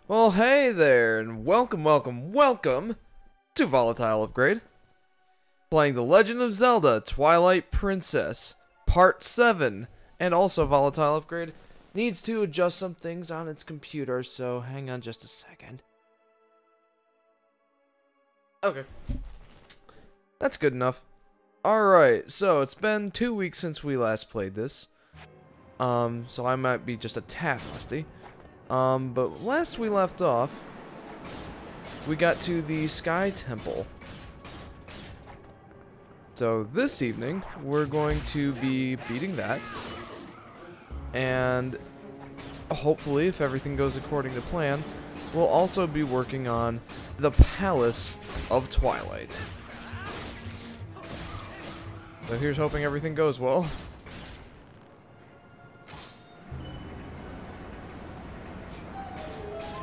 Well, hey there, and welcome to Volatile Upgrade. Playing The Legend of Zelda Twilight Princess, Part 7, and also Volatile Upgrade needs to adjust some things on its computer, so hang on just a second. Okay. That's good enough. Alright, so it's been 2 weeks since we last played this. So I might be just a tad rusty. But last we left off, we got to the Sky Temple. So this evening, we're going to be beating that. And hopefully, if everything goes according to plan, we'll also be working on the Palace of Twilight. So here's hoping everything goes well.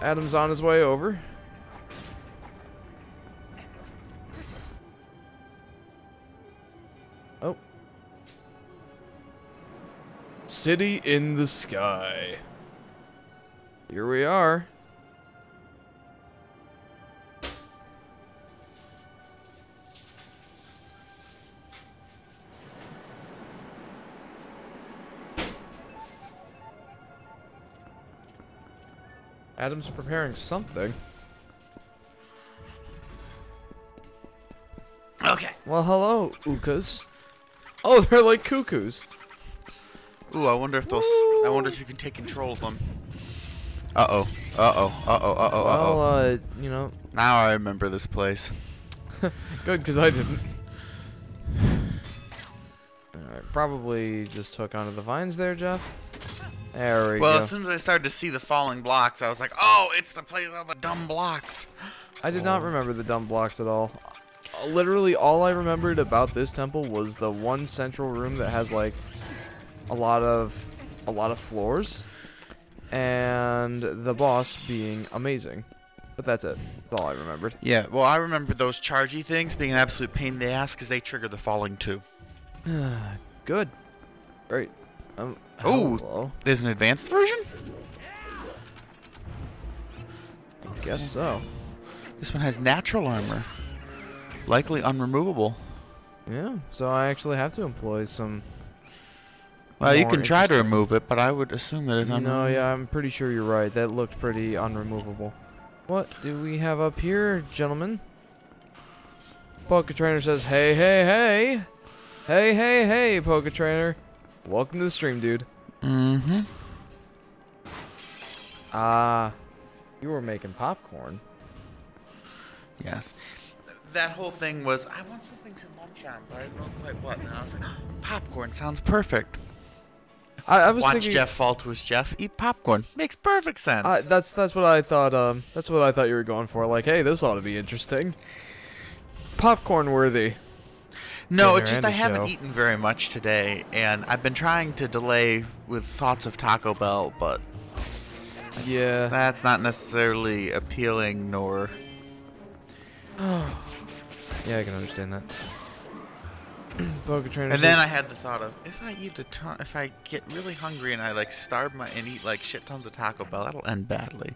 Adam's on his way over. Oh. City in the sky. Here we are. Adam's preparing something. Okay. Well, hello, Ukas. Oh, they're like cuckoos. Ooh, I wonder if those. I wonder if you can take control of them. Uh-oh. Uh-oh. Uh-oh. Uh-oh. Uh-oh. Well, you know. Now I remember this place. Good, because I didn't. Alright, probably just hook onto the vines there, Jeff. There we go. Well, as soon as I started to see the falling blocks, I was like, oh, it's the place of the dumb blocks. I did not remember the dumb blocks at all. Literally, all I remembered about this temple was the one central room that has like a lot of floors, and the boss being amazing. But that's it. That's all I remembered. Yeah, well, I remember those chargy things being an absolute pain in the ass because they trigger the falling too. Good. Great. Oh, there's an advanced version? I guess so. This one has natural armor. Likely unremovable. Yeah, so I actually have to employ some... Well, you can try to remove it, but I would assume that it's unremovable. No, yeah, I'm pretty sure you're right. That looked pretty unremovable. What do we have up here, gentlemen? Poke Trainer says, hey, hey, hey. Hey, hey, hey, Poke Trainer. Welcome to the stream, dude. Mm-hmm. You were making popcorn. Yes. That whole thing was, I want something to munch on, but I don't know quite what. And I was like, popcorn sounds perfect. I was Watch thinking, Jeff fall to his Jeff. Eat popcorn. Makes perfect sense. that's what I thought. That's what I thought you were going for. Like, hey, this ought to be interesting. Popcorn worthy. No, Dinner it's just and I a haven't show. eaten very much today, and I've been trying to delay with thoughts of Taco Bell, but Yeah. that's not necessarily appealing nor... Yeah, I can understand that. Poke Trainer. And then I had the thought of, if I eat a ton, if I get really hungry and I like starve and eat like shit tons of Taco Bell, that'll end badly.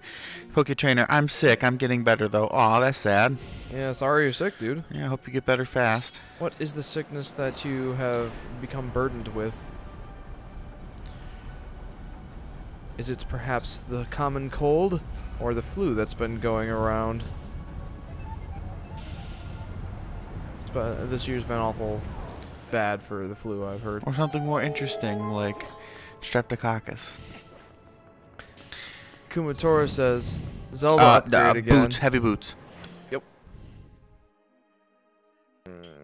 Poke Trainer, I'm sick. I'm getting better though. Aw, that's sad. Yeah, sorry you're sick, dude. Yeah, I hope you get better fast. What is the sickness that you have become burdened with? Is it perhaps the common cold or the flu that's been going around? This year's been awful bad for the flu, I've heard. Or something more interesting, like Streptococcus. Kumatora says, Zelda upgrade again. Boots, heavy boots. Yep.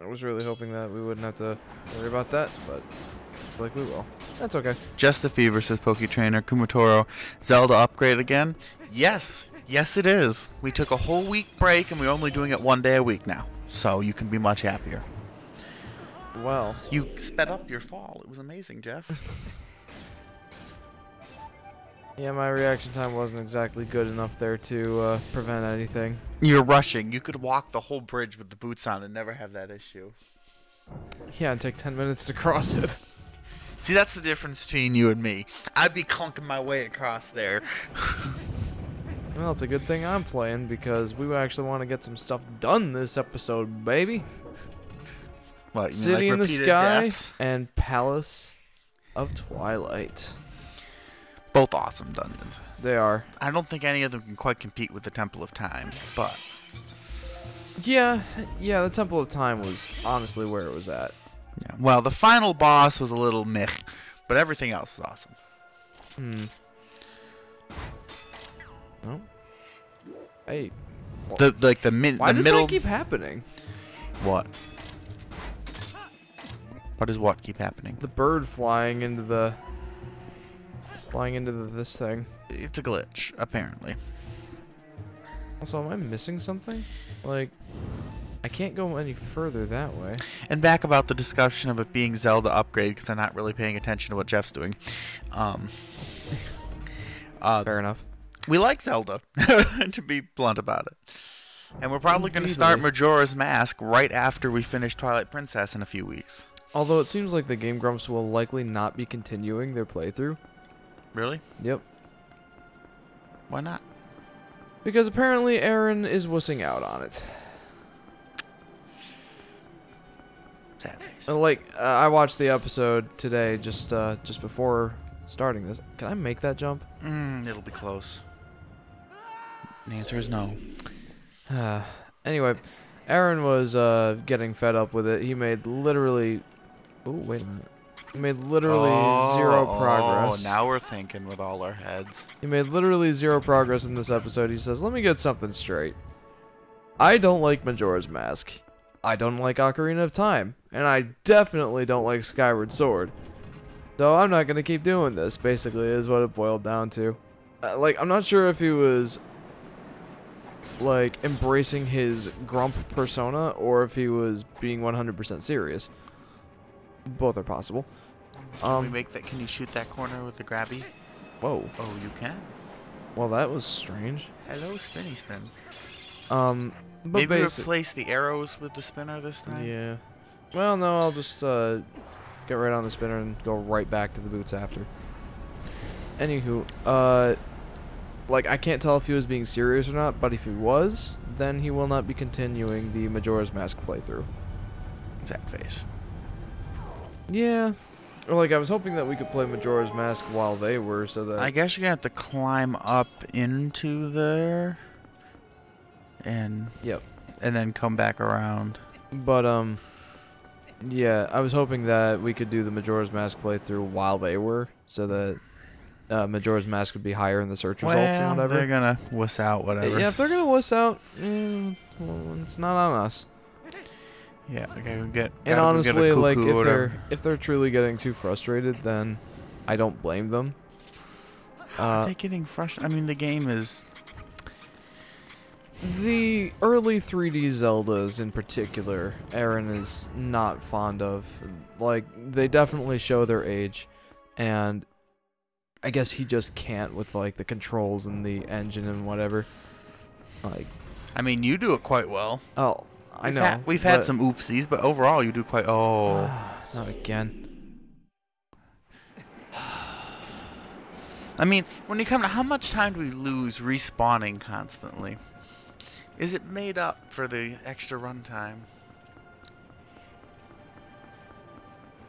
I was really hoping that we wouldn't have to worry about that, but like we will. That's okay. Just the fever, says Poke Trainer. Kumatoro, Zelda upgrade again? Yes. Yes, it is. We took a whole week break, and we're only doing it 1 day a week now. So you can be much happier. Well. You sped up your fall. It was amazing, Jeff. Yeah, my reaction time wasn't exactly good enough there to prevent anything. You're rushing. You could walk the whole bridge with the boots on and never have that issue. Yeah, and take 10 minutes to cross it. See, that's the difference between you and me. I'd be clunking my way across there. Well, it's a good thing I'm playing because we actually want to get some stuff done this episode, baby. What, you mean City like in the repeated Sky deaths? and Palace of Twilight. Both awesome dungeons. They are. I don't think any of them can quite compete with the Temple of Time, but Yeah, the Temple of Time was honestly where it was at. yeah. Well, the final boss was a little meh, but everything else was awesome. No. Hey. Why Why the does middle. that keep happening? What? What does what keep happening? The bird flying into this thing. It's a glitch, apparently. Also, am I missing something? Like, I can't go any further that way. And back about the discussion of it being Zelda upgrade, because I'm not really paying attention to what Jeff's doing. Fair enough. We like Zelda, to be blunt about it. And we're probably going to start Majora's Mask right after we finish Twilight Princess in a few weeks. Although it seems like the Game Grumps will likely not be continuing their playthrough. Really? Yep. Why not? Because apparently Aaron is wussing out on it. Sad face. I watched the episode today just before starting this. Can I make that jump? It'll be close. The answer is no. Anyway, Aaron was getting fed up with it. He made literally... Oh, wait a minute. He made literally zero progress. Oh, now we're thinking with all our heads. He made literally zero progress in this episode. He says, let me get something straight. I don't like Majora's Mask. I don't like Ocarina of Time. And I definitely don't like Skyward Sword. So I'm not going to keep doing this, basically, is what it boiled down to. I'm not sure if he was, embracing his grump persona or if he was being 100% serious. Both are possible. Can we make that? Can you shoot that corner with the grabby? Whoa. Oh, you can? Well, that was strange. Hello, spinny spin. But maybe replace the arrows with the spinner this time? Yeah. Well, no, I'll just get right on the spinner and go right back to the boots after. Anywho, I can't tell if he was being serious or not, but if he was, then he will not be continuing the Majora's Mask playthrough. Sad face. Yeah. I was hoping that we could play Majora's Mask while they were, so that... I guess you're going to have to climb up into there. And... Yep. And then come back around. But, yeah, I was hoping that we could do the Majora's Mask playthrough while they were, so that Majora's Mask would be higher in the search results and whatever. They're going to wuss out, whatever. Yeah, if they're going to wuss out, well, it's not on us. Yeah, okay, we get. And honestly, if they're truly getting too frustrated, then I don't blame them. How are they getting frustrated? I mean, the game is. The early 3D Zeldas, in particular, Aaron is not fond of. They definitely show their age, and I guess he just can't with the controls and the engine and whatever. I mean, you do it quite well. Oh. I know. We've had some oopsies, but overall you do quite... Oh. Not again. I mean, when you come to how much time do we lose respawning constantly? Is it made up for the extra runtime?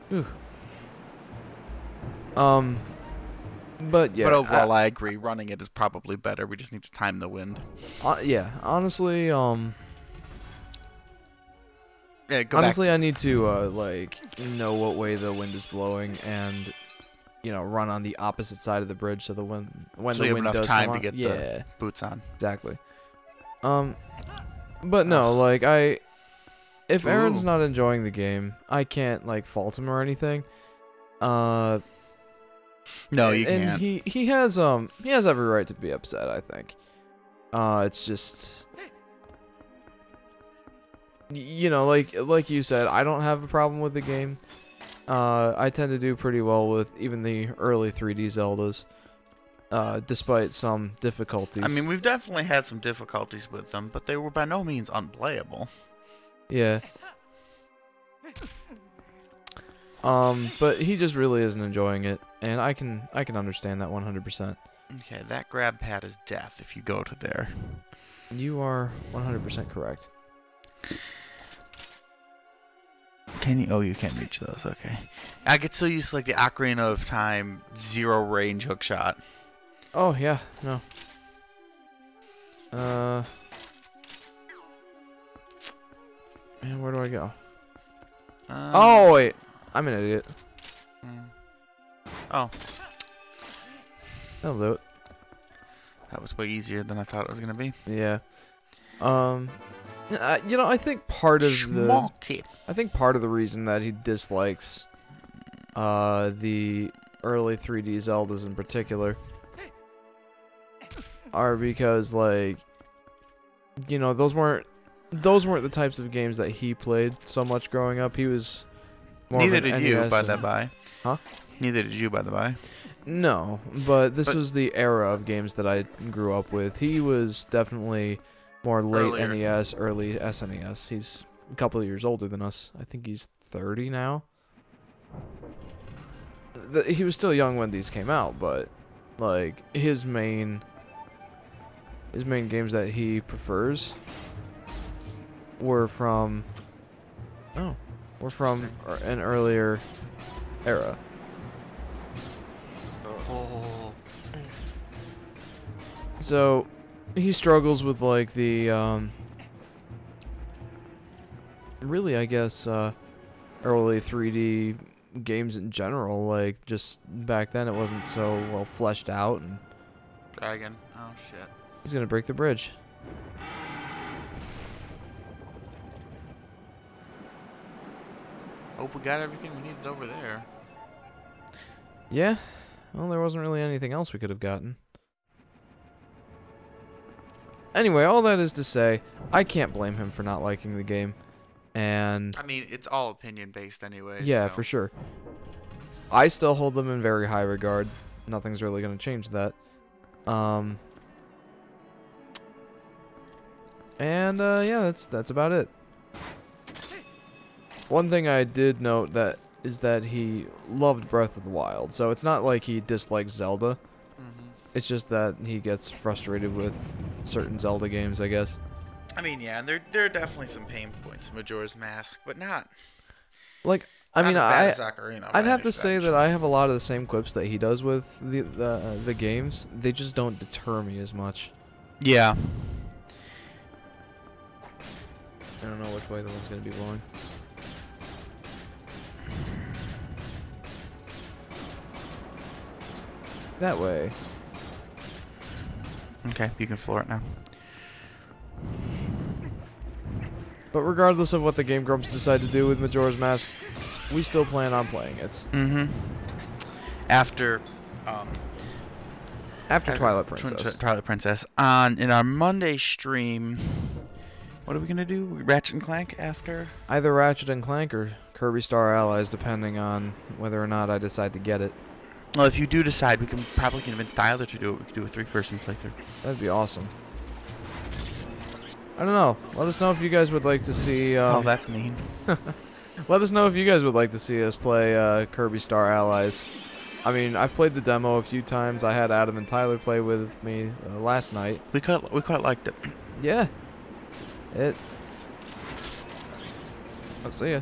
But yeah. But overall, I agree. Running it is probably better. We just need to time the wind. Yeah, honestly, Yeah, honestly, I need to know what way the wind is blowing and run on the opposite side of the bridge so when so the you wind have enough does time come to get the boots on. Exactly. But no, if Aaron's not enjoying the game, I can't fault him or anything. No, you can't. And he has every right to be upset, I think. It's just like you said, I don't have a problem with the game. I tend to do pretty well with even the early 3D Zeldas, despite some difficulties. I mean, we've definitely had some difficulties with them, but they were by no means unplayable. Yeah. But he just really isn't enjoying it, and I can understand that 100%. Okay, that grab pad is death if you go to there. You are 100% correct. Can you? Oh, you can't reach those. Okay. I get so used to like the Ocarina of Time 0 range hook shot. Oh, yeah. No. Man, where do I go? Oh, wait. I'm an idiot. Oh. That'll do it. That was way easier than I thought it was going to be. Yeah. You know, I think part of the reason that he dislikes the early 3D Zeldas in particular are because, like, you know, those weren't the types of games that he played so much growing up. He was more Neither of an did you, NES by the by. Huh? Neither did you, by the by. No, but this was the era of games that I grew up with. He was definitely more late Earlier. NES, early SNES. He's a couple of years older than us. I think he's 30 now. He was still young when these came out, but like his main games that he prefers were from an earlier era. Oh. So he struggles with like the really, I guess, early 3D games in general. Like, just back then it wasn't so well fleshed out, and Dragon. Oh, shit. he's gonna break the bridge. Hope we got everything we needed over there. Yeah, well, there wasn't really anything else we could have gotten. Anyway, all that is to say, I can't blame him for not liking the game. And I mean, it's all opinion based anyway. yeah, so. for sure. I still hold them in very high regard. Nothing's really going to change that. Yeah, that's about it. One thing I did note is that he loved Breath of the Wild. So it's not like he dislikes Zelda. It's just that he gets frustrated with certain Zelda games, I guess. I mean, yeah, there are definitely some pain points in Majora's Mask, but not like I mean, as bad as Ocarina, I'd have to say that I have a lot of the same quips that he does with the games. They just don't deter me as much. Yeah. I don't know which way the one's gonna be blowing. That way. Okay, you can floor it now. But regardless of what the Game Grumps decide to do with Majora's Mask, we still plan on playing it. After Twilight Princess. Twilight Princess. In our Monday stream, what are we gonna do? Ratchet and Clank after? Either Ratchet and Clank or Kirby Star Allies, depending on whether or not I decide to get it. Well, if you do decide, we can probably convince Tyler to do it. We could do a 3-person playthrough. That'd be awesome. I don't know. Let us know if you guys would like to see... oh, that's mean. Let us know if you guys would like to see us play Kirby Star Allies. I mean, I've played the demo a few times. I had Adam and Tyler play with me last night. We quite liked it. Yeah. I'll see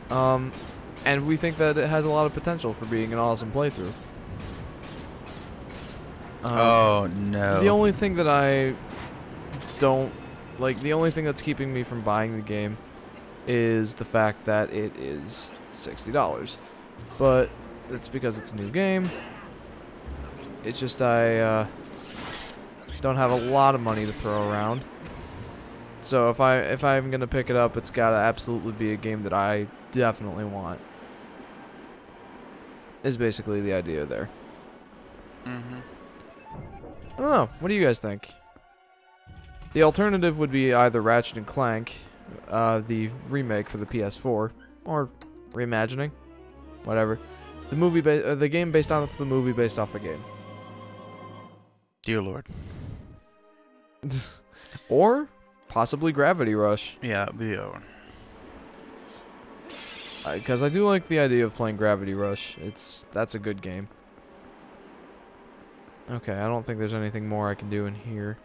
ya. And we think that it has a lot of potential for being an awesome playthrough. Oh, no. The only thing that I don't... Like, the only thing that's keeping me from buying the game is the fact that it is $60. But it's because it's a new game. It's just I don't have a lot of money to throw around. So if I'm going to pick it up, it's got to absolutely be a game that I definitely want. Is basically the idea there. I don't know. What do you guys think? The alternative would be either Ratchet and Clank, the remake for the PS4, or reimagining, whatever. The game based off the movie based off the game. Dear Lord. Or possibly Gravity Rush. Yeah, that'd be the other one. Because I do like the idea of playing Gravity Rush. That's a good game. Okay, I don't think there's anything more I can do in here.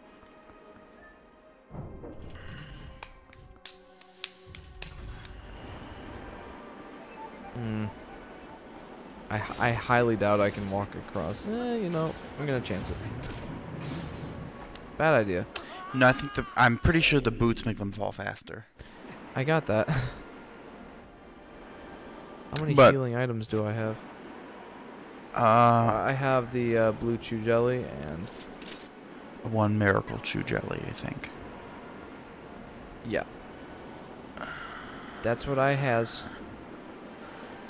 I highly doubt I can walk across. You know, I'm gonna chance it. Bad idea. No, I'm pretty sure the boots make them fall faster. I got that. How many healing items do I have? I have the blue chew jelly and one miracle chew jelly, I think. Yeah. That's what I has.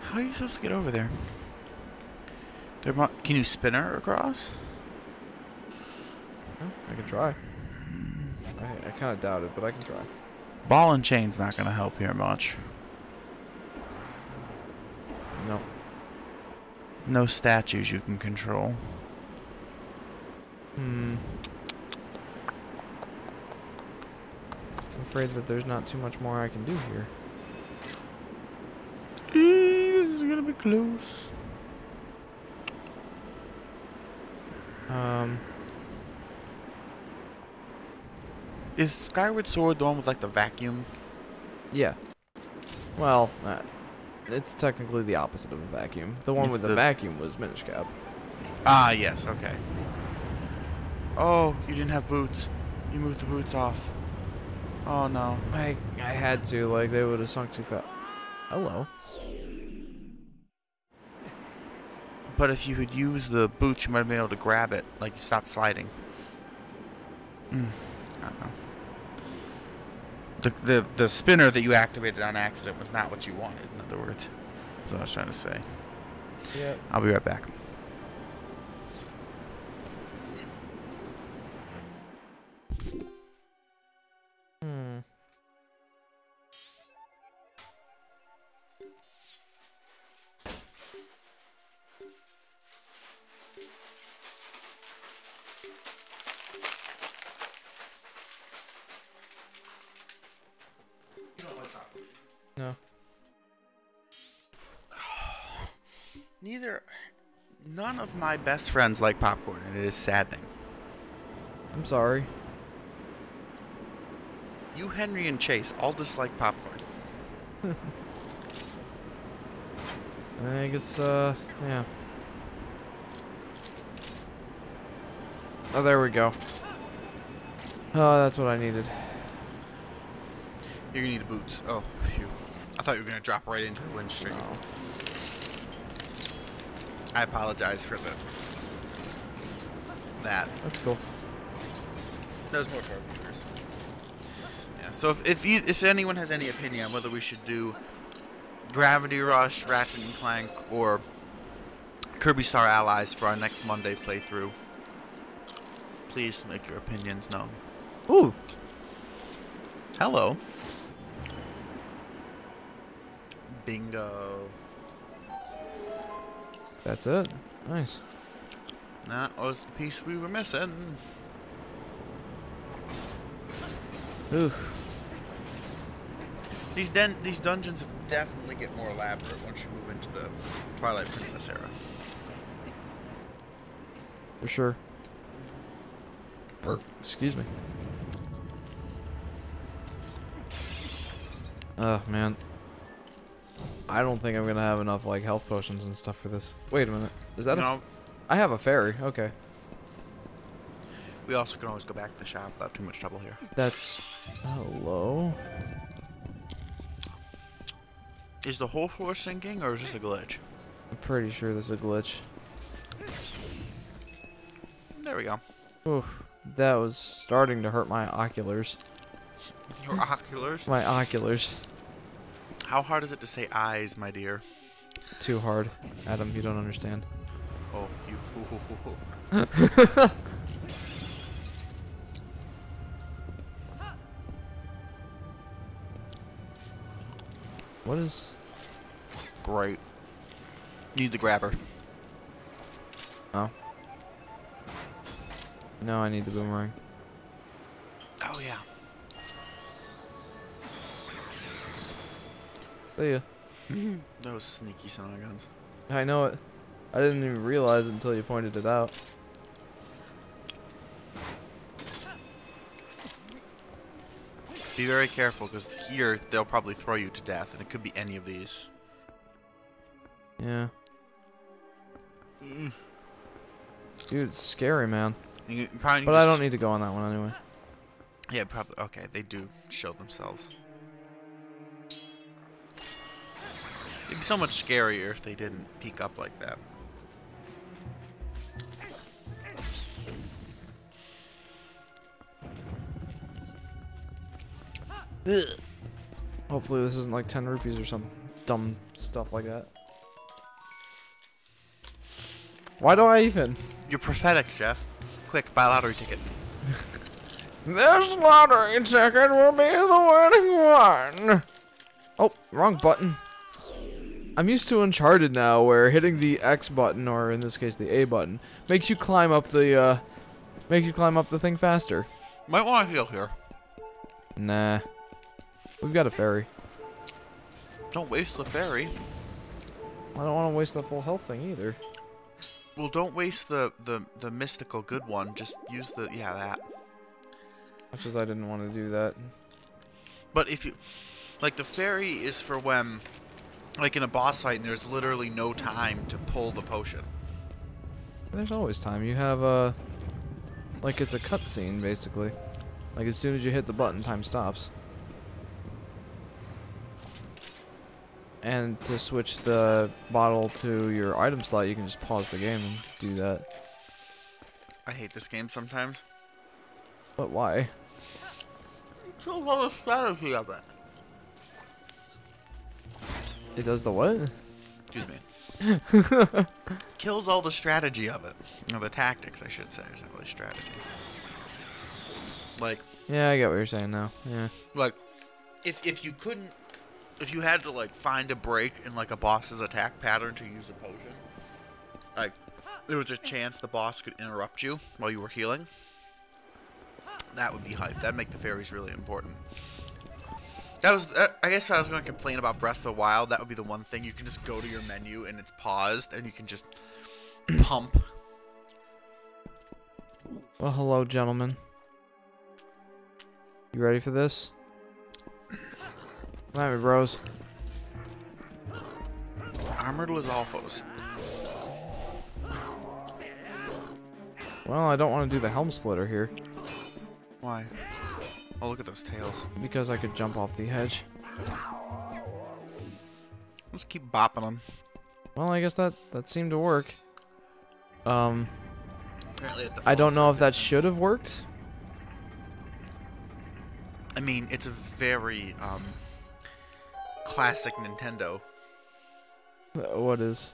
How are you supposed to get over there? Can you spin her across? I can try. I kind of doubt it, but I can try. Ball and chain's not going to help here much. No. No statues you can control. I'm afraid that there's not too much more I can do here. This is going to be close. Is Skyward Sword the one with like the vacuum? Yeah. Well, it's technically the opposite of a vacuum. The one with the vacuum was Minish Cap. Ah, yes, okay. Oh, you didn't have boots. You moved the boots off. Oh no. I had to, like they would have sunk too fast. Hello. But if you had used the boots, you might have been able to grab it, like you stopped sliding. I don't know. The spinner that you activated on accident was not what you wanted, in other words. That's what I was trying to say. Yeah. I'll be right back. No. None of my best friends like popcorn, and it is saddening. I'm sorry. You, Henry, and Chase all dislike popcorn. I guess, yeah. Oh, there we go. Oh, that's what I needed. You're gonna need boots. Oh, phew. I thought you were gonna drop right into the wind stream. No. I apologize for that. That's cool. Those more carburetors. Yeah. So if anyone has any opinion on whether we should do Gravity Rush, Ratchet and Clank, or Kirby Star Allies for our next Monday playthrough, please make your opinions known. Ooh. Hello. Bingo. That's it. Nice. That was the piece we were missing. Oof. These dungeons definitely get more elaborate once you move into the Twilight Princess era. For sure. Excuse me. Oh, man. I don't think I'm gonna have enough, like, health potions and stuff for this. Wait a minute. Is that No. I have a fairy. Okay. We also can always go back to the shop without too much trouble here. That's... Hello? Is the whole floor sinking, or is this a glitch? I'm pretty sure this is a glitch. There we go. Oof. That was starting to hurt my oculars. Your oculars? My oculars. How hard is it to say eyes, my dear? Too hard. Adam, you don't understand. Oh, you. What is... Great. Need the grabber. Oh. No, I need the boomerang. Oh, yeah. See ya. Those sneaky son of guns. I know it. I didn't even realize it until you pointed it out. Be very careful, because here they'll probably throw you to death, and it could be any of these. Yeah. Dude, it's scary, man. But I don't need to go on that one anyway. Yeah, probably. Okay, they do show themselves. It'd be so much scarier if they didn't peek up like that. Ugh. Hopefully this isn't like 10 rupees or some dumb stuff like that. Why do I even? You're prophetic, Jeff. Quick, buy a lottery ticket. This lottery ticket will be the winning one. Oh, wrong button. I'm used to Uncharted now, where hitting the X button, or in this case the A button, makes you climb up the thing faster. Might want to heal here. Nah. We've got a ferry. Don't waste the ferry. I don't want to waste the full health thing either. Well, don't waste the mystical good one. Just use the that. Much as I didn't want to do that. But if you like, the ferry is for when, like in a boss fight, and there's literally no time to pull the potion. There's always time. You have like it's a cutscene basically. Like as soon as you hit the button, time stops. And to switch the bottle to your item slot, you can just pause the game and do that. I hate this game sometimes. But why? So what the strategy of it? It does the what? Excuse me. Kills all the strategy of it. Or the tactics, I should say. It's not really strategy. Like. Yeah, I get what you're saying now. Yeah. Like, if you couldn't. If you had to, like, find a break in, like, a boss's attack pattern to use a potion, like, there was a chance the boss could interrupt you while you were healing, that would be hype. That'd make the fairies really important. That was, I guess if I was going to complain about Breath of the Wild, that would be the one thing. You can just go to your menu and it's paused, and you can just pump. Well, hello, gentlemen. You ready for this? Alright, bros. Armored Lizalfos. Well, I don't want to do the helm splitter here. Why? Oh, look at those tails. Because I could jump off the edge. Let's keep bopping them. Well, I guess that seemed to work. Apparently at the I don't know if that distance. should have worked. I mean, it's a very, classic Nintendo. What is?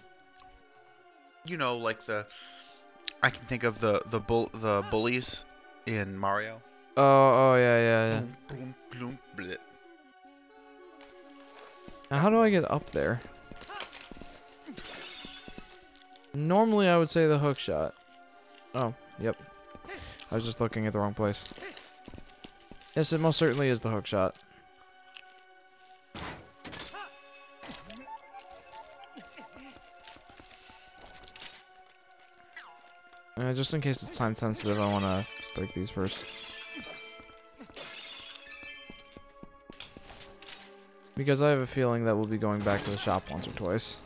You know, like I can think of the bullies in Mario. Oh, yeah. Boom, boom, boom, blit. Now, how do I get up there? Normally, I would say the hook shot. Oh, yep. I was just looking at the wrong place. Yes, it most certainly is the hook shot. Just in case it's time sensitive, I want to break these first. Because I have a feeling that we'll be going back to the shop once or twice.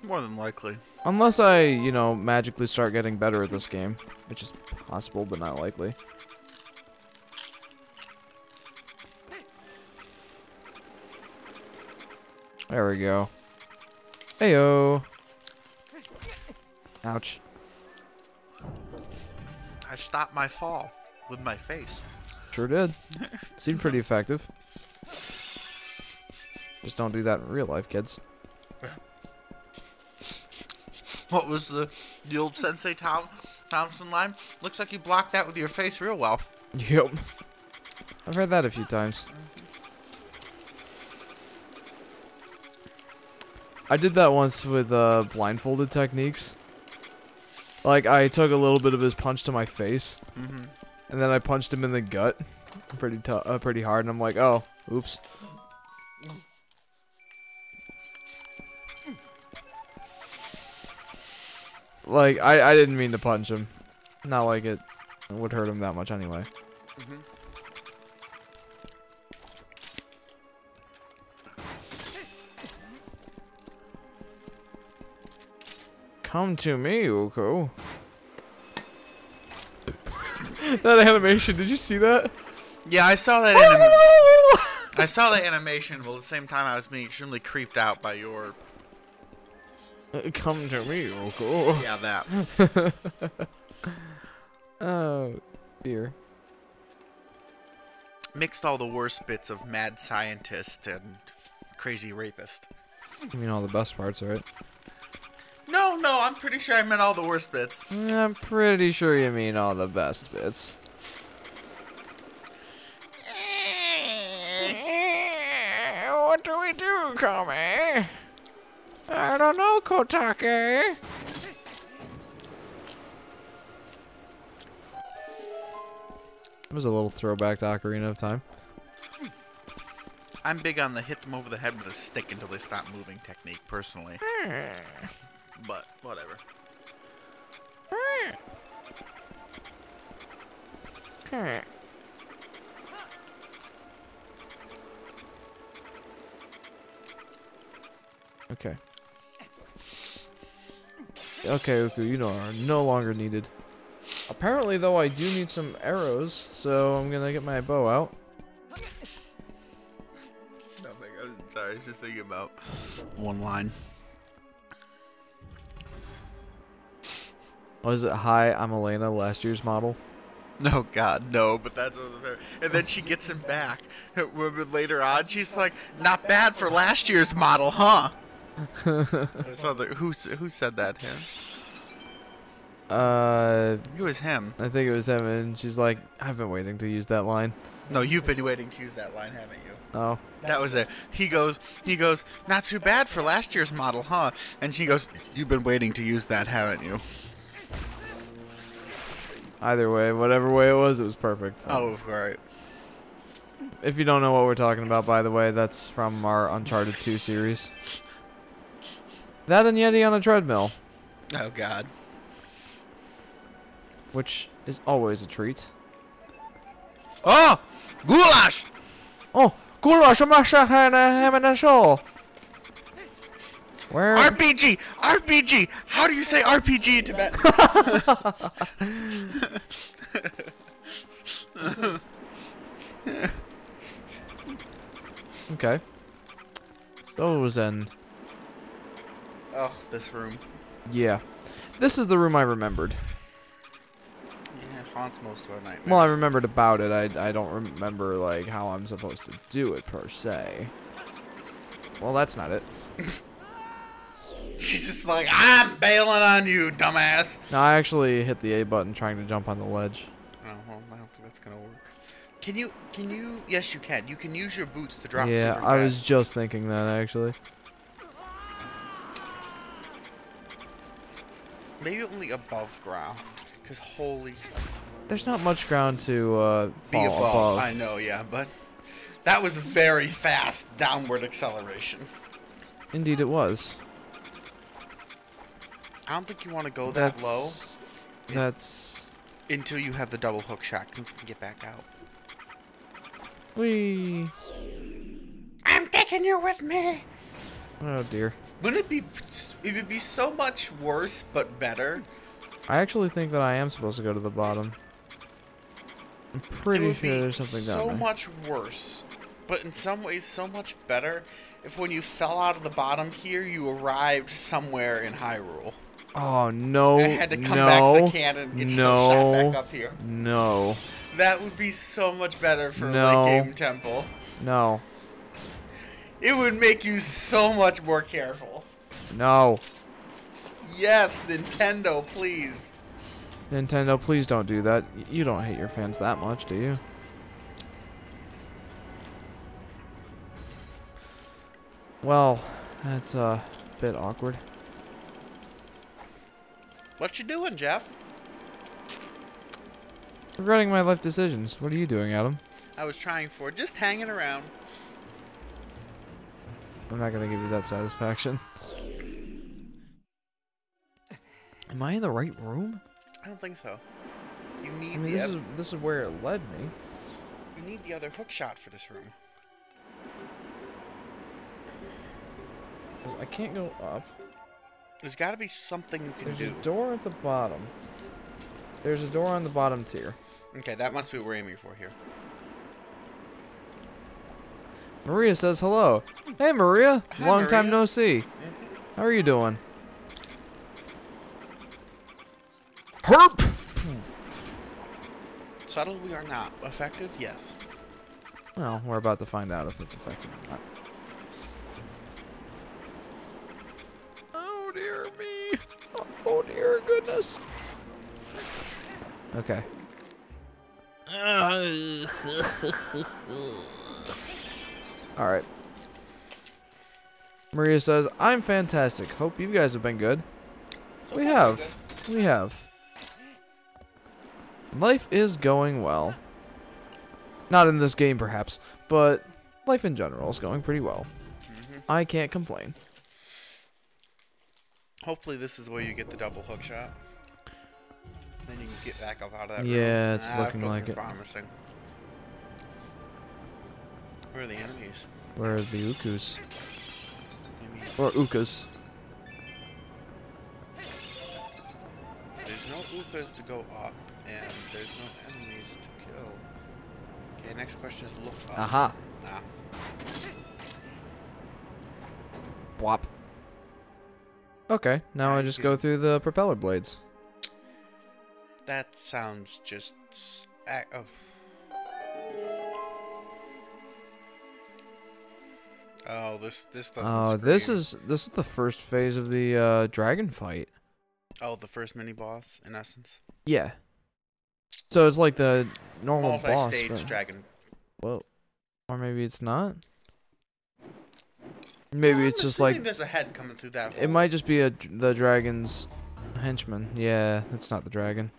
More than likely. Unless I, you know, magically start getting better at this game. Which is possible, but not likely. There we go. Heyo. Ouch. I stopped my fall with my face. Sure did. Seemed pretty effective. Just don't do that in real life, kids. What was the old Sensei Thompson line? Looks like you blocked that with your face real well. Yep. I've heard that a few times. I did that once with blindfolded techniques. Like, I took a little bit of his punch to my face, and then I punched him in the gut pretty hard, and I'm like, oh, oops. Like, I didn't mean to punch him. Not like it would hurt him that much anyway. Come to me, Uko. That animation, did you see that? Yeah, I saw that I saw that animation, but at the same time I was being extremely creeped out by your... Come to me, Uko. Yeah, that. Oh, dear. Mixed all the worst bits of mad scientist and crazy rapist. You mean all the best parts, right? No, I'm pretty sure I meant all the worst bits. I'm pretty sure you mean all the best bits. What do we do, Kame? I don't know, Kotake. It was a little throwback to Ocarina of Time. I'm big on the hit them over the head with a stick until they stop moving technique, personally. But, whatever. Okay. Okay, Uku, you are no longer needed. Apparently, though, I do need some arrows, so I'm gonna get my bow out. Nothing. I'm sorry, I was just thinking about one line. Was it, hi, I'm Elena, last year's model? No, God, no, but that's fair. And then she gets him back. Later on, she's like, not bad for last year's model, huh? Who said that, him? It was him. I think it was him, and she's like, I've been waiting to use that line. No, you've been waiting to use that line, haven't you? Oh. That was it. He goes, not too bad for last year's model, huh? And she goes, you've been waiting to use that, haven't you? Either way, whatever way it was perfect. Oh, right. If you don't know what we're talking about, by the way, that's from our Uncharted 2 series. That and Yeti on a treadmill. Oh, God. Which is always a treat. Oh! Goulash! Oh! Goulash! I'm a show. Where? RPG! RPG! How do you say RPG in Tibetan? Okay. Those and... Oh, this room. Yeah. This is the room I remembered. Yeah, it haunts most of our nightmares. Well, I remembered about it. I don't remember, like, how I'm supposed to do it, per se. Well, that's not it. She's just like, I'm bailing on you, dumbass. No, I actually hit the A button trying to jump on the ledge. Oh, well, I don't think that's gonna work. Can you, yes you can. You can use your boots to drop Yeah, super fast. I was just thinking that, actually. Maybe only above ground, because holy... There's not much ground to fall above. I know, yeah, but that was very fast downward acceleration. Indeed it was. I don't think you want to go that low. That's... Until you have the double hook shot, you can get back out. Whee! I'm taking you with me! Oh dear. Wouldn't it be... It would be so much worse, but better. I actually think that I am supposed to go to the bottom. I'm pretty sure there's something down there. So much worse, but in some ways so much better if when you fell out of the bottom here, you arrived somewhere in Hyrule. Oh, no. I had to come back to the cannon and get yourself shot back up here. No. That would be so much better for No. late game tempo. No. It would make you so much more careful. No. Yes, Nintendo, please. Nintendo, please don't do that. You don't hate your fans that much, do you? Well, that's a bit awkward. What you doing, Jeff? Regretting my life decisions. What are you doing, Adam? I was trying for just hanging around. I'm not gonna give you that satisfaction. Am I in the right room? I don't think so. You need I mean, this is where it led me. You need the other hook shot for this room. 'Cause I can't go up. There's got to be something you can There's do. a door at the bottom. There's a door on the bottom tier. Okay, that must be what we're aiming for here. Maria says hello. Hey, Maria. Hi, Long time Maria. no see. How are you doing? Herp! Subtle we are not. Effective? Yes. Well, we're about to find out if it's effective or not. Oh, dear me. Oh, dear goodness. Okay. Alright. Maria says, I'm fantastic. Hope you guys have been good. So We far, have. so We have. Life is going well. Not in this game, perhaps, but life in general is going pretty well. I can't complain. Hopefully this is where you get the double hook shot. Then you can get back up out of that room. Yeah, it's That's looking like it. promising. Where are the enemies? Where are the Ukus? Maybe Or Ukas. there's no Ukas to go up, and there's no enemies to kill. Okay, next question is look up. Aha. Ah. Bwop. Okay, now I just go through the propeller blades. That sounds just... oh. Oh, this doesn't Oh, this is the first phase of the dragon fight. Oh, the first mini boss, in essence. Yeah. So it's like the normal boss. Multi-stage but- dragon. Whoa. Or maybe it's not. Maybe it's just like there's a head coming through that hole. it might just be the dragon's henchman. Yeah, it's not the dragon.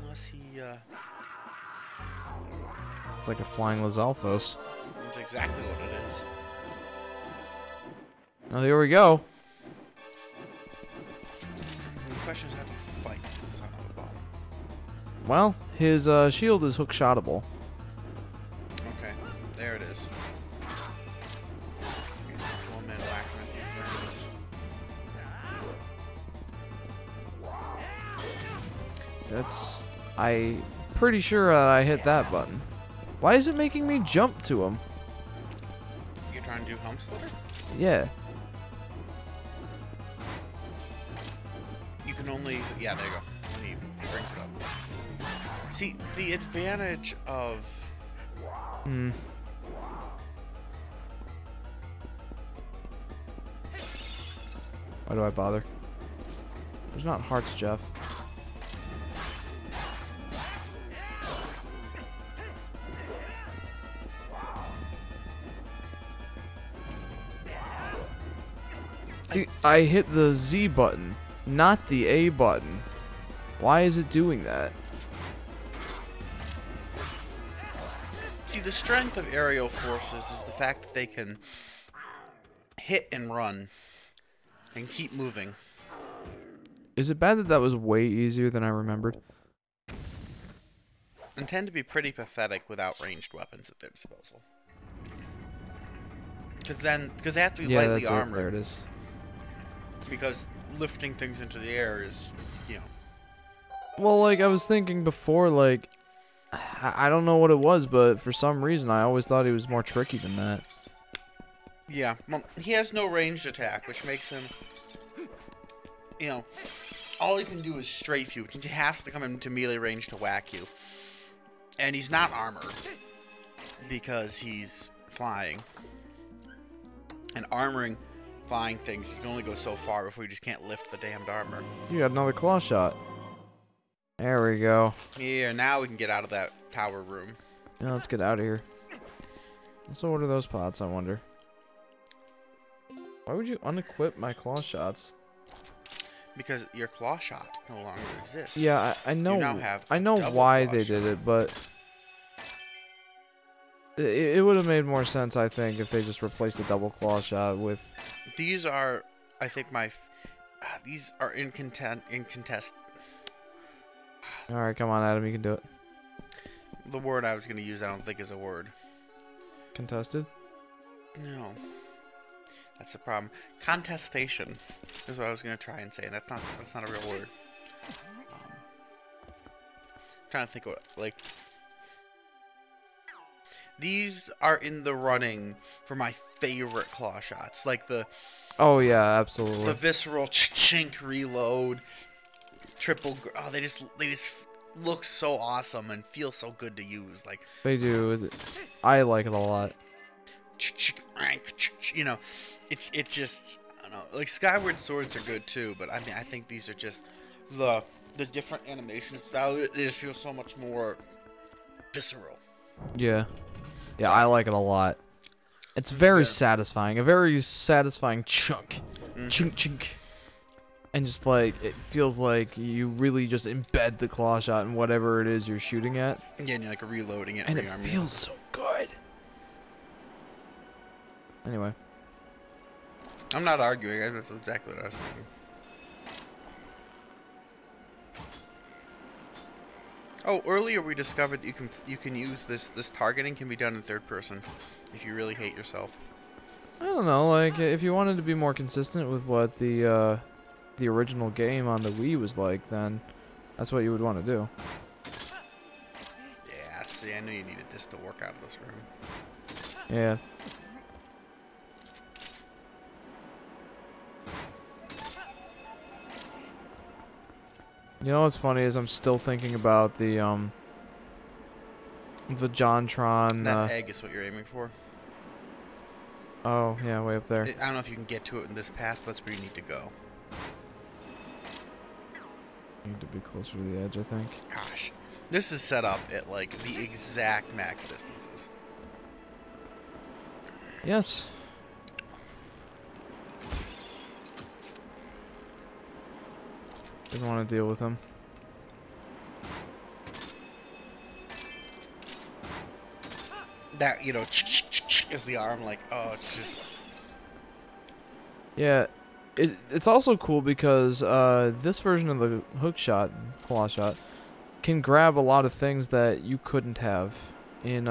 Unless he, It's like a flying Lizalfos. That's exactly what it is. Oh, here we go. The question is how do you fight this son of a bum? Well, his shield is hook-shottable. Okay, there it is. Okay, pull him in, whack him a few times. That's... I pretty sure that I hit that button. Why is it making me jump to him? You're trying to do hump splitter? Yeah. You can only... Yeah, there you go. When he brings it up. See, the advantage of... Hmm. Why do I bother? There's not hearts, Jeff. See, I hit the Z button, not the A button. Why is it doing that? See, the strength of aerial forces is the fact that they can hit and run and keep moving. Is it bad that that was way easier than I remembered? And tend to be pretty pathetic without ranged weapons at their disposal. Because they have to be lightly that's armored. it. There it is. Because lifting things into the air is, you know. Well, like, I was thinking before, like, I don't know what it was, but for some reason, I always thought he was more tricky than that. Yeah, well, he has no ranged attack, which makes him, you know, all he can do is strafe you. He has to come into melee range to whack you. And he's not armored, because he's flying. And armoring flying things, you can only go so far before you just can't lift the damned armor. You got another claw shot. There we go. Yeah, now we can get out of that tower room. Now let's get out of here. So what are those pots, I wonder? Why would you unequip my claw shots? Because your claw shot no longer exists. Yeah, I know. You now have I know double why claw they shot. did it, but it would have made more sense, I think, if they just replaced the double claw shot with. These are, I think, these are in contest. All right, come on, Adam, you can do it. The word I was going to use, I don't think is a word. Contested. No. That's the problem. Contestation is what I was gonna try and say, and that's not a real word. Trying to think of like these are in the running for my favorite claw shots, like the Oh yeah, absolutely. the visceral chink reload, triple. Oh, they just look so awesome and feel so good to use. Like They do. I like it a lot. You know, it just I don't know. Like Skyward Swords are good too, but I mean I think these are just the different animation style. It just feels so much more visceral. Yeah. Yeah, I like it a lot. It's very satisfying. A very satisfying chunk. Chunk, chunk. And just like, it feels like you really just embed the claw shot in whatever it is you're shooting at. Yeah, and you're like reloading it. And it feels so good. Anyway. I'm not arguing. That's exactly what I was thinking. Oh, earlier we discovered that you can use this targeting can be done in third person if you really hate yourself. I don't know, like if you wanted to be more consistent with what the original game on the Wii was like, then that's what you would want to do. Yeah, see, I knew you needed this to work out of this room. Yeah. You know what's funny is I'm still thinking about the JonTron. That egg is what you're aiming for. Oh yeah, way up there. I don't know if you can get to it in this pass, but that's where you need to go. You need to be closer to the edge, I think. Gosh, this is set up at like the exact max distances. Yes. Didn't want to deal with him. That, you know, is the arm like, oh, it's just... Yeah, it's also cool because this version of the hook shot, claw shot, can grab a lot of things that you couldn't have in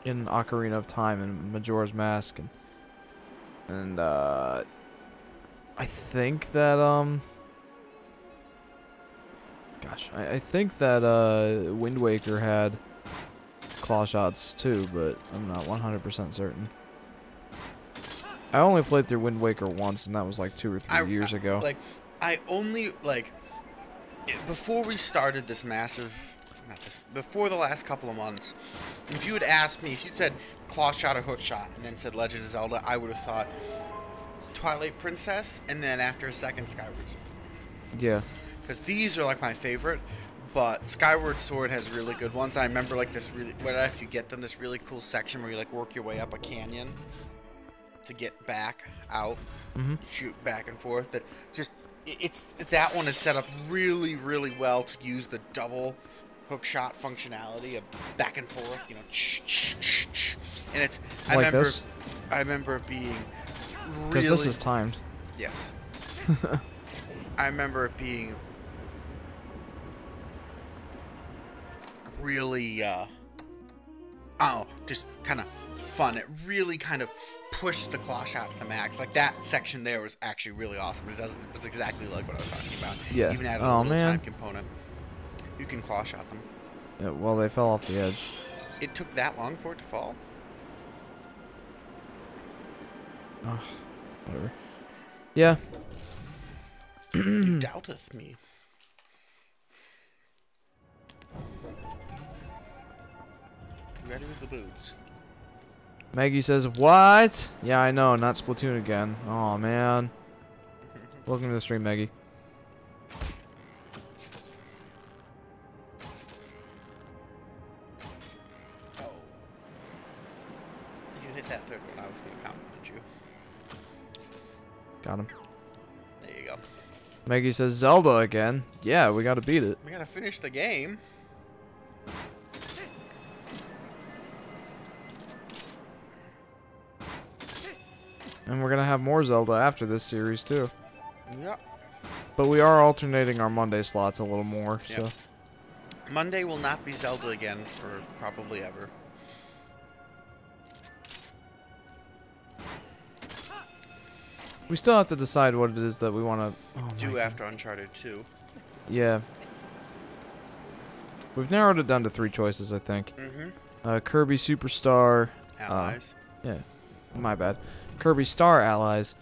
Ocarina of Time and Majora's Mask, and I think that gosh, I think that Wind Waker had claw shots too, but I'm not 100% certain. I only played through Wind Waker once, and that was like 2 or 3 years ago. Like, I only, like, before we started this massive, before the last couple of months, if you had asked me, if you said claw shot or hook shot, and then said Legend of Zelda, I would have thought Twilight Princess, and then after a second, Skyward Sword. Yeah. Because these are like my favorite, but Skyward Sword has really good ones. I remember like this really, right after you get them, this really cool section where you like work your way up a canyon to get back out, shoot back and forth. That just that one is set up really, really well to use the double hook shot functionality of back and forth. You know, and it's I remember it being really. Because this is timed. Yes. I remember it being really, just kind of fun. It really kind of pushed the claw shot to the max. Like, that section there was actually really awesome. It was exactly like what I was talking about. Yeah. Even added a little time component. You can claw shot them. Yeah, well, they fell off the edge. It took that long for it to fall? Oh, whatever. Yeah. You doubteth me. Ready with the boots. Maggie says, what? Yeah, I know, not Splatoon again. Oh man. Welcome to the stream, Maggie. Oh. You hit that third one, I was going to compliment you. Got him. There you go. Maggie says, Zelda again. Yeah, we gotta beat it. We gotta finish the game. And we're gonna have more Zelda after this series too. Yep. But we are alternating our Monday slots a little more, so. Monday will not be Zelda again for probably ever. We still have to decide what it is that we want to do after Uncharted 2. Yeah. We've narrowed it down to 3 choices, I think. Kirby Superstar. Allies. Yeah. My bad. Kirby Star Allies.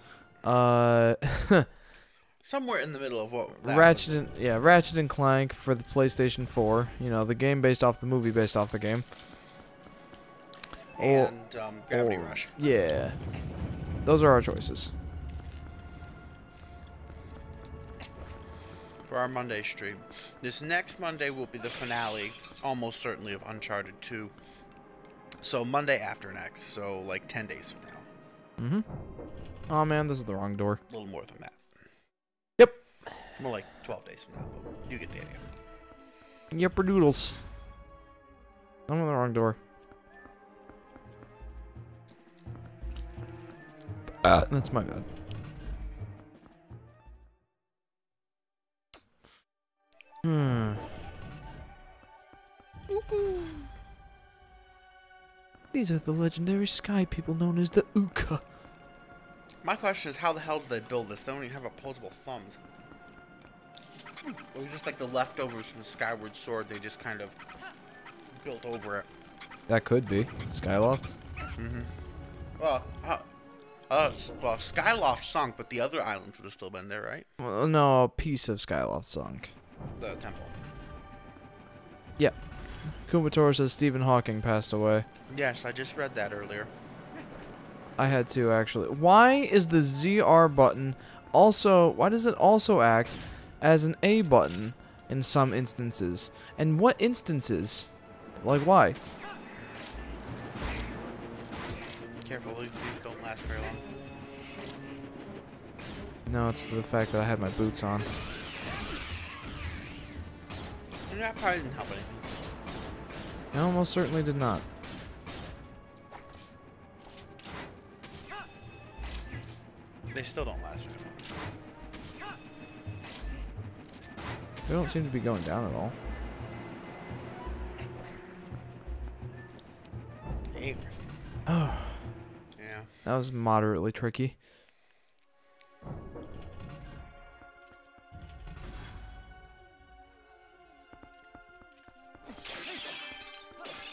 Somewhere in the middle of what Ratchet and Clank for the PlayStation 4. You know, the game based off the movie based off the game. And Gravity Rush. Yeah. Those are our choices. For our Monday stream. This next Monday will be the finale, almost certainly, of Uncharted 2. So Monday after next, so like 10 days from now. Oh man, this is the wrong door. A little more than that. Yep. More like 12 days from now, but you get the idea. Yepper doodles. I'm on the wrong door. That's my bad. These are the legendary sky people known as the Uka. My question is, how the hell do they build this? They don't even have opposable thumbs. It was just like the leftovers from Skyward Sword. They just kind of built over it. That could be Skyloft. Well, Skyloft sunk, but the other islands would have still been there, right? Well, no, a piece of Skyloft sunk. The temple. Yeah. Kumatora says Stephen Hawking passed away. Yes, I just read that earlier. I had to, actually. Why is the ZR button also... Why does it also act as an A button in some instances? And what instances? Like, why? Careful, these don't last very long. No, it's the fact that I had my boots on. And that probably didn't help anything. It almost certainly did not. They still don't last very long. They don't seem to be going down at all. 8%. Oh. Yeah. That was moderately tricky.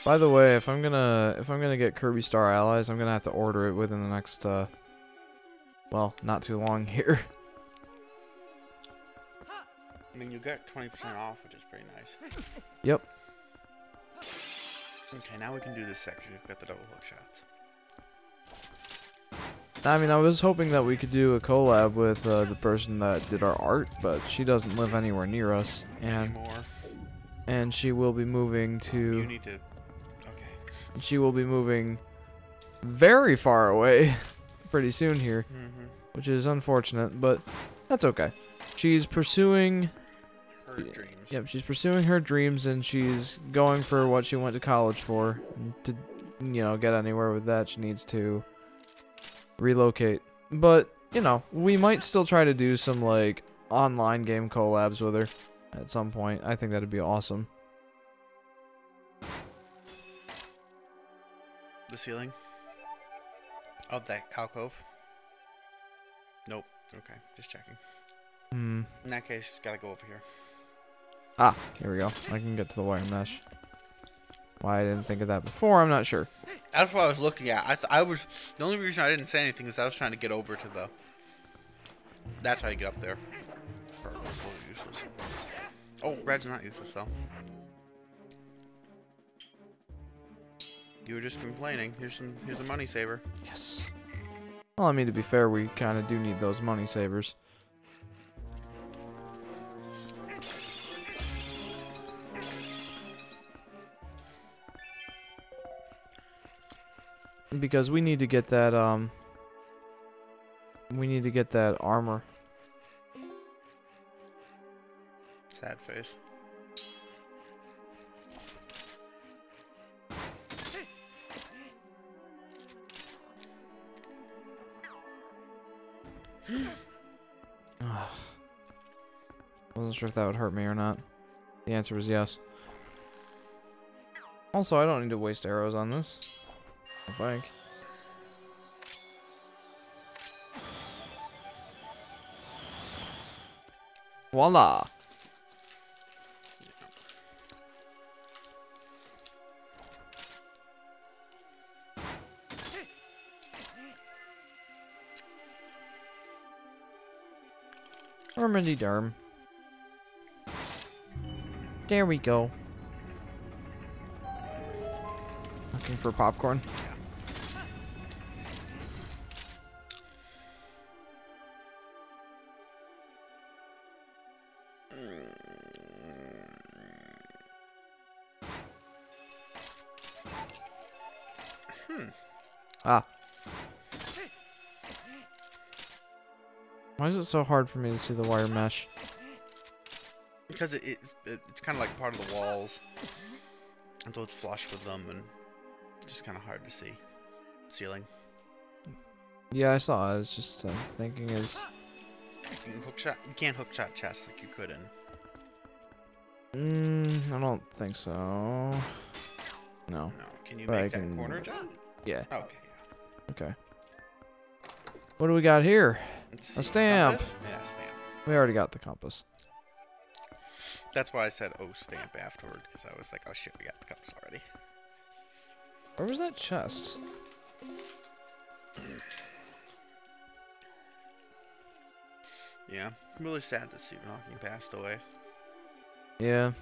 By the way, if I'm gonna get Kirby Star Allies, I'm gonna have to order it within the next well, not too long here. I mean, you get 20% off, which is pretty nice. Yep. Okay, now we can do this section. We've got the double hook shots. I mean, I was hoping that we could do a collab with the person that did our art, but she doesn't live anywhere near us, and she will be moving to. You need to. Okay. She will be moving very far away pretty soon here, which is unfortunate, but that's okay. She's pursuing Her dreams. Yep, she's pursuing her dreams, and she's going for what she went to college for. And to, you know, get anywhere with that, she needs to relocate. But, you know, we might still try to do some, like, online game collabs with her at some point. I think that'd be awesome. The ceiling of that alcove. Nope. Okay, just checking. In that case, gotta go over here. Ah, here we go. I can get to the wire mesh. Why I didn't think of that before, I'm not sure. That's what I was looking at. I was the only reason I didn't say anything is I was trying to get over to the. That's how you get up there. Useless. Oh, red's not useless though. You were just complaining. Here's a money saver. Yes. Well, I mean, to be fair, we kind of do need those money savers. Because we need to get that, we need to get that armor. Sad face. Wasn't sure if that would hurt me or not. The answer was yes. Also, I don't need to waste arrows on this. I think. Voila. Hermity derm. There we go. Looking for popcorn. Ah. Why is it so hard for me to see the wire mesh? Because it's kind of like part of the walls. And so it's flush with them and just kind of hard to see. Ceiling. Yeah, I saw it. I was just thinking is... You can't hookshot chests like you could in. I don't think so. No. No. Can you make that corner jump? Yeah. Okay, yeah. Okay. What do we got here? A stamp. Compass? Yeah, stamp. We already got the compass. That's why I said, oh, stamp afterward, because I was like, oh shit, we got the compass already. Where was that chest? Yeah, I'm really sad that Stephen Hawking passed away. Yeah.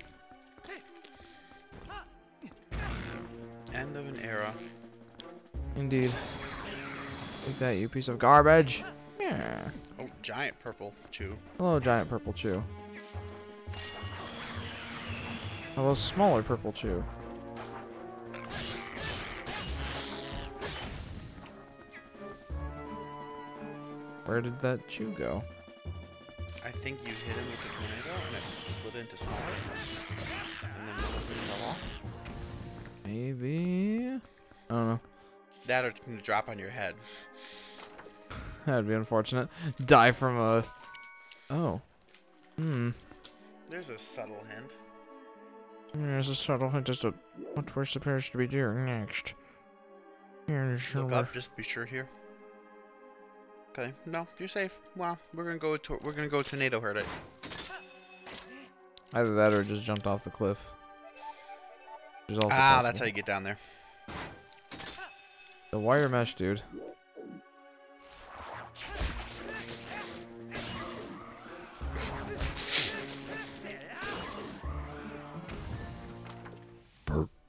End of an era. Indeed. Take that, you piece of garbage. Yeah. Oh, giant purple chew. Hello, giant purple chew. Hello, smaller purple chew. Where did that chew go? I think you hit him with the tornado and it slid into smaller. And then one of them fell off. Maybe? I don't know. That or it's going to drop on your head. That'd be unfortunate. Die from a... Oh. There's a subtle hint. There's a subtle hint as to what we're supposed to be doing next. Look up, just be sure here. Okay, no, you're safe. Well, we're gonna go tornado herd it. Either that or it just jumped off the cliff. That's how you get down there. The wire mesh, dude.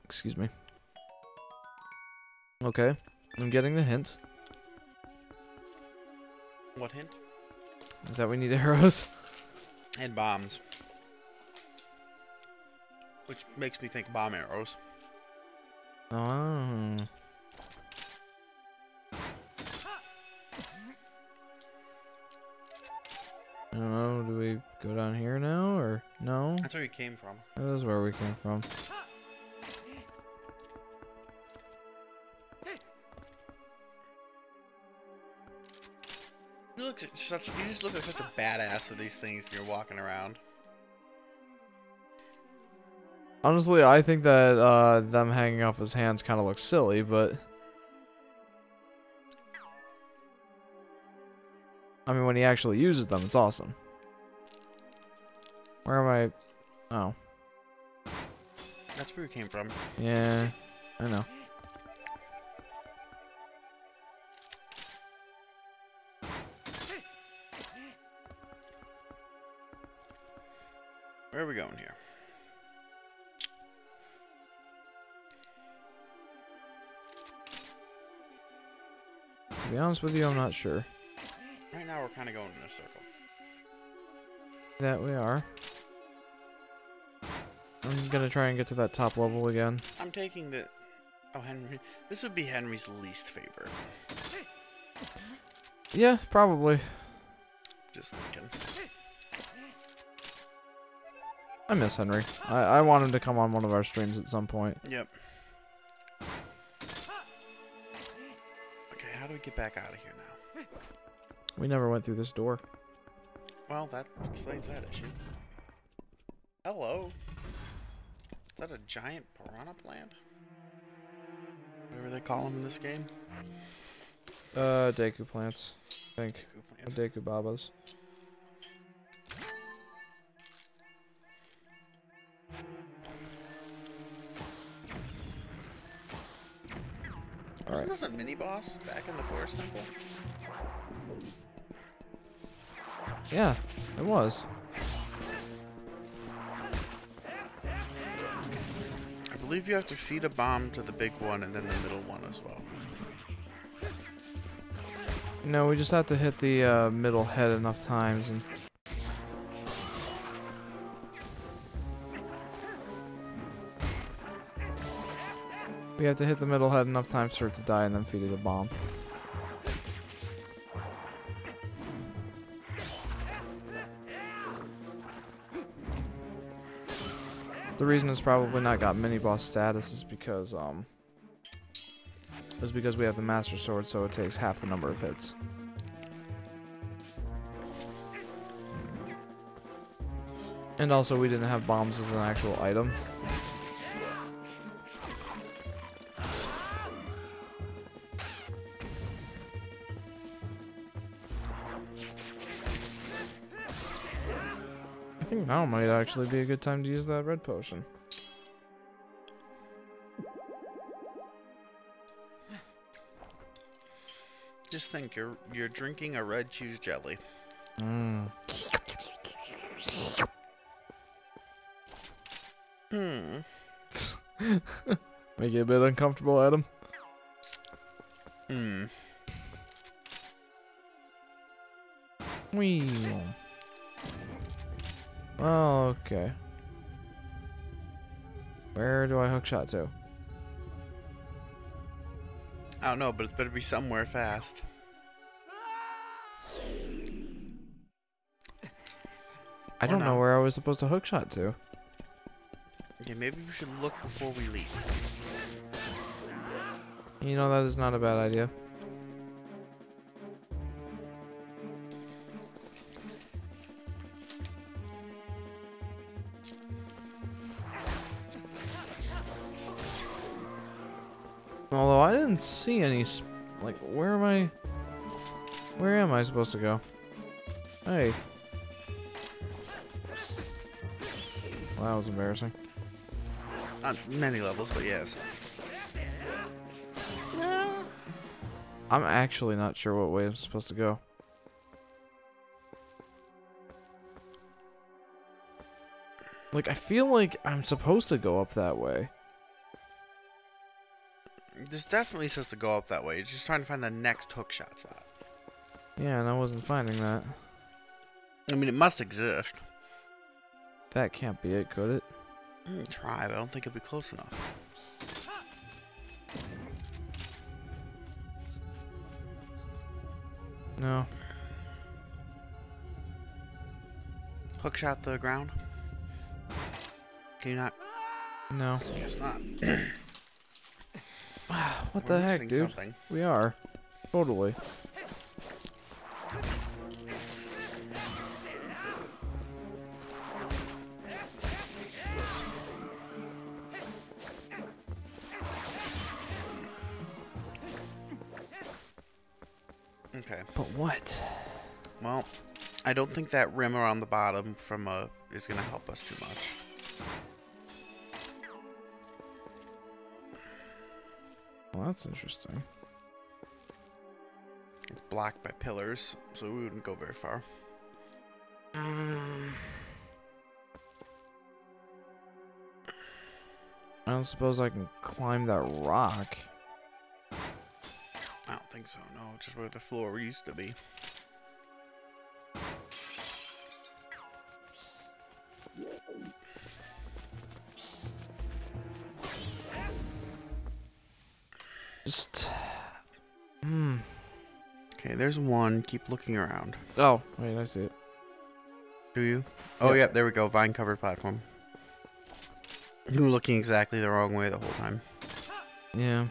Excuse me. Okay, I'm getting the hint. What hint? That we need arrows. And bombs. Which makes me think bomb arrows. Oh. I don't know, do we go down here now, or no? That's where we came from. That is where we came from. You just look like such a badass with these things when you're walking around. Honestly, I think that them hanging off his hands kind of looks silly, but... I mean, when he actually uses them, it's awesome. Where am I? Oh. That's where we came from. Yeah, I know. Where are we going here? To be honest with you, I'm not sure. Right now we're kind of going in a circle. That we are. I'm gonna try and get to that top level again. I'm taking the... Oh, Henry. This would be Henry's least favorite. Yeah, probably. Just thinking. I miss Henry. I want him to come on one of our streams at some point. Yep. Okay, how do we get back out of here now? We never went through this door. Well, that explains that issue. Hello. Is that a giant piranha plant? Whatever they call them in this game? Deku plants. I think. Deku plants. Deku babas. Alright. Wasn't this a mini boss back in the Forest Temple? Yeah, it was. I believe you have to feed a bomb to the big one and then the middle one as well. No, we just have to hit the middle head enough times and... We have to hit the middle head enough times for it to die and then feed it a bomb. The reason it's probably not got mini boss status is because we have the Master Sword, so it takes half the number of hits. And also we didn't have bombs as an actual item. I think now might actually be a good time to use that red potion. Just think, you're drinking a red cheese jelly. Mmm. Make it a bit uncomfortable, Adam. Wee. Oh, okay. Where do I hook shot to? I don't know, but it better be somewhere fast. I don't know where I was supposed to hook shot to. Yeah, maybe we should look before we leave. You know, that is not a bad idea. Although I didn't see any, like, where am I supposed to go? Hey. Well, that was embarrassing. On many levels, but yes. I'm actually not sure what way I'm supposed to go. Like, I feel like I'm supposed to go up that way. This definitely says to go up that way. You're just trying to find the next hookshot spot. Yeah, and I wasn't finding that. I mean, it must exist. That can't be it, could it? Try, but I don't think it'll be close enough. No. Hookshot the ground? Can you not? No. Guess not. What the heck, dude? Something. We are. Totally. Okay. But what? Well, I don't think that rim around the bottom from is gonna help us too much. Well, that's interesting. It's blocked by pillars, so we wouldn't go very far. I don't suppose I can climb that rock. I don't think so, no. Just where the floor used to be. Just... Okay, there's one. Keep looking around. Oh, wait, I see it. Do you? Oh, Yep. yeah, there we go. Vine-covered platform. You were looking exactly the wrong way the whole time. Yeah.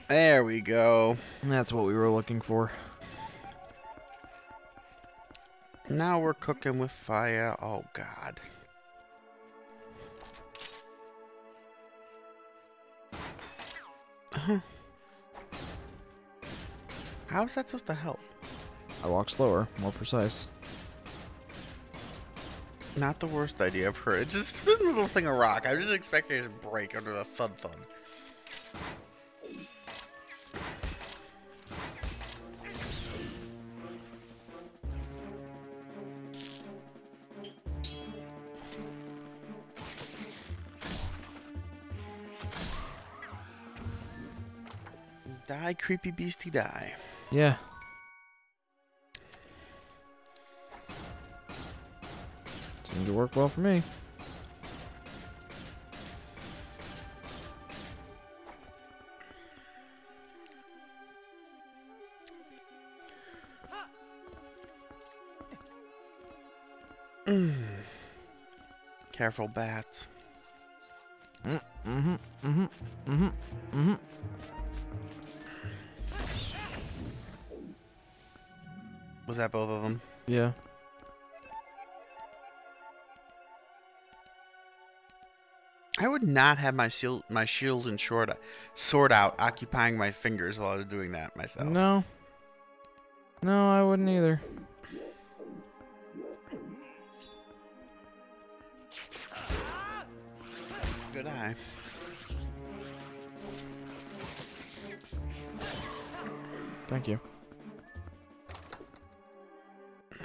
There we go. That's what we were looking for. Now we're cooking with fire. Oh, God. How is that supposed to help? I walk slower, more precise. Not the worst idea I've heard. It's just a little thing of rock. I was just expecting it to break under the thud thud. Die, creepy beastie, die. Yeah. Seemed to work well for me. Careful, bats. Was that both of them? Yeah. I would not have my shield and sword out, occupying my fingers while I was doing that myself. No. No, I wouldn't either. Good eye. Thank you.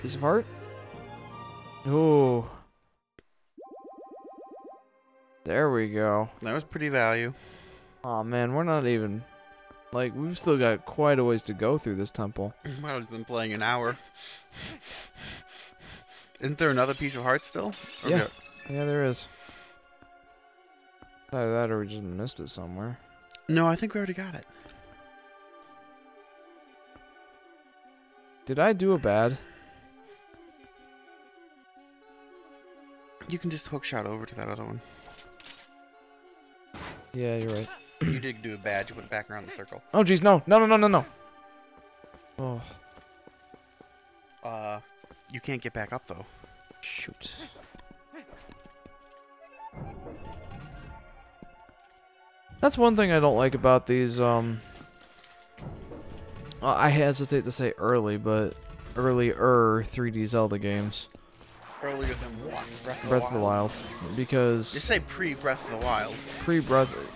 Piece of heart? Ooh. There we go. That was pretty value. Aw, man, we're not even... Like, we've still got quite a ways to go through this temple. Well, I've been playing an hour. Isn't there another piece of heart still? Or Yeah. Yeah, there is. Either that or we just missed it somewhere. No, I think we already got it. Did I do a bad? You can just hookshot over to that other one. Yeah, you're right. You did do a bad. You went back around the circle. Oh, jeez, no. No, no, no, no, no. Oh. You can't get back up, though. Shoot. That's one thing I don't like about these, I hesitate to say early, but earlier 3D Zelda games. Earlier than what? Breath of the Wild. Because... Just say pre-Breath of the Wild. Pre-Breath...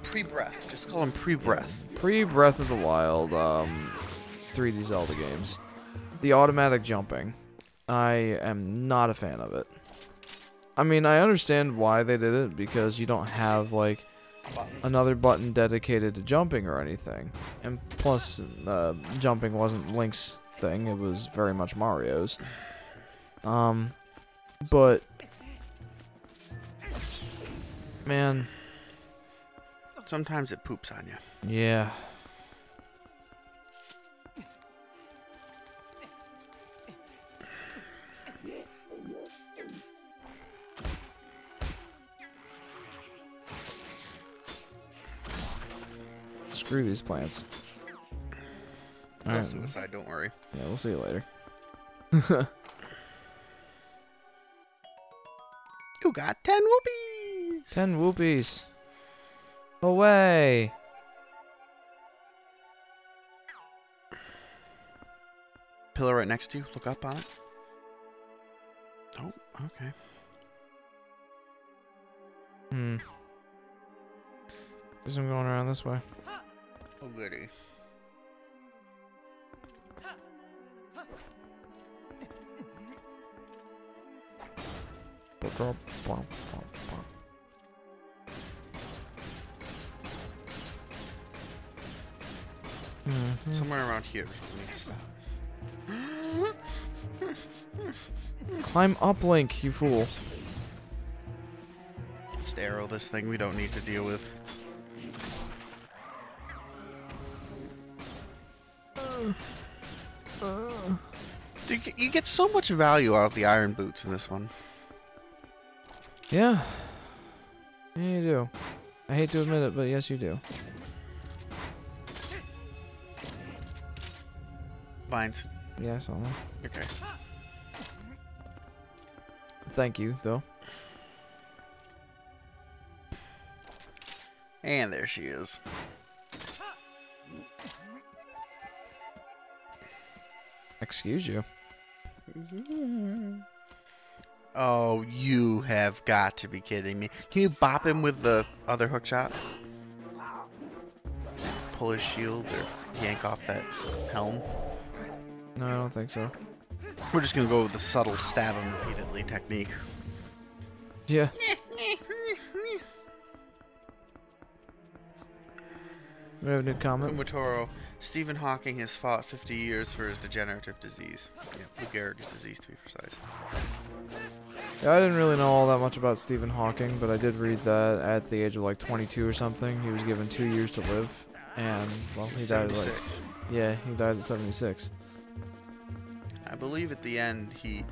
Pre-Breath. Just call them pre-Breath. Pre-Breath of the Wild, 3D Zelda games. The automatic jumping. I am not a fan of it. I mean, I understand why they did it, because you don't have, like, another button dedicated to jumping or anything. And plus, jumping wasn't Link's thing, it was very much Mario's. But... Man... Sometimes it poops on you. Yeah. Screw these plants. No Alright. suicide, don't worry. Yeah, we'll see you later. You got 10 whoopies! 10 whoopies. Away! Pillar right next to you. Look up on it. Oh, okay. Guess I'm going around this way. Oh, goody. Somewhere around here is where we need to stop. Climb up, Link, you fool. Just arrow this thing we don't need to deal with. You get so much value out of the iron boots in this one. Yeah. Yeah, you do. I hate to admit it, but yes, you do. Vines. Yeah, I saw that. Okay. Thank you, though. And there she is. Excuse you. Oh, you have got to be kidding me. Can you bop him with the other hook shot? Pull his shield or yank off that helm? No, I don't think so. We're just going to go with the subtle stab him repeatedly technique. Yeah. We have a new comment. Kumatoro, Stephen Hawking has fought 50 years for his degenerative disease. Yeah, Lou Gehrig's disease to be precise. Yeah, I didn't really know all that much about Stephen Hawking, but I did read that at the age of like 22 or something, he was given 2 years to live, and well, he died at like, yeah, he died at 76. I believe at the end he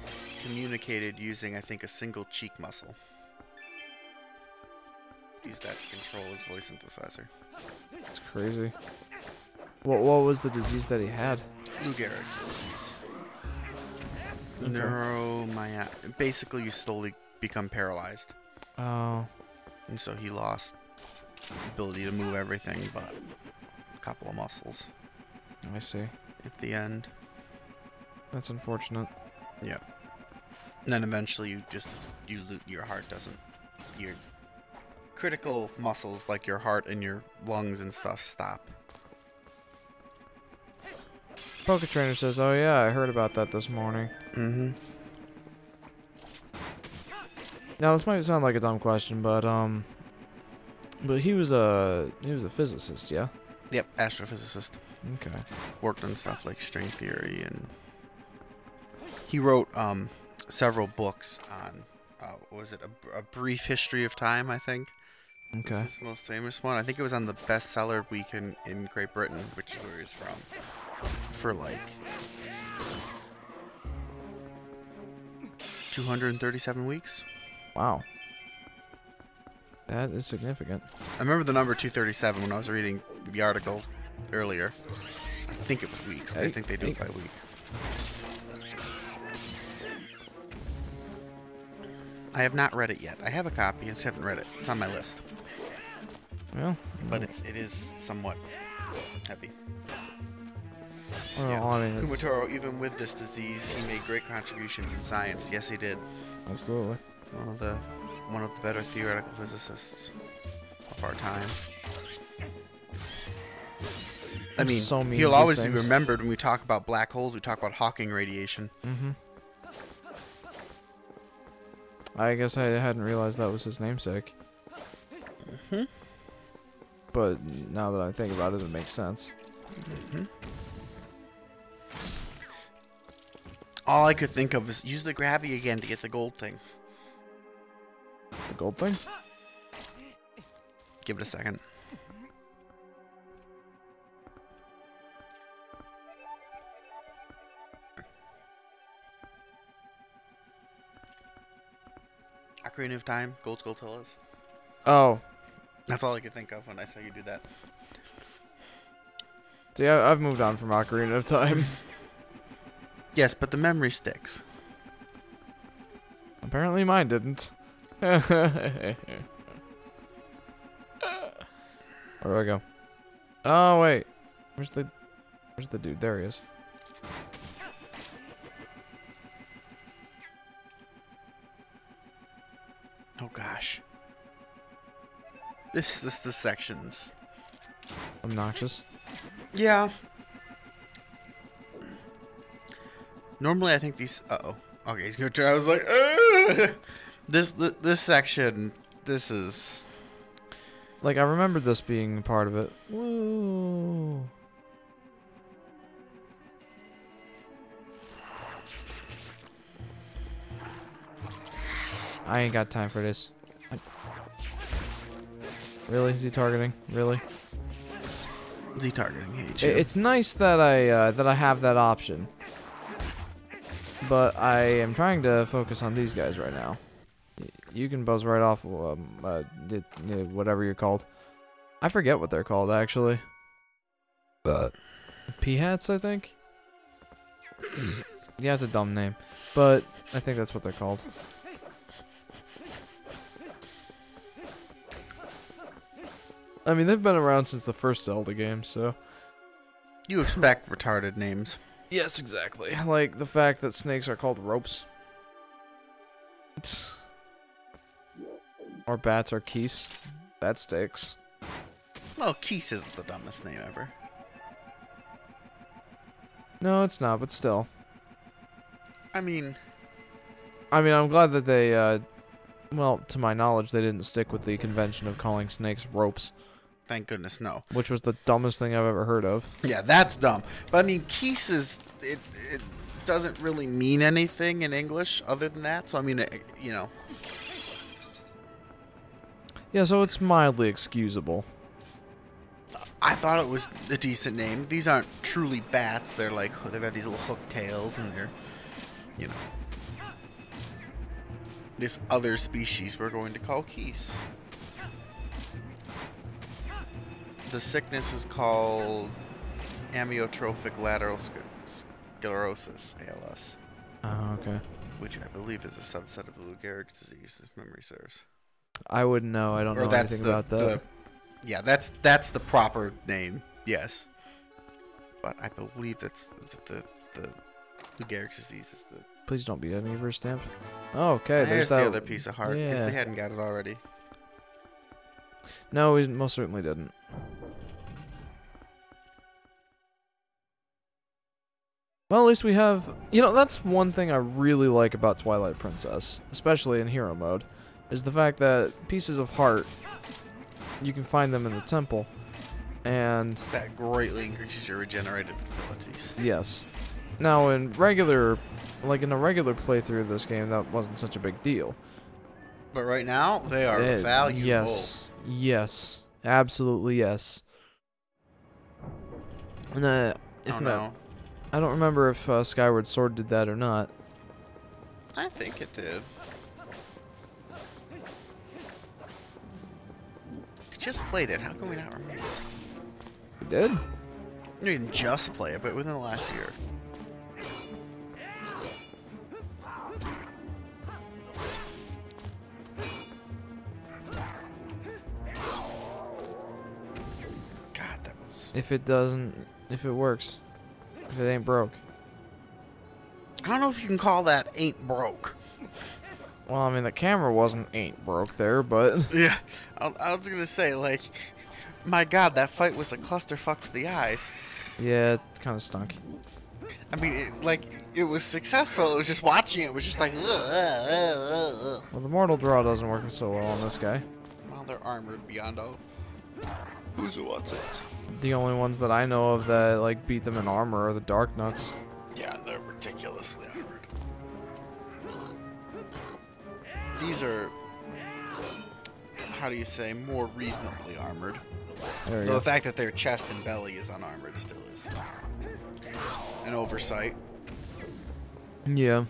communicated using, I think, a single cheek muscle. Used that to control his voice synthesizer. It's crazy. What was the disease that he had? Lou Gehrig's disease. Okay. Neuromyopathy. Basically, you slowly become paralyzed. Oh. And so he lost the ability to move everything but a couple of muscles. I see. At the end. That's unfortunate. Yeah. And then eventually your heart doesn't. Your critical muscles like your heart and your lungs and stuff stop. Poke Trainer says, "Oh yeah, I heard about that this morning." Mm-hmm. Now this might sound like a dumb question, but he was a physicist, yeah. Yep, astrophysicist. Okay. Worked on stuff like string theory, and he wrote several books on what was it, a brief history of time, I think. Okay. This is the most famous one. I think it was on the bestseller week in Great Britain, which is where he's from, for like 237 weeks. Wow. That is significant. I remember the number 237 when I was reading the article earlier. I think it was weeks. I think they do it by week. I have not read it yet. I have a copy. I just haven't read it. It's on my list. Well, but it is somewhat heavy. Well, yeah. I mean, Kumatoro, even with this disease, he made great contributions in science. Yes, he did. Absolutely. One of the better theoretical physicists of our time. I mean, so he'll always be remembered when we talk about black holes. We talk about Hawking radiation. Mm-hmm. I guess I hadn't realized that was his namesake. Mm-hmm. But now that I think about it, it makes sense. Mm-hmm. All I could think of is use the grabby again to get the gold thing. The gold thing? Give it a second. Ocarina of Time, Gold Skulltulas. Oh. That's all I could think of when I saw you do that. See, I've moved on from Ocarina of Time. Yes, but the memory sticks. Apparently mine didn't. Where do I go? Oh, wait. Where's the dude? There he is. Oh gosh. This section's obnoxious. Yeah. Normally I think these okay, he's gonna try. I was like, ugh! This section, this is like, I remember this being part of it. Whoa. I ain't got time for this. Really? Is he targeting? Really? Is he targeting? Hate you. It's nice that I have that option, but I am trying to focus on these guys right now. You can buzz right off whatever you're called. I forget what they're called actually. P-hats, I think. Yeah, it's a dumb name, but I think that's what they're called. I mean, they've been around since the first Zelda game, so... You expect retarded names. Yes, exactly. Like the fact that snakes are called ropes. Or bats or keys. That sticks. Well, Keese isn't the dumbest name ever. No, it's not, but still. I mean, I'm glad that they, well, to my knowledge, they didn't stick with the convention of calling snakes ropes. thank goodness, no. Which was the dumbest thing I've ever heard of. Yeah, that's dumb. But I mean, Keese is, it doesn't really mean anything in English other than that. So I mean, you know. Yeah, so it's mildly excusable. I thought it was a decent name. These aren't truly bats. They're like, they've got these little hooked tails, and they're, you know, this other species we're going to call Keese. The sickness is called amyotrophic lateral sclerosis, ALS. Oh, okay. Which I believe is a subset of Lou Gehrig's disease, if memory serves. I wouldn't know. I don't know anything about that. Yeah, that's the proper name. Yes, but I believe that's the Lou Gehrig's disease is the. Please don't be any reverse stamped. Oh, okay. There's that the other piece of heart. Yeah. Guess we hadn't got it already. No, we most certainly didn't. Well, at least we have... You know, that's one thing I really like about Twilight Princess, especially in hero mode, is the fact that pieces of heart, you can find them in the temple, and... That greatly increases your regenerative abilities. Yes. Now, in regular... Like, in a regular playthrough of this game, that wasn't such a big deal. But right now, they are valuable. Yes. Yes. Absolutely yes. And, if not... I don't remember if Skyward Sword did that or not. I think it did. We just played it. How can we not remember? We did? We didn't just play it, but within the last year. God, that was... If it doesn't... If it works. If it ain't broke. I don't know if you can call that ain't broke. Well, I mean, the camera ain't broke there, but... Yeah, I was gonna say, like, my God, that fight was a clusterfuck to the eyes. Yeah, it kind of stunk. I mean, it was successful. It was just watching it was just like, ugh. Well, the mortal draw doesn't work so well on this guy. Well, they're armored beyond all. Who's what's it? The only ones that I know of that, like, beat them in armor are the Dark Nuts. Yeah, they're ridiculously armored. These are, how do you say, more reasonably armored. There you Though go. the fact that their chest and belly is unarmored still is an oversight. Yeah.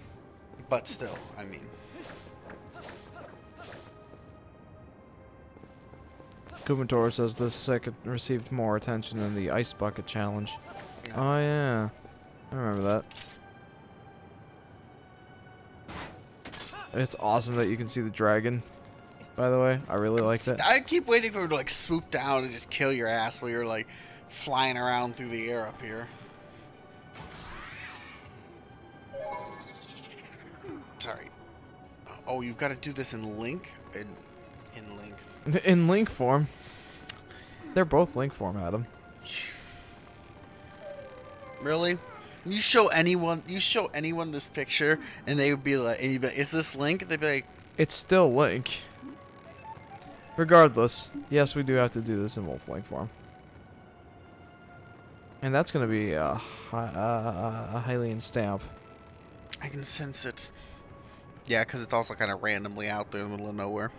But still, I mean. Kumatora says this second received more attention than the Ice Bucket Challenge. Yeah. Oh, yeah. I remember that. It's awesome that you can see the dragon, by the way. I really like that. I keep waiting for him to, like, swoop down and just kill your ass while you're, like, flying around through the air up here. Sorry. Oh, you've got to do this in Link? In Link. In Link form. They're both Link form, Adam. Really? You show anyone this picture, and they would be like, "Is this Link?" They'd be like, It's still Link. Regardless, yes, we do have to do this in Wolf Link form. And that's going to be a Hylian stamp. I can sense it. Yeah, because it's also kind of randomly out there in the middle of nowhere.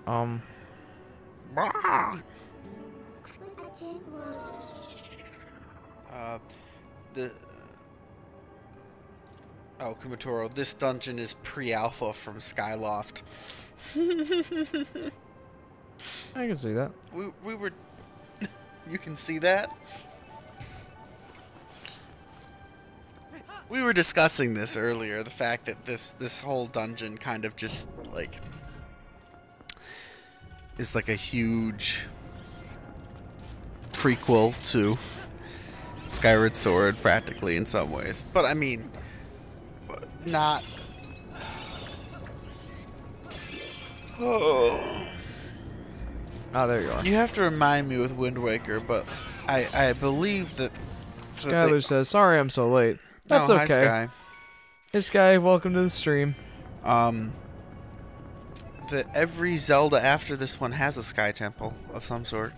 Oh, Kumatoro, this dungeon is pre-alpha from Skyloft. I can see that. We were... You can see that? We were discussing this earlier, the fact that this whole dungeon kind of just, like... is like a huge prequel to Skyward Sword practically in some ways. But I mean, not... Oh. Oh, there you are. You have to remind me with Wind Waker, but I believe that... Skylar says, sorry I'm so late. That's no, okay. Hi, Sky. Hey, Sky, welcome to the stream. That every Zelda after this one has a Sky Temple of some sort.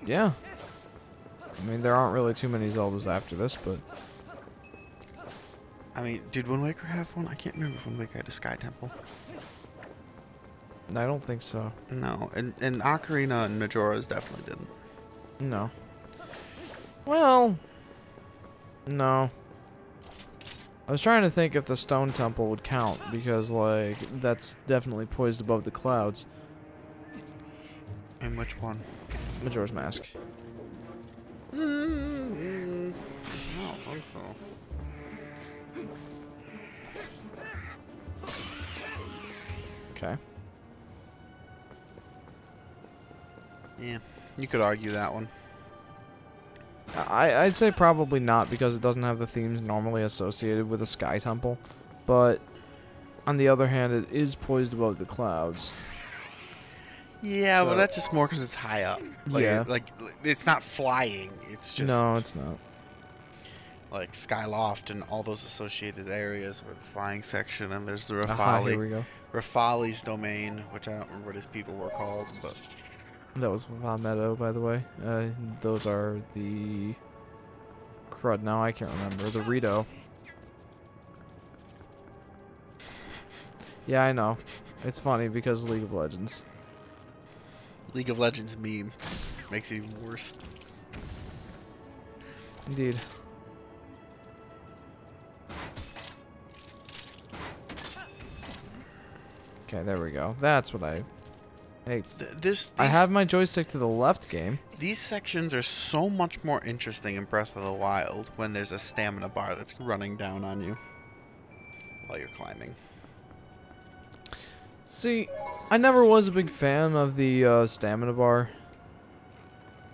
Yeah. I mean, there aren't really too many Zeldas after this, but... I mean, did Wind Waker have one? I can't remember if Wind Waker had a Sky Temple. I don't think so. No, and Ocarina and Majora's definitely didn't. No. Well... No. I was trying to think if the Stone Temple would count, because, like, that's definitely poised above the clouds. And which one? Majora's Mask. I don't think so. Okay. Yeah, you could argue that one. I'd say probably not, because it doesn't have the themes normally associated with a Sky Temple. But, on the other hand, it is poised above the clouds. Yeah, So, but that's just more because it's high up. Like, yeah. Like, it's not flying. It's just... No, it's not. Like Skyloft and all those associated areas where the flying section, and there's the Aha, here we go. Rafali's domain, which I don't remember what his people were called, but... That was Meadow, by the way. Those are the... Crud, now I can't remember. The Rito. Yeah, I know. It's funny because League of Legends. League of Legends meme makes it even worse. Indeed. Okay, there we go. That's what I... Hey, I have my joystick to the left game. These sections are so much more interesting in Breath of the Wild when there's a stamina bar that's running down on you while you're climbing. See, I never was a big fan of the stamina bar.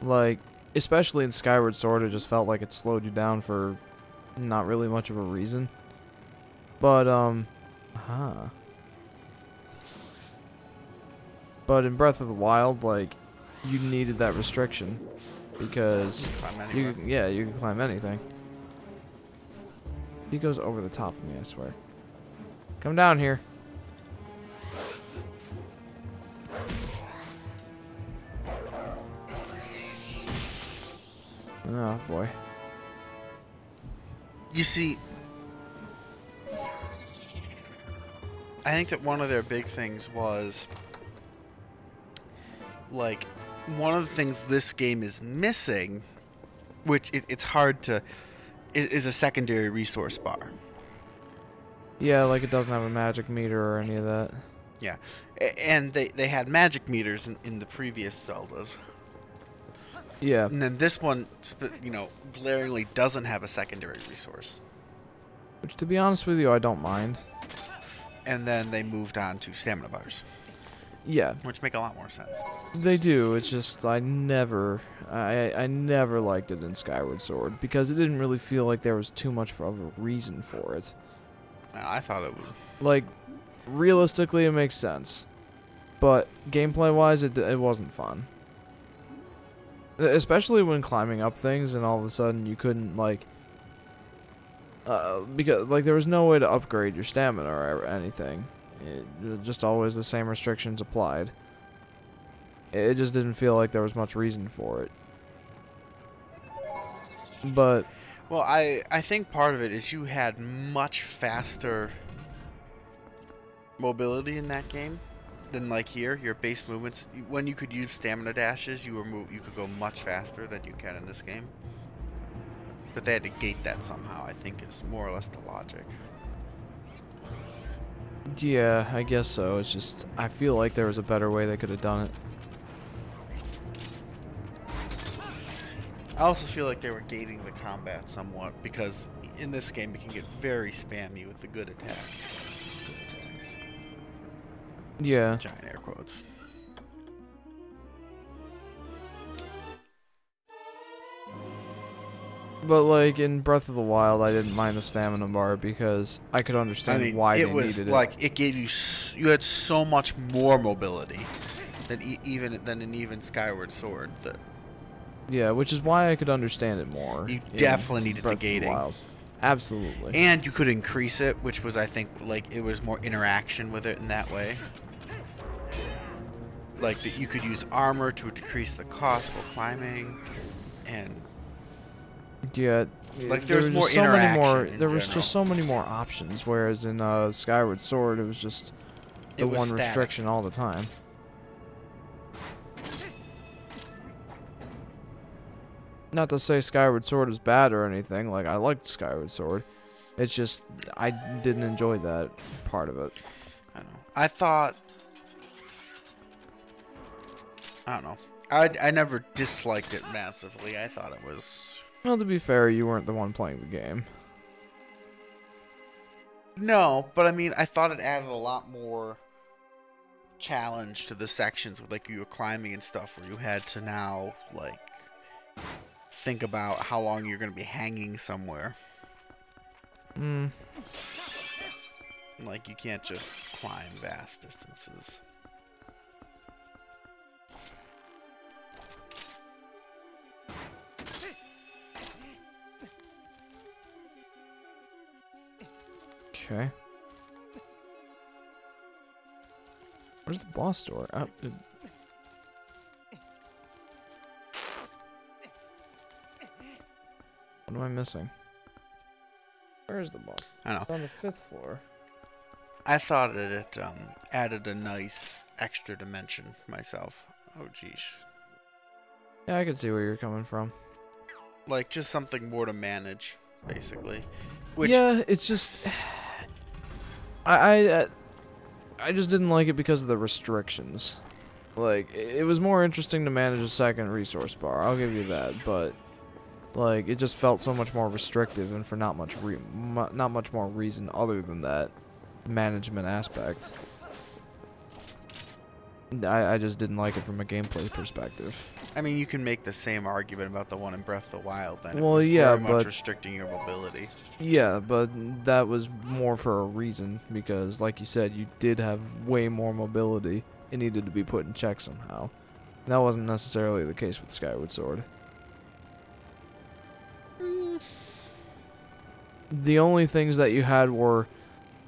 Like, especially in Skyward Sword, it just felt like it slowed you down for not really much of a reason. But, But in Breath of the Wild, like, you needed that restriction because you can climb anything. He goes over the top of me, I swear. Come down here. Oh boy. You see, I think that one of their big things was, like, one of the things this game is missing, which it's hard to, is a secondary resource bar. Yeah, like it doesn't have a magic meter or any of that. Yeah, and they had magic meters in the previous Zeldas. Yeah. And then this one, you know, glaringly doesn't have a secondary resource. Which, to be honest with you, I don't mind. And then they moved on to stamina bars. Yeah. Which make a lot more sense. They do. It's just I never liked it in Skyward Sword because it didn't really feel like there was too much of a reason for it. I thought it would. Like, realistically, it makes sense. But gameplay-wise, it wasn't fun. Especially when climbing up things and all of a sudden you couldn't, like... because, like, there was no way to upgrade your stamina or anything. It just always the same restrictions applied. It just didn't feel like there was much reason for it. But... Well, I think part of it is you had much faster mobility in that game than like here. Your base movements, when you could use stamina dashes, you could go much faster than you can in this game. But they had to gate that somehow, I think is more or less the logic. Yeah, I guess so. It's just, I feel like there was a better way they could have done it. I also feel like they were gating the combat somewhat, because in this game it can get very spammy with the good attacks. Good attacks. Yeah. Giant air quotes. But like in Breath of the Wild, I didn't mind the stamina bar because I could understand why they needed it. It was like it gave you you had so much more mobility than even Skyward Sword. Yeah, which is why I could understand it more. You definitely needed the gating. Absolutely. And you could increase it, which was, I think, like, it was more interaction with it in that way. Like, that you could use armor to decrease the cost while climbing, and... Yeah, like, there was more interaction There was just so many more options, whereas in Skyward Sword, it was just the one restriction all the time. Not to say Skyward Sword is bad or anything. Like, I liked Skyward Sword. It's just, I didn't enjoy that part of it. I don't know. I don't know. I never disliked it massively. I thought it was... Well, to be fair, you weren't the one playing the game. No, but I mean, I thought it added a lot more challenge to the sections with, like, you were climbing and stuff, where you had to now, like... think about how long you're going to be hanging somewhere. Like, you can't just climb vast distances. Okay. Where's the boss door? What am I missing? Where is the boss? I don't know. It's on the 5th floor. I thought that it added a nice extra dimension myself. Oh, geez. Yeah, I can see where you're coming from. Like, just something more to manage, basically. Which, yeah, it's just... I just didn't like it because of the restrictions. Like, it was more interesting to manage a second resource bar, I'll give you that, but... like, it just felt so much more restrictive and for not much more reason other than that management aspect. I just didn't like it from a gameplay perspective. I mean, you can make the same argument about the one in Breath of the Wild, then. Well, it was yeah, very much restricting your mobility. Yeah, but that was more for a reason, because, like you said, you did have way more mobility. It needed to be put in check somehow. And that wasn't necessarily the case with Skyward Sword. The only things that you had were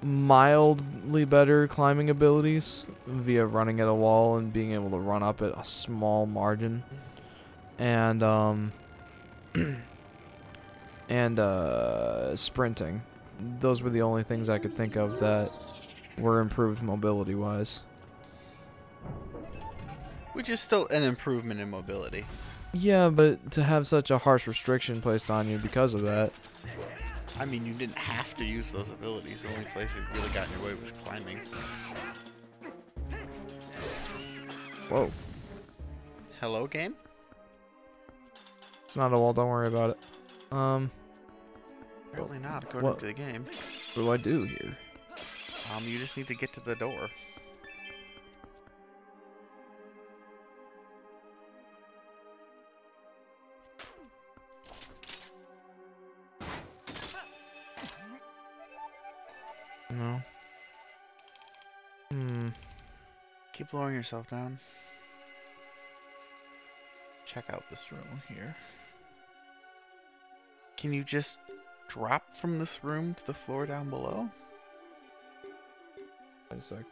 mildly better climbing abilities via running at a wall and being able to run up at a small margin, and sprinting. Those were the only things I could think of that were improved mobility wise. Which is still an improvement in mobility. Yeah, but to have such a harsh restriction placed on you because of that. I mean, you didn't have to use those abilities. The only place it really got in your way was climbing. Whoa. Hello, game? It's not a wall, don't worry about it. Apparently not, according to the game. What do I do here? You just need to get to the door. No. Keep lowering yourself down. Check out this room here. Can you just drop from this room to the floor down below? Wait a sec. I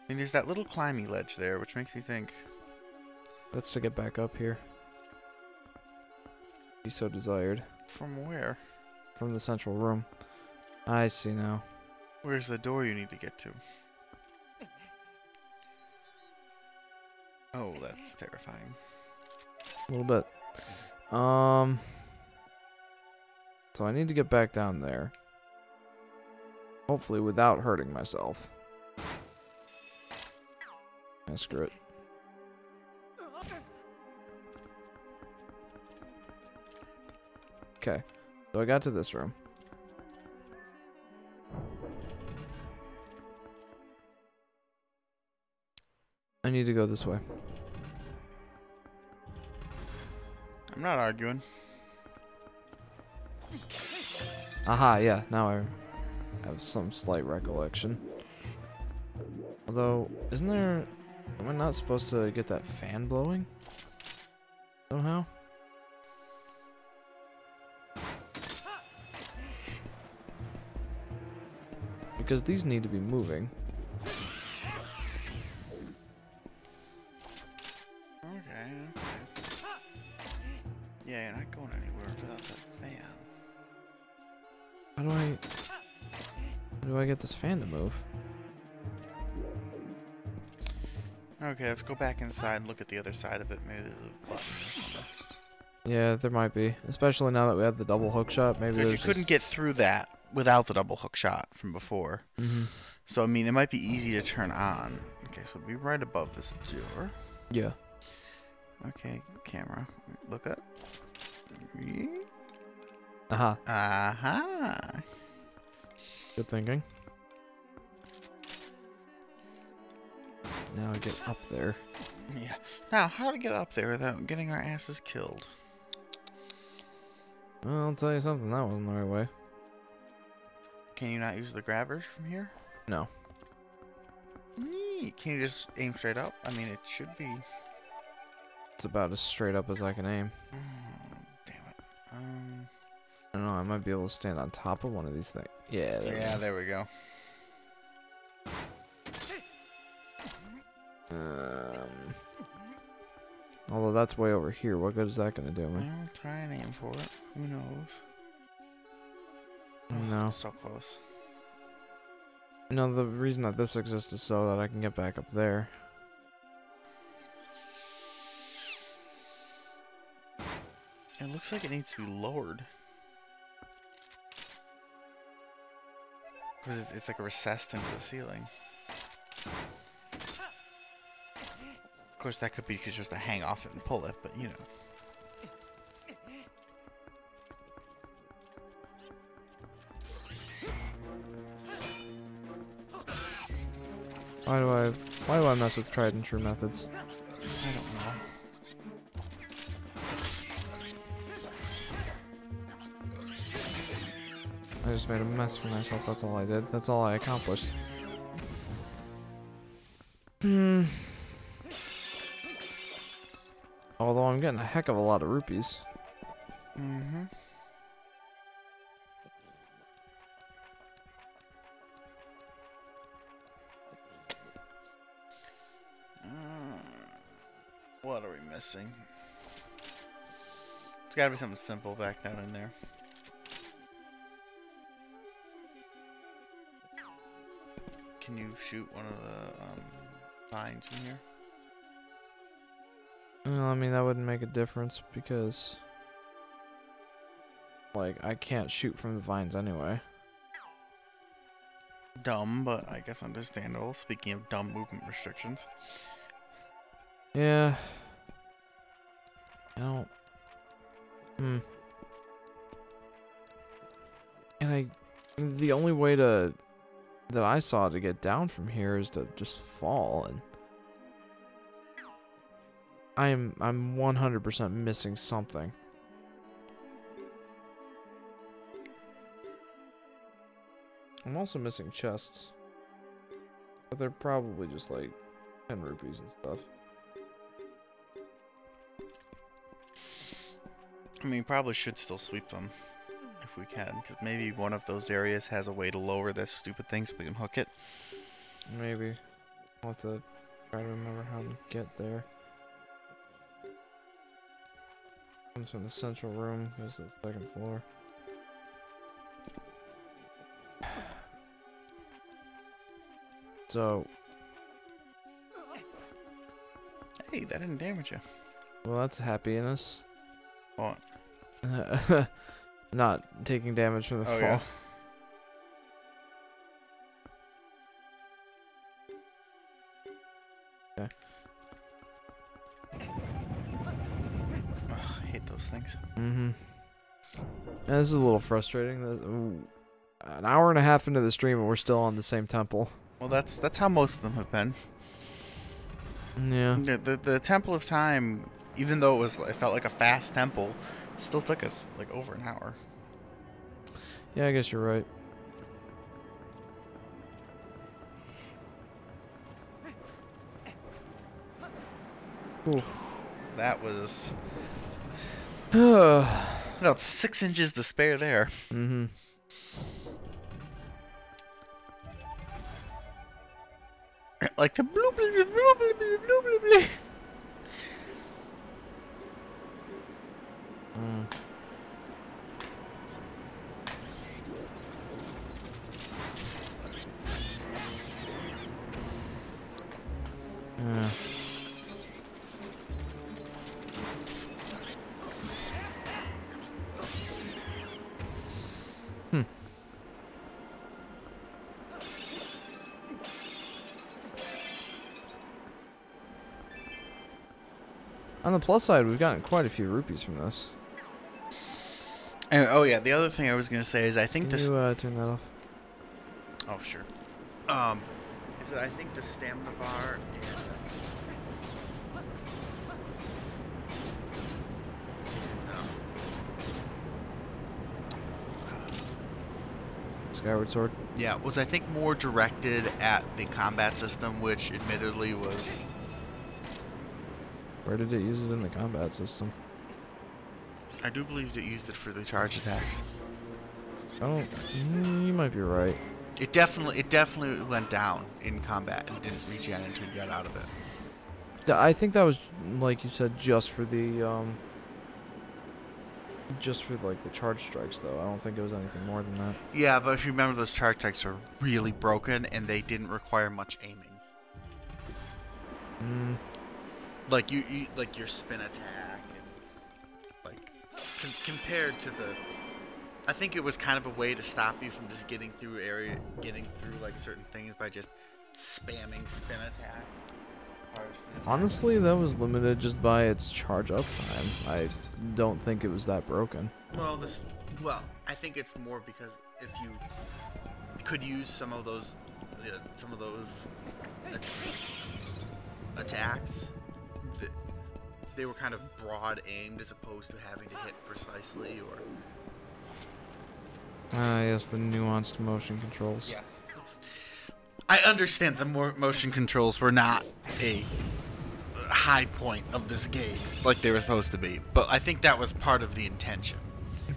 mean, there's that little climbing ledge there, which makes me think... That's to get back up here. Be so desired. From where? From the central room. I see now. Where's the door you need to get to? Oh, that's terrifying. A little bit. So I need to get back down there. Hopefully without hurting myself. Screw it. Okay. So I got to this room. I need to go this way. I'm not arguing. Aha, yeah, now I have some slight recollection. Although, isn't there... Am I not supposed to get that fan blowing? Somehow? Because these need to be moving. Okay. Yeah, you're not going anywhere without that fan. How do I get this fan to move? Okay, let's go back inside and look at the other side of it. Maybe there's a button or something. Yeah, there might be. Especially now that we have the double hook shot. Maybe Because there's you couldn't get through that without the double hook shot from before. Mm-hmm. So, I mean, it might be easy to turn on. Okay, so it'll be right above this door. Yeah. Okay, camera. Look up. Aha. Aha. Good thinking. Now I get up there. Yeah. Now, how to get up there without getting our asses killed? Well, I'll tell you something. That wasn't the right way. Can you not use the grabbers from here? No. Can you just aim straight up? I mean, it should be. It's about as straight up as I can aim. Oh, damn it. I don't know. I might be able to stand on top of one of these things. Yeah. There we go. Although that's way over here. What good is that going to do me? Well, try and aim for it. Who knows? No. It's so close. No, the reason that this exists is so that I can get back up there. It looks like it needs to be lowered. Because it's like recessed into the ceiling. Of course, that could be because you're supposed to hang off it and pull it, but you know. Why do I mess with tried and true methods? I don't know. I just made a mess for myself, that's all I did. That's all I accomplished. Although I'm getting a heck of a lot of rupees. Mm-hmm. What are we missing? It's gotta be something simple back down in there. Can you shoot one of the vines in here? Well, I mean, that wouldn't make a difference because, like, I can't shoot from the vines anyway. Dumb, but I guess understandable. Speaking of dumb movement restrictions. Yeah. I don't. And the only way that I saw to get down from here is to just fall, and I'm 100% missing something. I'm also missing chests, but they're probably just like 10 rupees and stuff. I mean, probably should still sweep them if we can, because maybe one of those areas has a way to lower this stupid thing so we can hook it. Maybe. I'll have to try to remember how to get there. Comes from the central room, goes to the second floor. So. Hey, that didn't damage you. Well, that's happiness. What? Not taking damage from the fall. Yeah. Okay. Ugh, I hate those things. Mm-hmm. This is a little frustrating. An hour and a half into the stream and we're still on the same temple. Well, that's how most of them have been. Yeah. The Temple of Time, even though it felt like a fast temple, still took us like over an hour. Yeah, I guess you're right. Ooh. That was Mm-hmm. about 6 inches to spare there. Like the bloop bloop bloop bloop bloop bloop bloop. On the plus side, we've gotten quite a few rupees from this. And, oh yeah, the other thing I was gonna say is I think Can this. you turn that off? Oh sure. Is that I think the stamina bar and Skyward Sword. yeah, was I think more directed at the combat system, which admittedly was. Where did it use it in the combat system? I do believe it used it for the charge attacks. I don't. You might be right. It definitely went down in combat and didn't regen until you got out of it. I think that was, like you said, just for the like the charge strikes, though. I don't think it was anything more than that. Yeah, but if you remember, those charge attacks are really broken and they didn't require much aiming. Like you like your spin attack, and like compared to the, I think it was kind of a way to stop you from just getting through like certain things by just spamming spin attack. Honestly, that was limited just by its charge up time. I don't think it was that broken. Well, I think it's more because if you could use some of those attacks, they were kind of broad aimed as opposed to having to hit precisely or. Yes, the nuanced motion controls. Yeah. I understand the motion controls were not a high point of this game like they were supposed to be, but I think that was part of the intention.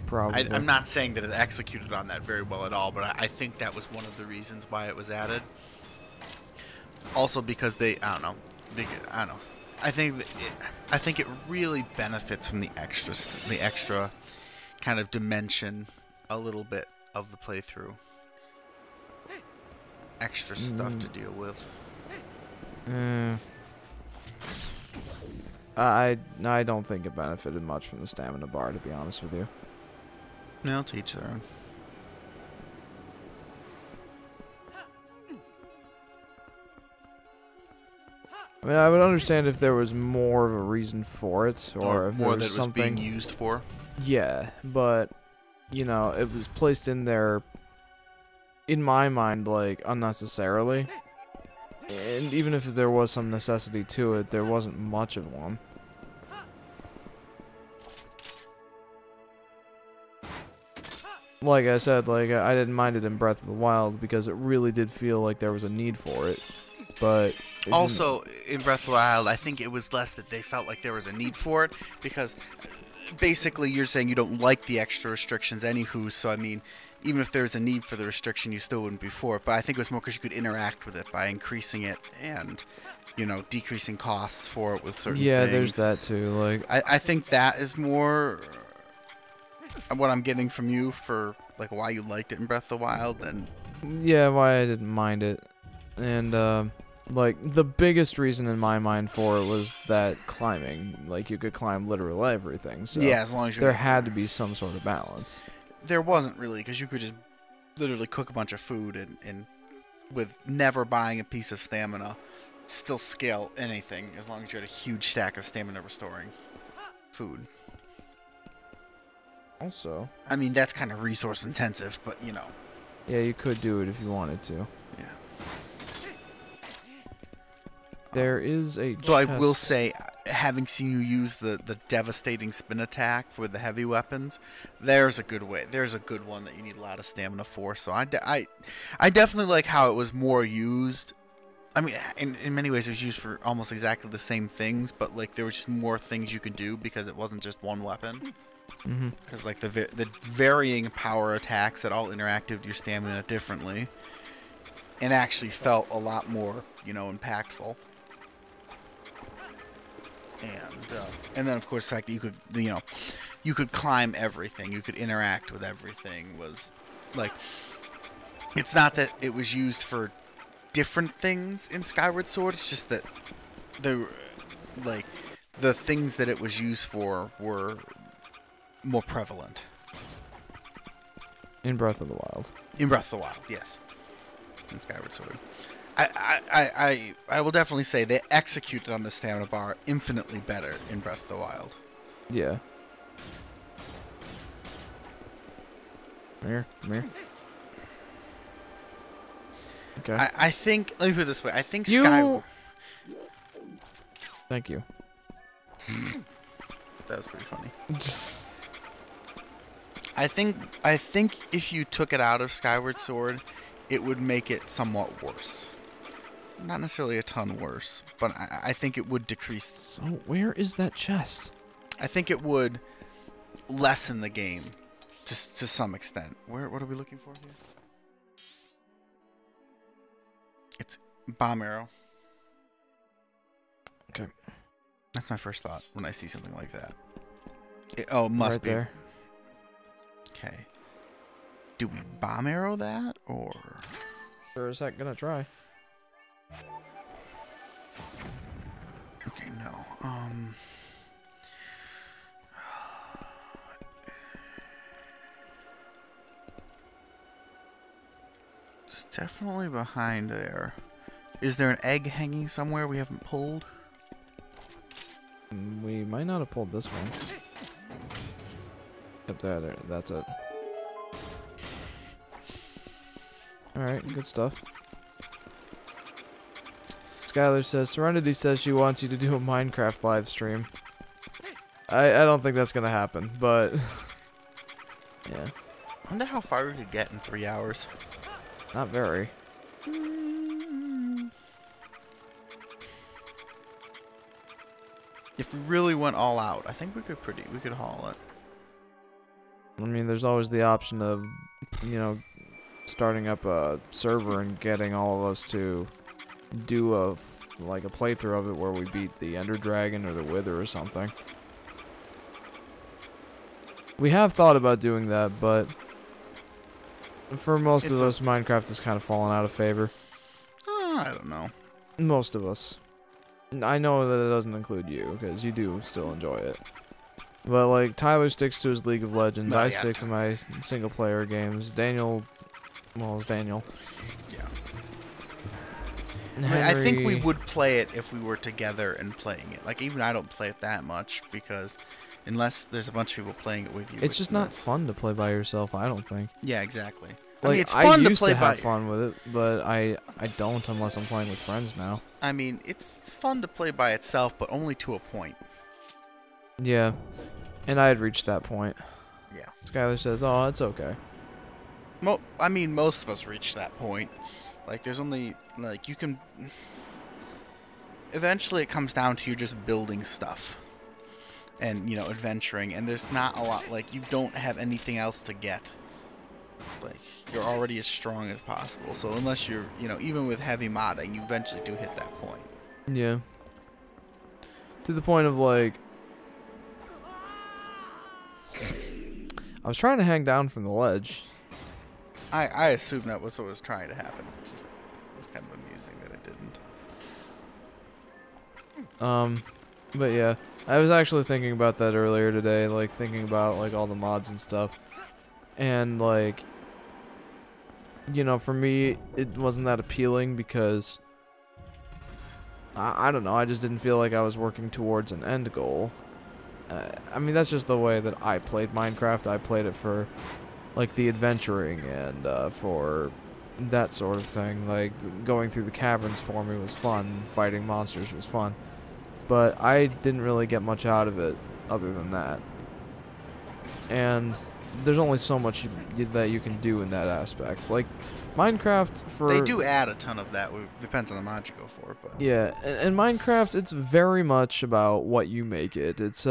Probably. I'm not saying that it executed on that very well at all, but I think that was one of the reasons why it was added. Also because I don't know. I think it really benefits from the extra kind of dimension a little bit of the playthrough. Extra stuff to deal with. I don't think it benefited much from the stamina bar, to be honest with you. No, to each their own. I mean, I would understand if there was more of a reason for it, or if more there that was it was something being used for. Yeah, but you know, it was placed in there, in my mind, like unnecessarily. And even if there was some necessity to it, there wasn't much of one. Like I said, like I didn't mind it in Breath of the Wild because it really did feel like there was a need for it. But also in Breath of the Wild, I think it was less that they felt like there was a need for it, because basically you're saying you don't like the extra restrictions anywho, so I mean, even if there's a need for the restriction, you still wouldn't be for it. But I think it was more because you could interact with it by increasing it and, you know, decreasing costs for it with certain things. Yeah, there's that too. Like I think that is more what I'm getting from you for like why you liked it in Breath of the Wild than. Yeah, why I didn't mind it. And like the biggest reason in my mind for it was that climbing, like you could climb literally everything. So yeah, as long as there had to be some sort of balance. There wasn't really, because you could just literally cook a bunch of food and with never buying a piece of stamina, still scale anything as long as you had a huge stack of stamina restoring food. Also, I mean, that's kind of resource intensive, but you know. Yeah, you could do it if you wanted to. Yeah. There is a So I chest. will say, having seen you use the devastating spin attack for the heavy weapons, there's a good way. There's a good one that you need a lot of stamina for. So I definitely like how it was more used. I mean, in many ways, it was used for almost exactly the same things, but like there were just more things you could do because it wasn't just one weapon. Because like the varying power attacks that all interacted with your stamina differently, and actually felt a lot more, you know, impactful. And then of course the fact that you could, you know, you could climb everything, you could interact with everything was like, it's not that it was used for different things in Skyward Sword, it's just that the things that it was used for were more prevalent In Breath of the Wild. in Breath of the Wild, yes. In Skyward Sword. I will definitely say they executed on the stamina bar infinitely better in Breath of the Wild. Yeah. Come here. Okay. I think, let me put it this way, I think Thank you. That was pretty funny. I think if you took it out of Skyward Sword, it would make it somewhat worse. Not necessarily a ton worse, but I think it would decrease. So where is that chest? I think it would lessen the game, just to some extent. What are we looking for here? It's bomb arrow. Okay. That's my first thought when I see something like that. It must right be. There. Okay. Do we bomb arrow that, or? Sure as heck gonna try. Okay, no. It's definitely behind there. Is there an egg hanging somewhere we haven't pulled? We might not have pulled this one. Yep, that's it. Alright, good stuff. Skylar says, Serenity says she wants you to do a Minecraft live stream. I don't think that's gonna happen, but yeah. I wonder how far we could get in 3 hours. Not very. If we really went all out, I think we could haul it. I mean, there's always the option of, you know, starting up a server and getting all of us to do a playthrough of it where we beat the Ender Dragon or the Wither or something. We have thought about doing that, but for most of us, Minecraft has kind of fallen out of favor. I don't know. Most of us. I know that it doesn't include you, because you do still enjoy it. But, like, Tyler sticks to his League of Legends, I stick to my single-player games. Daniel, well, it's Daniel. Yeah. I think we would play it if we were together and playing it. Like, even I don't play it that much, because unless there's a bunch of people playing it with you. It's just not fun to play by yourself, I don't think. Yeah, exactly. Like, I mean, it's fun to play have fun with it, but I don't unless I'm playing with friends now. I mean, it's fun to play by itself, but only to a point. Yeah, and I had reached that point. Yeah. Skylar says, oh, it's okay. I mean, most of us reach that point. Like, there's only, like, you can... Eventually, it comes down to you just building stuff. And, you know, adventuring. And there's not a lot, like, you don't have anything else to get. Like, you're already as strong as possible. So unless you're, you know, even with heavy modding, you eventually do hit that point. Yeah. To the point of, like... I was trying to hang down from the ledge. I assume that was what was trying to happen. It just was kind of amusing that it didn't. But yeah. I was actually thinking about that earlier today, like, thinking about, like, all the mods and stuff. And, like... You know, for me, it wasn't that appealing because... I don't know, I just didn't feel like I was working towards an end goal. I mean, that's just the way that I played Minecraft. I played it for, like, the adventuring and for that sort of thing. Like, going through the caverns for me was fun. Fighting monsters was fun. but I didn't really get much out of it other than that. And there's only so much that you can do in that aspect. Like, Minecraft for... They do add a ton of that. Depends on the mod you go for, but... Yeah, and Minecraft, it's very much about what you make it. It's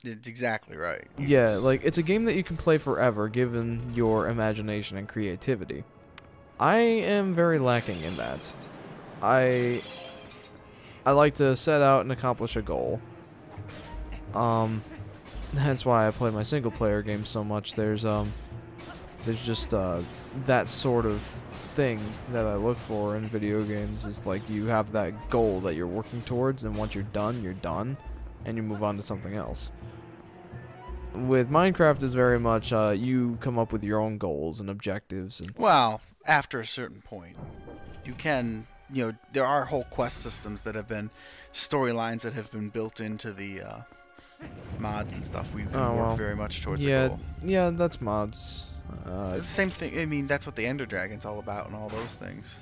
exactly right. Yeah, like, it's a game that you can play forever, given your imagination and creativity. I am very lacking in that. I like to set out and accomplish a goal. That's why I play my single player games so much. There's just that sort of thing that I look for in video games. Is like you have that goal that you're working towards, and once you're done, and you move on to something else. With Minecraft, is very much you come up with your own goals and objectives. And well, after a certain point, you can, you know, there are whole quest systems that have been storylines that have been built into the mods and stuff where you can work very much towards a goal. Yeah, that's mods. The same thing. I mean, that's what the Ender Dragon's all about and all those things.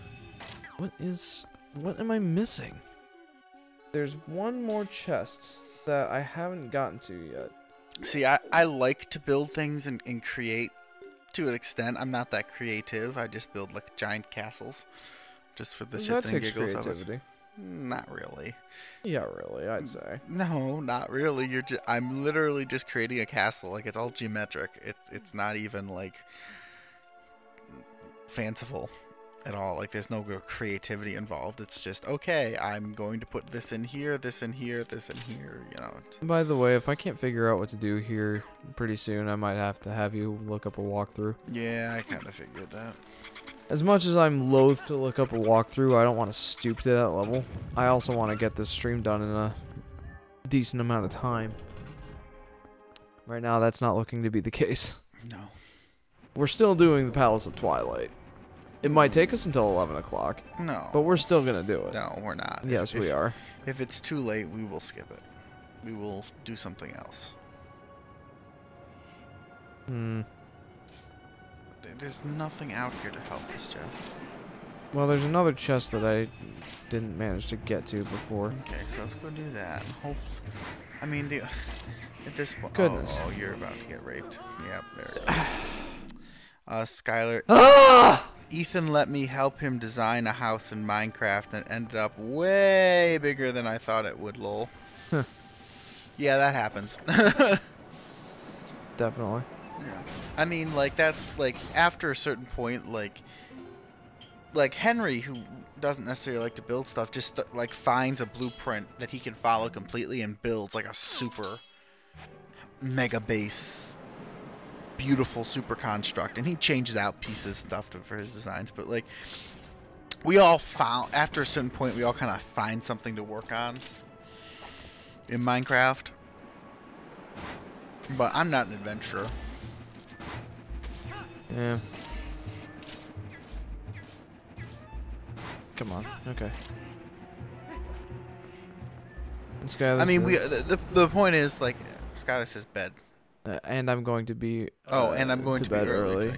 What am I missing? There's one more chest that I haven't gotten to yet. See, I like to build things and create to an extent. I'm not that creative. I just build like giant castles just for the shits and giggles of it. Not really. Yeah, really, I'd say. No, not really. I'm literally just creating a castle. Like, it's all geometric. It's not even like fanciful at all. Like, there's no real creativity involved. It's just, okay, I'm going to put this in here, this in here, this in here, you know. By the way, if I can't figure out what to do here pretty soon, I might have to have you look up a walkthrough. Yeah, I kind of figured that. As much as I'm loath to look up a walkthrough, I don't want to stoop to that level. I also want to get this stream done in a decent amount of time. Right now, that's not looking to be the case. No. We're still doing the Palace of Twilight. It might take us until 11 o'clock. No. But we're still going to do it. No, we're not. Yes, we are. If it's too late, we will skip it. We will do something else. There's nothing out here to help us, Jeff. Well, there's another chest that I didn't manage to get to before. Okay, so let's go do that. Hopefully, I mean, at this point... Goodness. Oh, you're about to get raped. Yep, there it is. Skylar... Ah! Ethan let me help him design a house in Minecraft and it ended up way bigger than I thought it would, lol. Yeah, that happens. Definitely. Yeah. I mean, like, that's, like, after a certain point, like Henry, who doesn't necessarily like to build stuff, just, like, finds a blueprint that he can follow completely and builds, like, a super mega base, beautiful super construct. And he changes out pieces, stuff for his designs. But, like, we all found, after a certain point, we all kind of find something to work on in Minecraft. But I'm not an adventurer. Yeah. Come on. Okay. I mean, the point is, like, Skylar says bed. And I'm going to be. And I'm going to bed be early.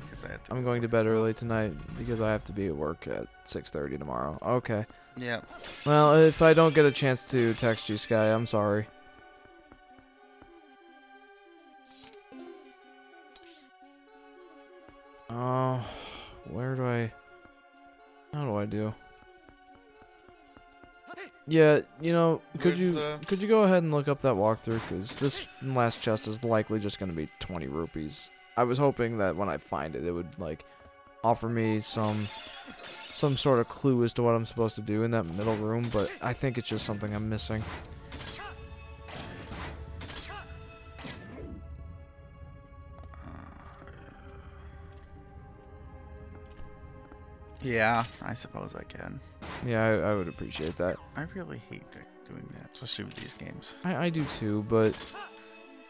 I'm going to bed early tonight because I have to be at work at 6:30 tomorrow. Okay. Yeah. Well, if I don't get a chance to text you, Sky, I'm sorry. Oh, how do I do? Yeah, you know, could you go ahead and look up that walkthrough, because this last chest is likely just going to be 20 rupees. I was hoping that when I find it, it would, like, offer me some sort of clue as to what I'm supposed to do in that middle room, but I think it's just something I'm missing. Yeah, I suppose I can. Yeah, I would appreciate that. I really hate doing that, especially with these games. I do too, but,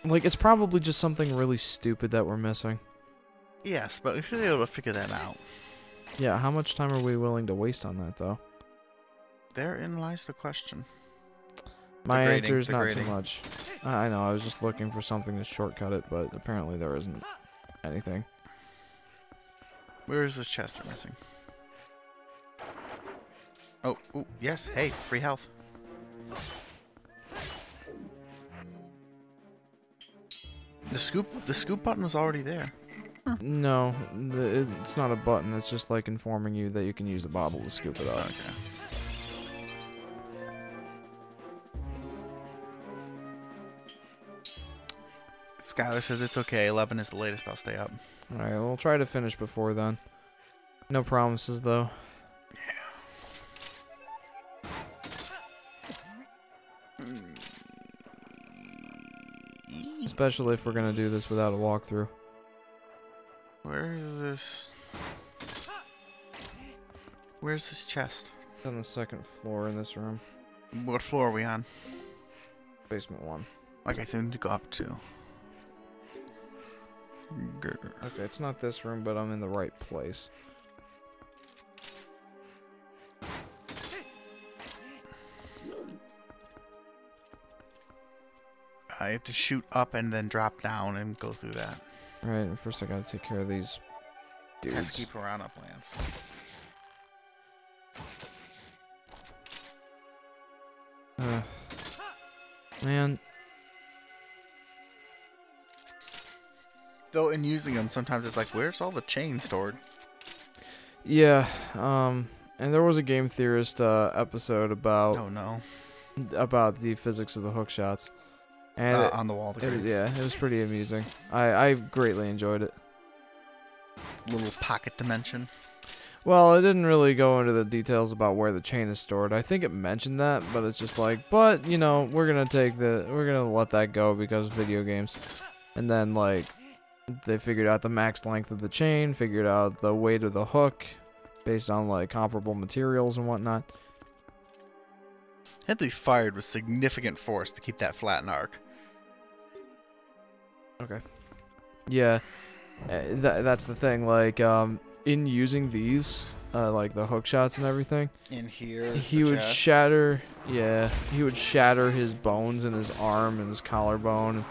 like, it's probably just something really stupid that we're missing. Yes, but we should be able to figure that out. Yeah, how much time are we willing to waste on that, though? Therein lies the question. My answer is not too much. I know, I was just looking for something to shortcut it, but apparently there isn't anything. Where is this chest we're missing? Oh, ooh, yes. Hey, free health. The scoop button was already there. Huh. No, it's not a button. It's just like informing you that you can use the bobble to scoop it up. Okay. Skylar says it's okay. 11 is the latest I'll stay up. Alright, we'll try to finish before then. No promises, though. Yeah. Especially if we're gonna do this without a walkthrough. Where's this? Where's this chest? It's on the second floor in this room. What floor are we on? Basement 1. Okay, so we need to go up 2. Okay, it's not this room, but I'm in the right place. I have to shoot up and then drop down and go through that. Alright, first I gotta take care of these dudes. Let's keep around up, Lance. Man. Though in using them, sometimes it's like, where's all the chain stored? Yeah, and there was a Game Theorist episode about Oh no. about the physics of the hook shots. And On the wall. yeah, it was pretty amusing. I greatly enjoyed it. Little pocket dimension. Well, it didn't really go into the details about where the chain is stored. I think it mentioned that, but it's just like, but you know, we're gonna let that go because video games. And then like, they figured out the max length of the chain, figured out the weight of the hook, based on like comparable materials and whatnot. It had to be fired with significant force to keep that flat and arc. Okay. Yeah, that's the thing. Like, in using these, like the hook shots and everything, In here, he would shatter. Yeah, he would shatter his bones in his arm and his collarbone,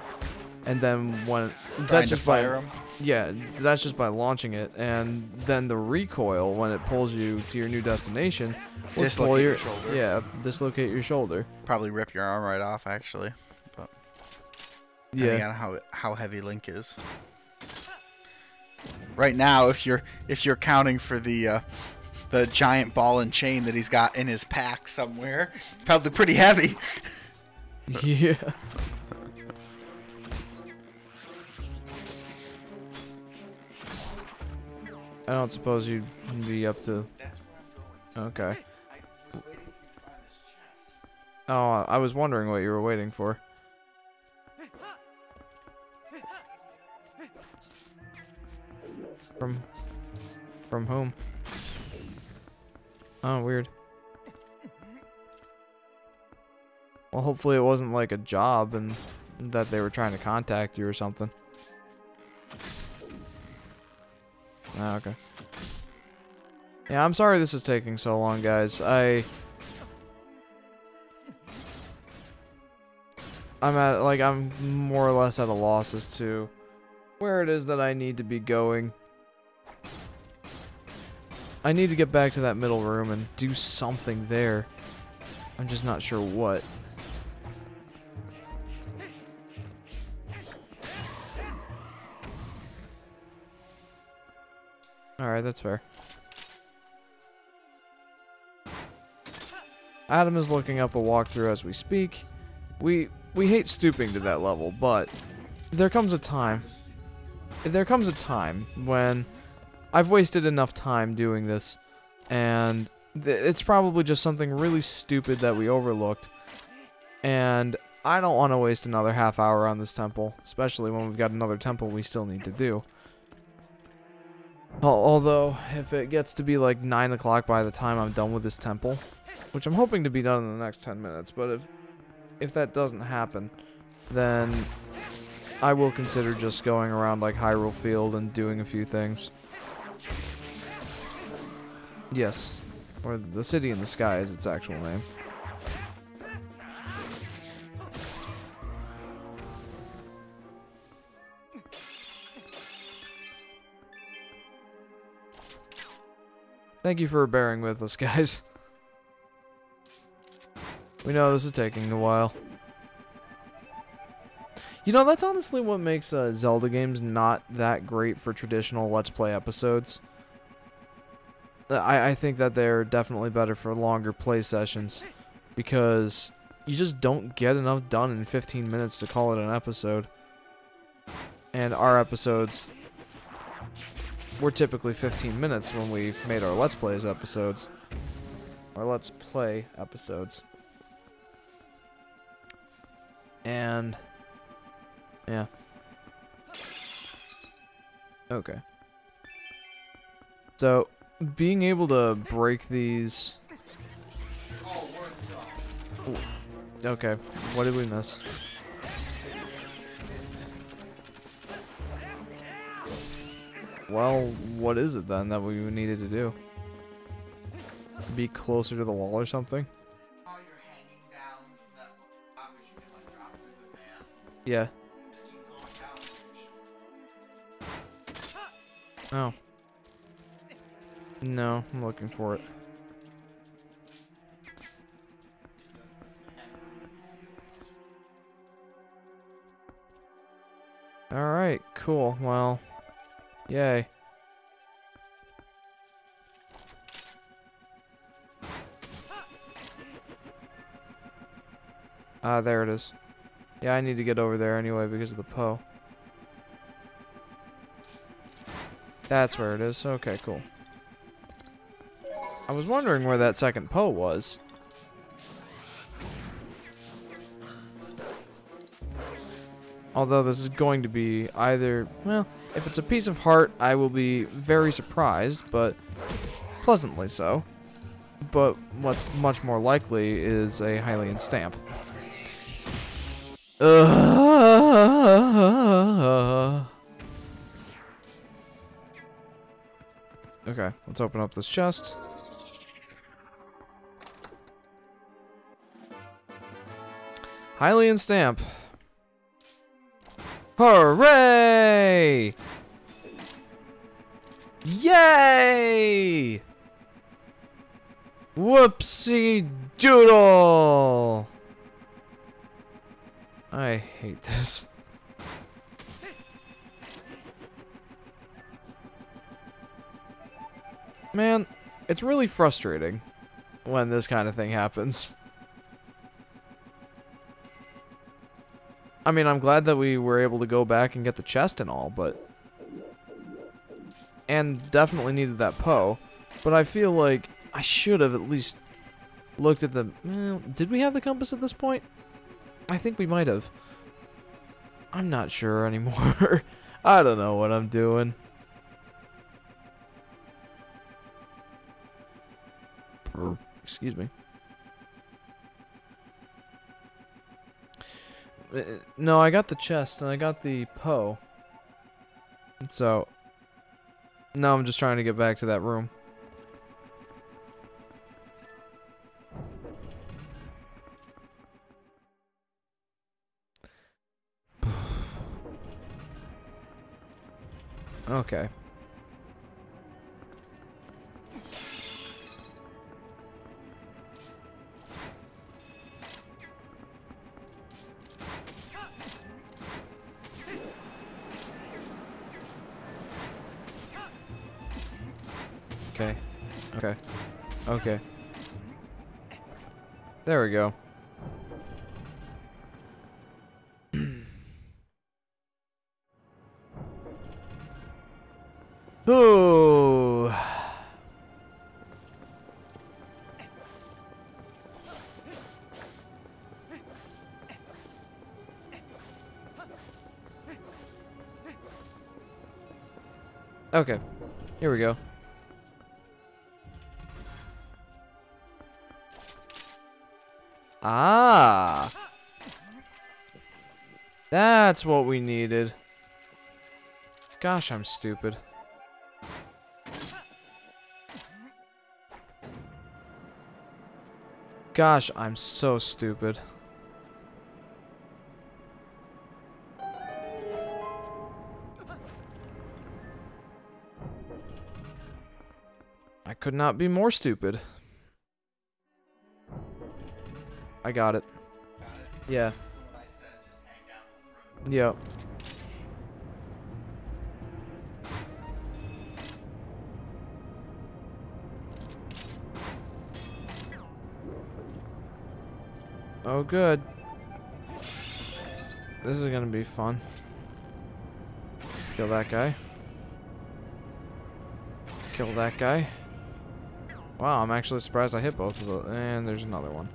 and then when that's just by fire him. yeah, that's just by launching it, and then the recoil when it pulls you to your new destination will Dislocate pull your shoulder. Yeah, dislocate your shoulder. Probably rip your arm right off, actually. But depending on how heavy Link is. Right now, if you're counting for the giant ball and chain that he's got in his pack somewhere, probably pretty heavy. Yeah. I don't suppose you'd be up to. That's where I'm going. Okay. I was waiting for you to find this chest. Oh, I was wondering what you were waiting for. From whom? Oh, weird. Well, hopefully it wasn't like a job and that they were trying to contact you or something. Ah, okay. Yeah, I'm sorry this is taking so long, guys. I'm more or less at a loss as to where it is that I need to be going. I need to get back to that middle room and do something there. I'm just not sure what. Alright, that's fair. Adam is looking up a walkthrough as we speak. We hate stooping to that level, but there comes a time when I've wasted enough time doing this, and it's probably just something really stupid that we overlooked, and I don't want to waste another half hour on this temple, especially when we've got another temple we still need to do. Although, if it gets to be like 9 o'clock by the time I'm done with this temple, which I'm hoping to be done in the next 10 minutes, but if that doesn't happen, then I will consider just going around like Hyrule Field and doing a few things. Yes, or the City in the Sky is its actual name. Thank you for bearing with us, guys. We know this is taking a while. You know, that's honestly what makes Zelda games not that great for traditional Let's Play episodes. I think that they're definitely better for longer play sessions, because you just don't get enough done in 15 minutes to call it an episode. And our episodes were typically 15 minutes when we made our Let's Plays episodes. Our Let's Play episodes. And yeah. Okay. So, being able to break these... Ooh. Okay, what did we miss? Well, what is it then that we needed to do? Be closer to the wall or something? While you're hanging down from that block, which you can like drop through the fan. Yeah. Just keep going down. Oh. No, I'm looking for it. Alright, cool. Well, yay. Ah, there it is. Yeah, I need to get over there anyway because of the Poe. That's where it is. Okay, cool. I was wondering where that second Poe was. Although this is going to be either... Well, if it's a piece of heart, I will be very surprised, but pleasantly so. But what's much more likely is a Hylian stamp. Okay, let's open up this chest. Hylian stamp. Hooray! Yay! Whoopsie doodle! I hate this. Man, it's really frustrating when this kind of thing happens. I mean, I'm glad that we were able to go back and get the chest and all, but... And definitely needed that Poe. But I feel like I should have at least looked at the... Well, did we have the compass at this point? I think we might have. I'm not sure anymore. I don't know what I'm doing. Excuse me. No, I got the chest and I got the Poe. So, now I'm just trying to get back to that room. Okay. Okay. Okay. Okay. There we go. Ooh. Okay. Here we go. Ah. That's what we needed. Gosh, I'm stupid. Gosh, I'm so stupid. I could not be more stupid. I got it. Got it. Yeah. What I said, just hang down Yep. Oh, good. This is gonna be fun. Kill that guy. Kill that guy. Wow, I'm actually surprised I hit both of those. And there's another one.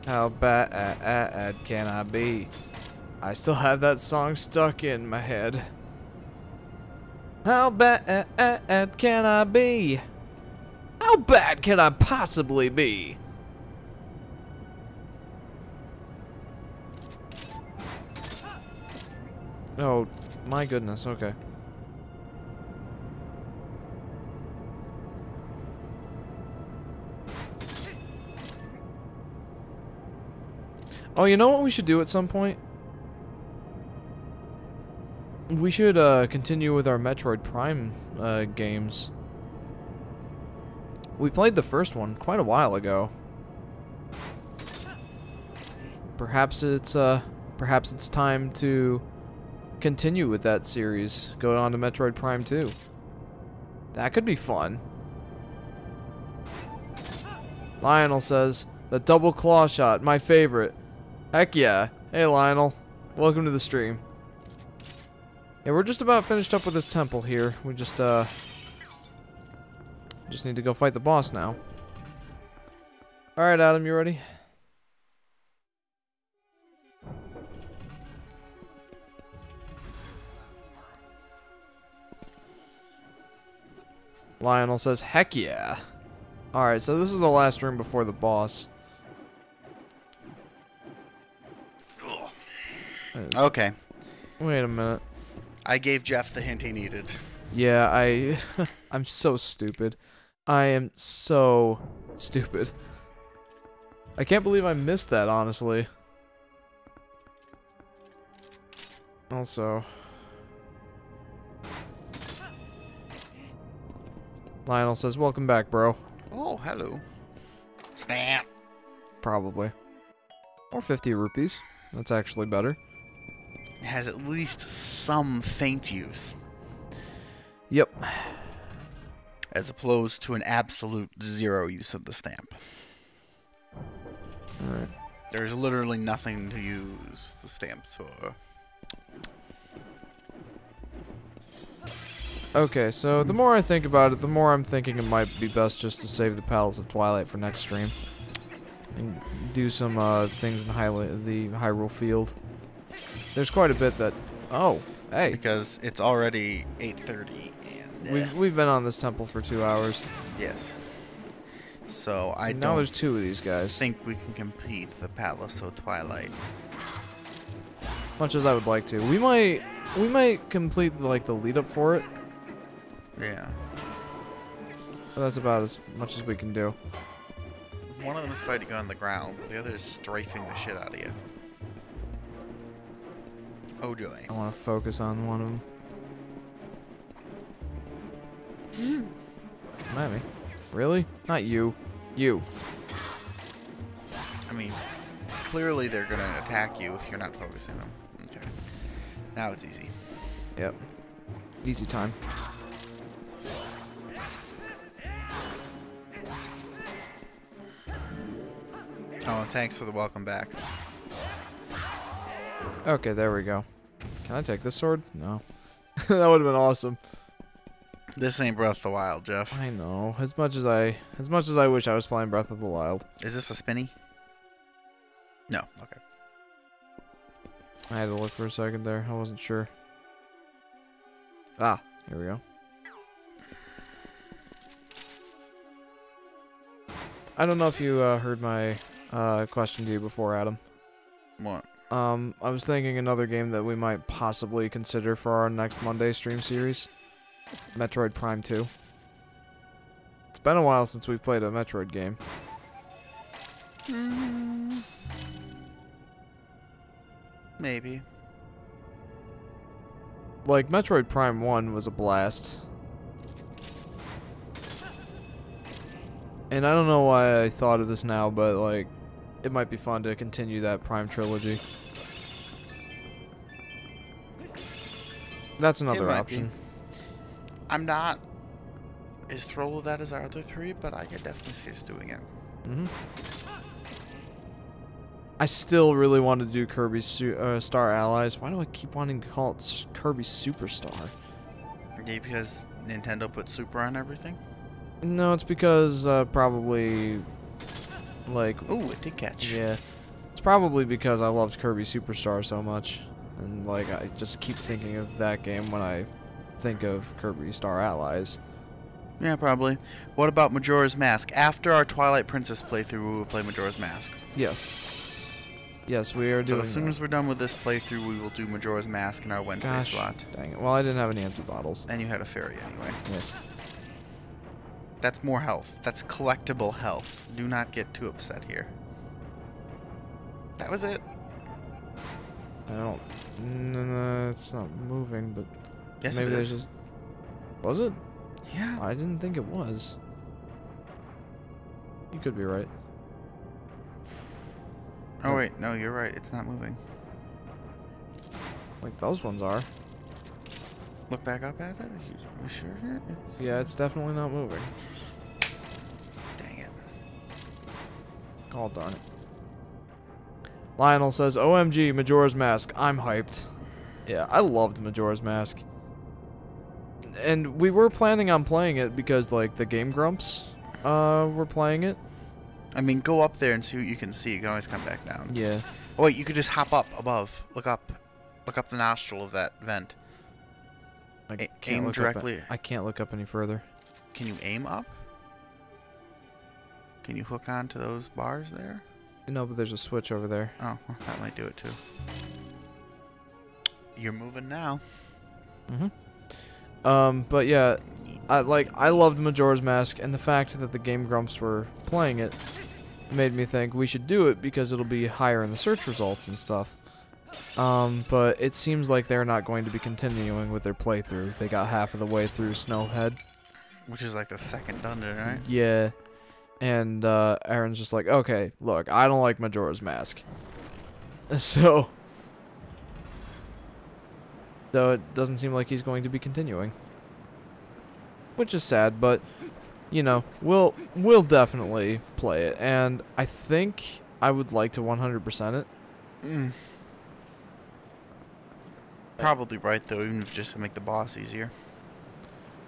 How bad can I be? I still have that song stuck in my head. How bad can I be? How bad can I possibly be? Oh, my goodness, okay. Oh, you know what we should do at some point? We should continue with our Metroid Prime games. We played the first one quite a while ago. Perhaps it's time to continue with that series. Go on to Metroid Prime 2. That could be fun. Lionel says, the double claw shot, my favorite. Heck yeah. Hey Lionel, welcome to the stream. Yeah, we're just about finished up with this temple here. We just need to go fight the boss now. Alright, Adam, you ready? Lionel says, heck yeah. Alright, so this is the last room before the boss. Okay. Wait a minute. I gave Jeff the hint he needed. Yeah, I'm so stupid. I am so stupid. I can't believe I missed that, honestly. Also, Lionel says, welcome back, bro. Oh, hello. Stamp. Probably. Or 50 rupees. That's actually better. It has at least some faint use. Yep. As opposed to an absolute zero use of the stamp. Alright. There's literally nothing to use the stamps for. Okay, so the more I think about it, the more I'm thinking it might be best just to save the Palace of Twilight for next stream. And do some things in the Hyrule field. There's quite a bit that... Oh, hey. Because it's already 8:30 and... We've been on this temple for 2 hours. Yes. So I now don't there's 2 of these guys. think we can complete the Palace of Twilight. Much as I would like to. We might complete like the lead up for it. Yeah. But that's about as much as we can do. One of them is fighting on the ground, but the other is strafing the shit out of you. Oh joy. I want to focus on one of them. Maybe. Really? Not you. You. I mean, clearly they're gonna attack you if you're not focusing them. Okay. Now it's easy. Yep. Easy time. Oh, and thanks for the welcome back. Okay, there we go. Can I take this sword? No. That would have been awesome. This ain't Breath of the Wild, Jeff. I know. As much as I wish I was playing Breath of the Wild. Is this a spinny? No. Okay. I had to look for a second there. I wasn't sure. Ah, here we go. I don't know if you heard my question to you before, Adam. What? I was thinking another game that we might possibly consider for our next Monday stream series. Metroid Prime 2. It's been a while since we've played a Metroid game. Maybe. Like, Metroid Prime 1 was a blast. And I don't know why I thought of this now, but like, it might be fun to continue that Prime trilogy. That's another option. I'm not as thrilled with that as our other three, but I could definitely see us doing it. Mm-hmm. I still really want to do Kirby Star Allies. Why do I keep wanting to call it Kirby Superstar? Yeah, because Nintendo put Super on everything? No, it's because probably like... Ooh, it did catch. Yeah. It's probably because I loved Kirby Superstar so much. And like, I just keep thinking of that game when I think of Kirby Star Allies. Yeah, probably. What about Majora's Mask? After our Twilight Princess playthrough, we will play Majora's Mask. Yes. Yes, we are doing So as soon as we're done with this playthrough, we will do Majora's Mask in our Wednesday slot. Dang it. Well, I didn't have any empty bottles. And you had a fairy anyway. Yes. That's more health. That's collectible health. Do not get too upset here. That was it. I don't... No, it's not moving, but... Yes, maybe it there's is. just... Was it? Yeah. I didn't think it was. You could be right. Oh, wait. No, you're right. It's not moving. Like those ones are. Look back up at it. Are you sure? Yeah, it's definitely not moving. Dang it. Oh, darn it. Lionel says, OMG, Majora's Mask. I'm hyped. Yeah, I loved Majora's Mask. And we were planning on playing it because, like, the Game Grumps were playing it. I mean, go up there and see what you can see. You can always come back down. Yeah. Oh, wait, you could just hop up above. Look up. Look up the nostril of that vent. Aim directly. I can't look up any further. Can you aim up? Can you hook onto those bars there? No, but there's a switch over there. Oh, well, that might do it too. You're moving now. But yeah, I loved Majora's Mask, and the fact that the Game Grumps were playing it made me think we should do it because it'll be higher in the search results and stuff. But it seems like they're not going to be continuing with their playthrough. They got half of the way through Snowhead. Which is like the second dungeon, right? Yeah. And Aaron's just like, okay, look, I don't like Majora's Mask. So it doesn't seem like he's going to be continuing. Which is sad, but you know, we'll definitely play it, and I think I would like to 100% it. Probably right though, even if just to make the boss easier.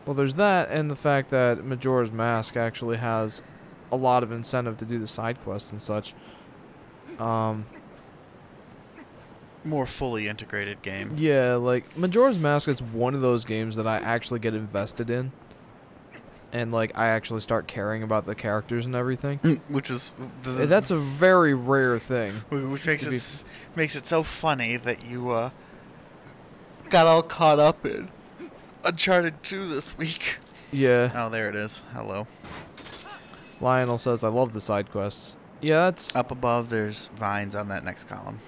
Well, there's that, and the fact that Majora's Mask actually has a lot of incentive to do the side quests and such. More fully integrated game. Yeah, like Majora's Mask is one of those games that I actually get invested in. And like I actually start caring about the characters and everything. Which is that's a very rare thing. Which makes it so funny that you got all caught up in Uncharted 2 this week. Yeah. Oh, there it is. Hello. Lionel says, I love the side quests. Yeah, that's... Up above, there's vines on that next column.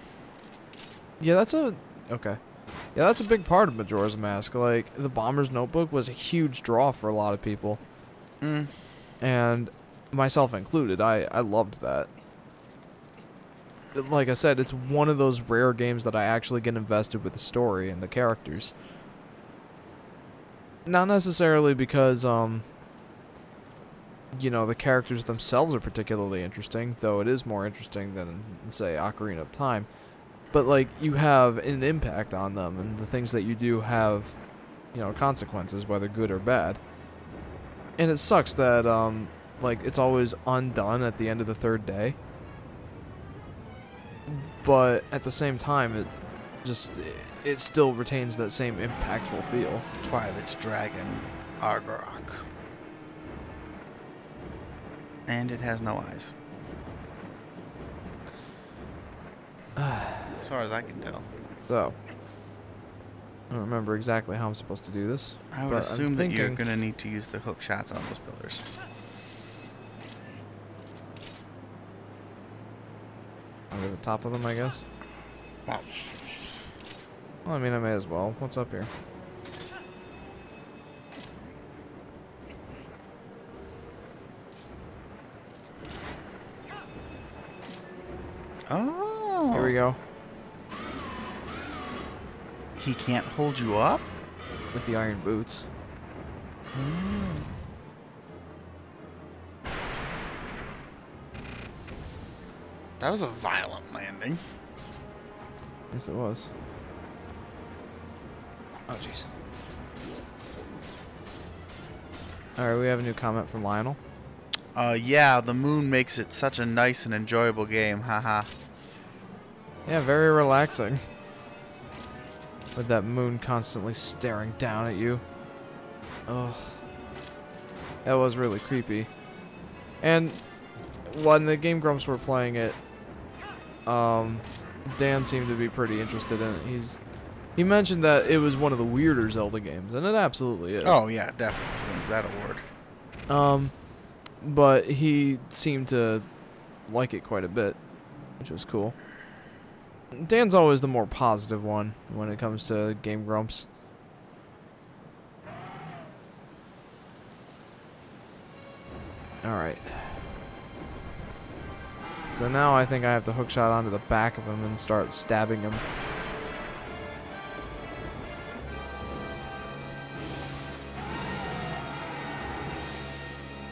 Yeah, that's a... Okay. Yeah, that's a big part of Majora's Mask. Like, the Bomber's Notebook was a huge draw for a lot of people. And myself included. I loved that. Like I said, it's one of those rare games that I actually get invested with the story and the characters. Not necessarily because, you know, the characters themselves are particularly interesting, though it is more interesting than, say, Ocarina of Time. But, like, you have an impact on them, and the things that you do have, you know, consequences, whether good or bad. And it sucks that, like, it's always undone at the end of the third day. But at the same time, it still retains that same impactful feel. Twilight's Dragon, Argarok. And it has no eyes. As far as I can tell. So, I don't remember exactly how I'm supposed to do this. I would assume that you're going to need to use the hook shots on those pillars. Over the top of them, I guess. Wow. Well, I mean, I may as well. What's up here? Oh. Here we go. He can't hold you up? With the iron boots. That was a violent landing. Yes, it was. Oh, jeez. Alright, we have a new comment from Lionel. Yeah, the moon makes it such a nice and enjoyable game, haha. Yeah, very relaxing. With that moon constantly staring down at you. Oh. That was really creepy. And when the Game Grumps were playing it, Dan seemed to be pretty interested in it. He mentioned that it was one of the weirder Zelda games, and it absolutely is. Oh yeah, definitely wins that award. But he seemed to like it quite a bit, which was cool. Dan's always the more positive one when it comes to Game Grumps. Alright. So now I think I have to hookshot onto the back of him and start stabbing him.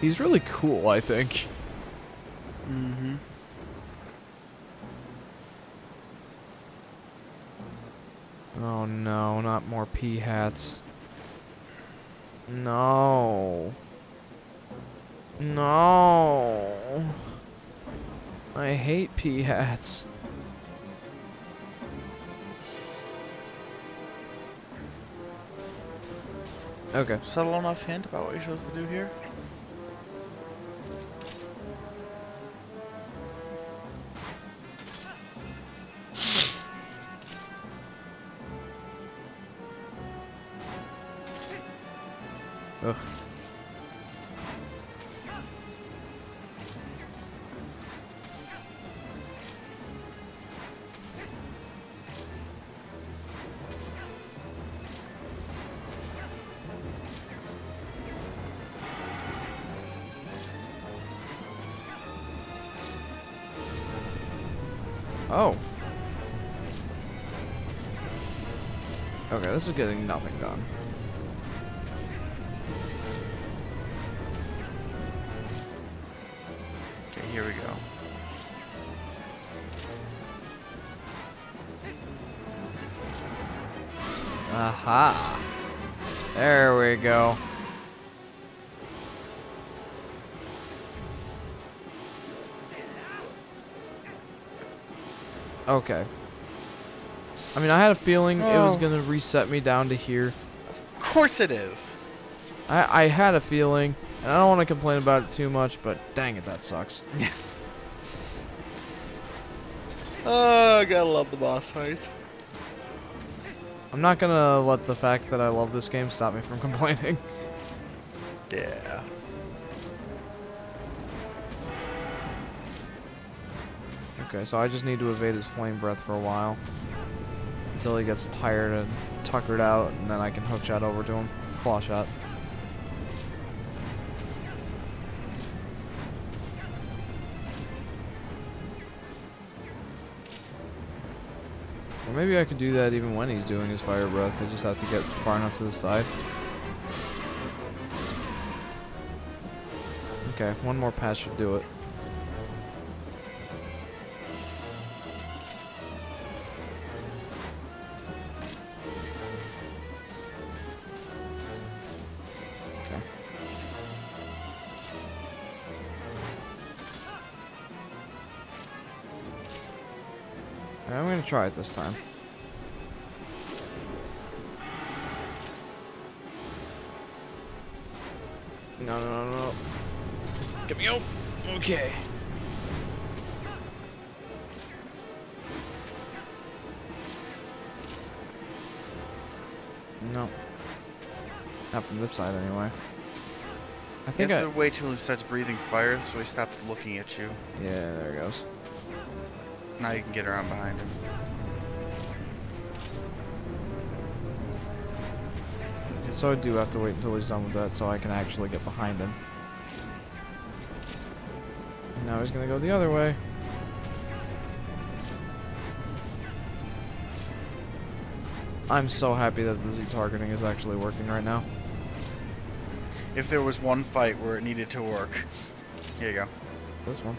He's really cool, I think. Mm-hmm. Oh no, not more pea hats. No. No. I hate pea hats. Okay. Subtle enough hint about what you're supposed to do here? Ugh. Oh. Okay, this is getting nothing done. Okay, here we go. Aha. There we go. Okay. I mean, I had a feeling it was going to reset me down to here. Of course it is. I had a feeling, and I don't want to complain about it too much, but dang it, that sucks. Oh, I gotta love the boss fight. I'm not going to let the fact that I love this game stop me from complaining. Yeah. Okay, so I just need to evade his flame breath for a while. Until he gets tired and tuckered out, and then I can hookshot over to him. Claw shot. Or maybe I could do that even when he's doing his fire breath. I just have to get far enough to the side. Okay, one more pass should do it. Okay. Alright, I'm gonna try it this time. No, no, no, no. Get me out. Okay. No. Not from this side, anyway. I think You have to wait till he starts breathing fire so he stops looking at you. Yeah, there he goes. Now you can get around behind him. So I do have to wait until he's done with that so I can actually get behind him. And now he's gonna go the other way. I'm so happy that the Z targeting is actually working right now. If there was one fight where it needed to work. Here you go. This one.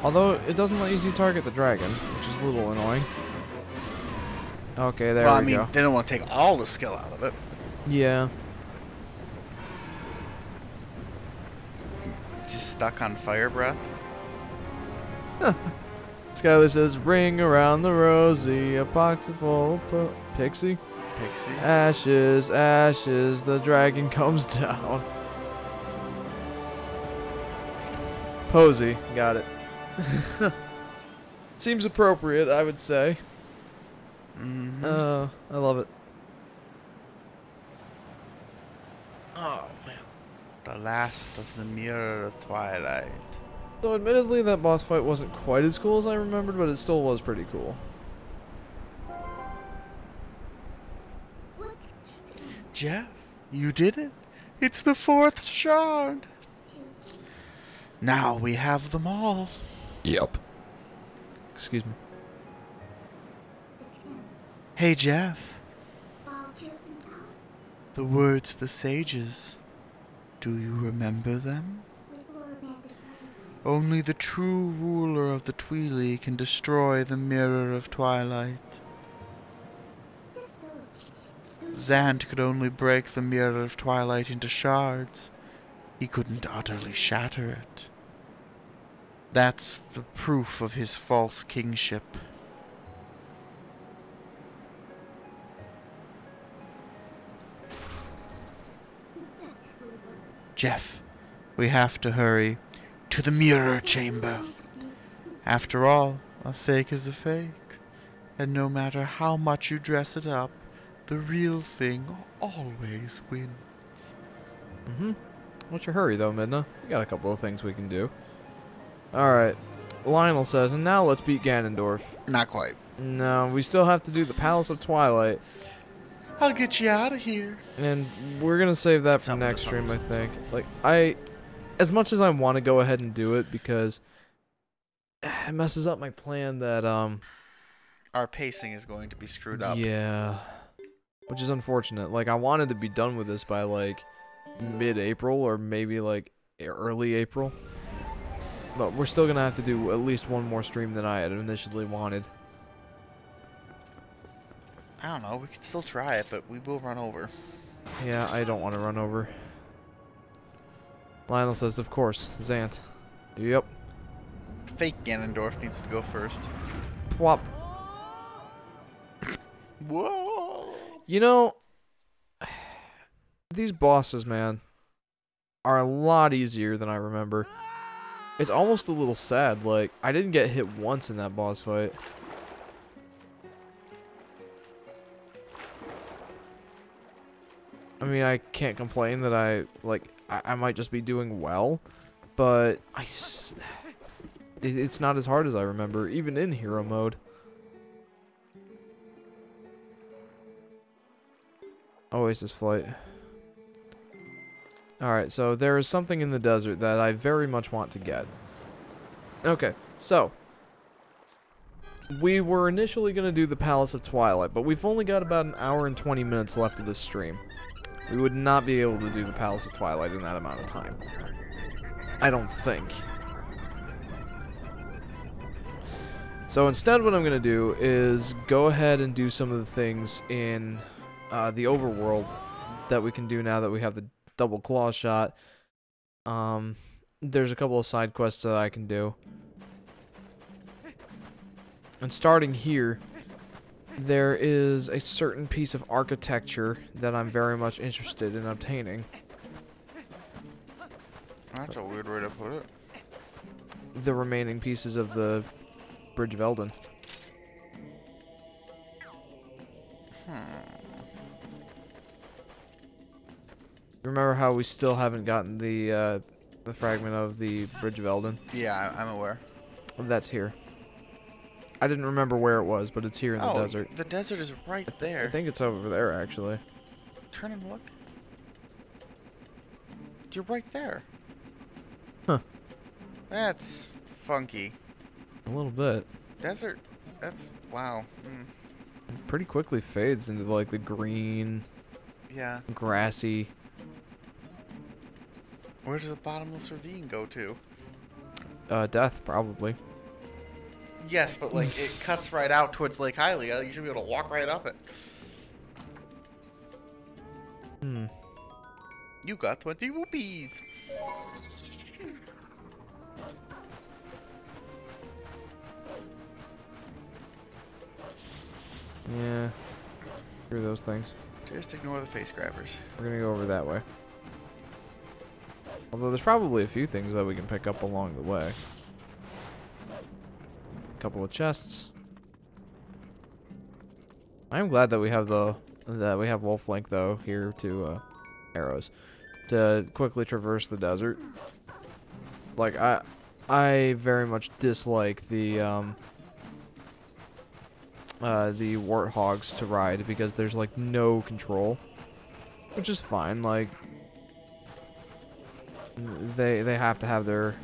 Although, it doesn't let you Z target the dragon, which is a little annoying. Okay, there we go. Well, I mean, they don't want to take all the skill out of it. Yeah. Just stuck on fire breath. Skylar says, ring around the rosy, a box full of pixie. Pixie. Ashes, ashes, the dragon comes down. Posey, got it. Seems appropriate, I would say. Mm-hmm. I love it. Oh, man. The last of the Mirror of Twilight. So admittedly that boss fight wasn't quite as cool as I remembered, but it still was pretty cool. Jeff, you did it. It's the 4th shard. Now we have them all. Yep. Excuse me. Hey, Jeff. The words of the sages. Do you remember them? Only the true ruler of the Twili can destroy the Mirror of Twilight. Zant could only break the Mirror of Twilight into shards. He couldn't utterly shatter it. That's the proof of his false kingship. Jeff, we have to hurry to the mirror chamber. After all, a fake is a fake. And no matter how much you dress it up, the real thing always wins. Mm-hmm. What's your hurry, though, Midna? We got a couple of things we can do. Alright. Lionel says, and now let's beat Ganondorf. Not quite. No, we still have to do the Palace of Twilight. I'll get you out of here. And we're gonna save that for next stream, I think. Like, as much as I want to go ahead and do it, because it messes up my plan that, our pacing is going to be screwed up. Yeah. Which is unfortunate. Like, I wanted to be done with this by, like, mid-April, or maybe, like, early April. But we're still gonna have to do at least one more stream than I had initially wanted. I don't know, we could still try it, but we will run over. Yeah, I don't want to run over. Lionel says, of course, Zant. Yep. Fake Ganondorf needs to go first. Plop. Whoa! You know, these bosses, man, are a lot easier than I remember. It's almost a little sad. Like, I didn't get hit once in that boss fight. I mean, I can't complain that I might just be doing well, but it's not as hard as I remember, even in hero mode. Oasis flight. Alright, so there is something in the desert that I very much want to get. Okay, so we were initially going to do the Palace of Twilight, but we've only got about an hour and 20 minutes left of this stream. We would not be able to do the Palace of Twilight in that amount of time. I don't think. So instead what I'm going to do is go ahead and do some of the things in the overworld that we can do now that we have the double claw shot. There's a couple of side quests that I can do. And starting here, there is a certain piece of architecture that I'm very much interested in obtaining. That's a weird way to put it. The remaining pieces of the Bridge of Eldin. Remember how we still haven't gotten the fragment of the Bridge of Eldin? Yeah, I'm aware. That's here. I didn't remember where it was, but it's here in the desert. The desert is right there. I think it's over there, actually. Turn and look. You're right there. Huh. That's funky. A little bit. Desert That's wow. It pretty quickly fades into like the green, Yeah. grassy. Where does the bottomless ravine go to? Death probably. Yes, but like it cuts right out towards Lake Hylia. You should be able to walk right up it. Hmm. You got 20 rupees. Yeah. Screw those things. Just ignore the face grabbers. We're gonna go over that way. Although there's probably a few things that we can pick up along the way. A couple of chests. I am glad that we have Wolf Link though here to arrows to quickly traverse the desert. Like I very much dislike the warthogs to ride because there's like no control, which is fine. Like they have to have their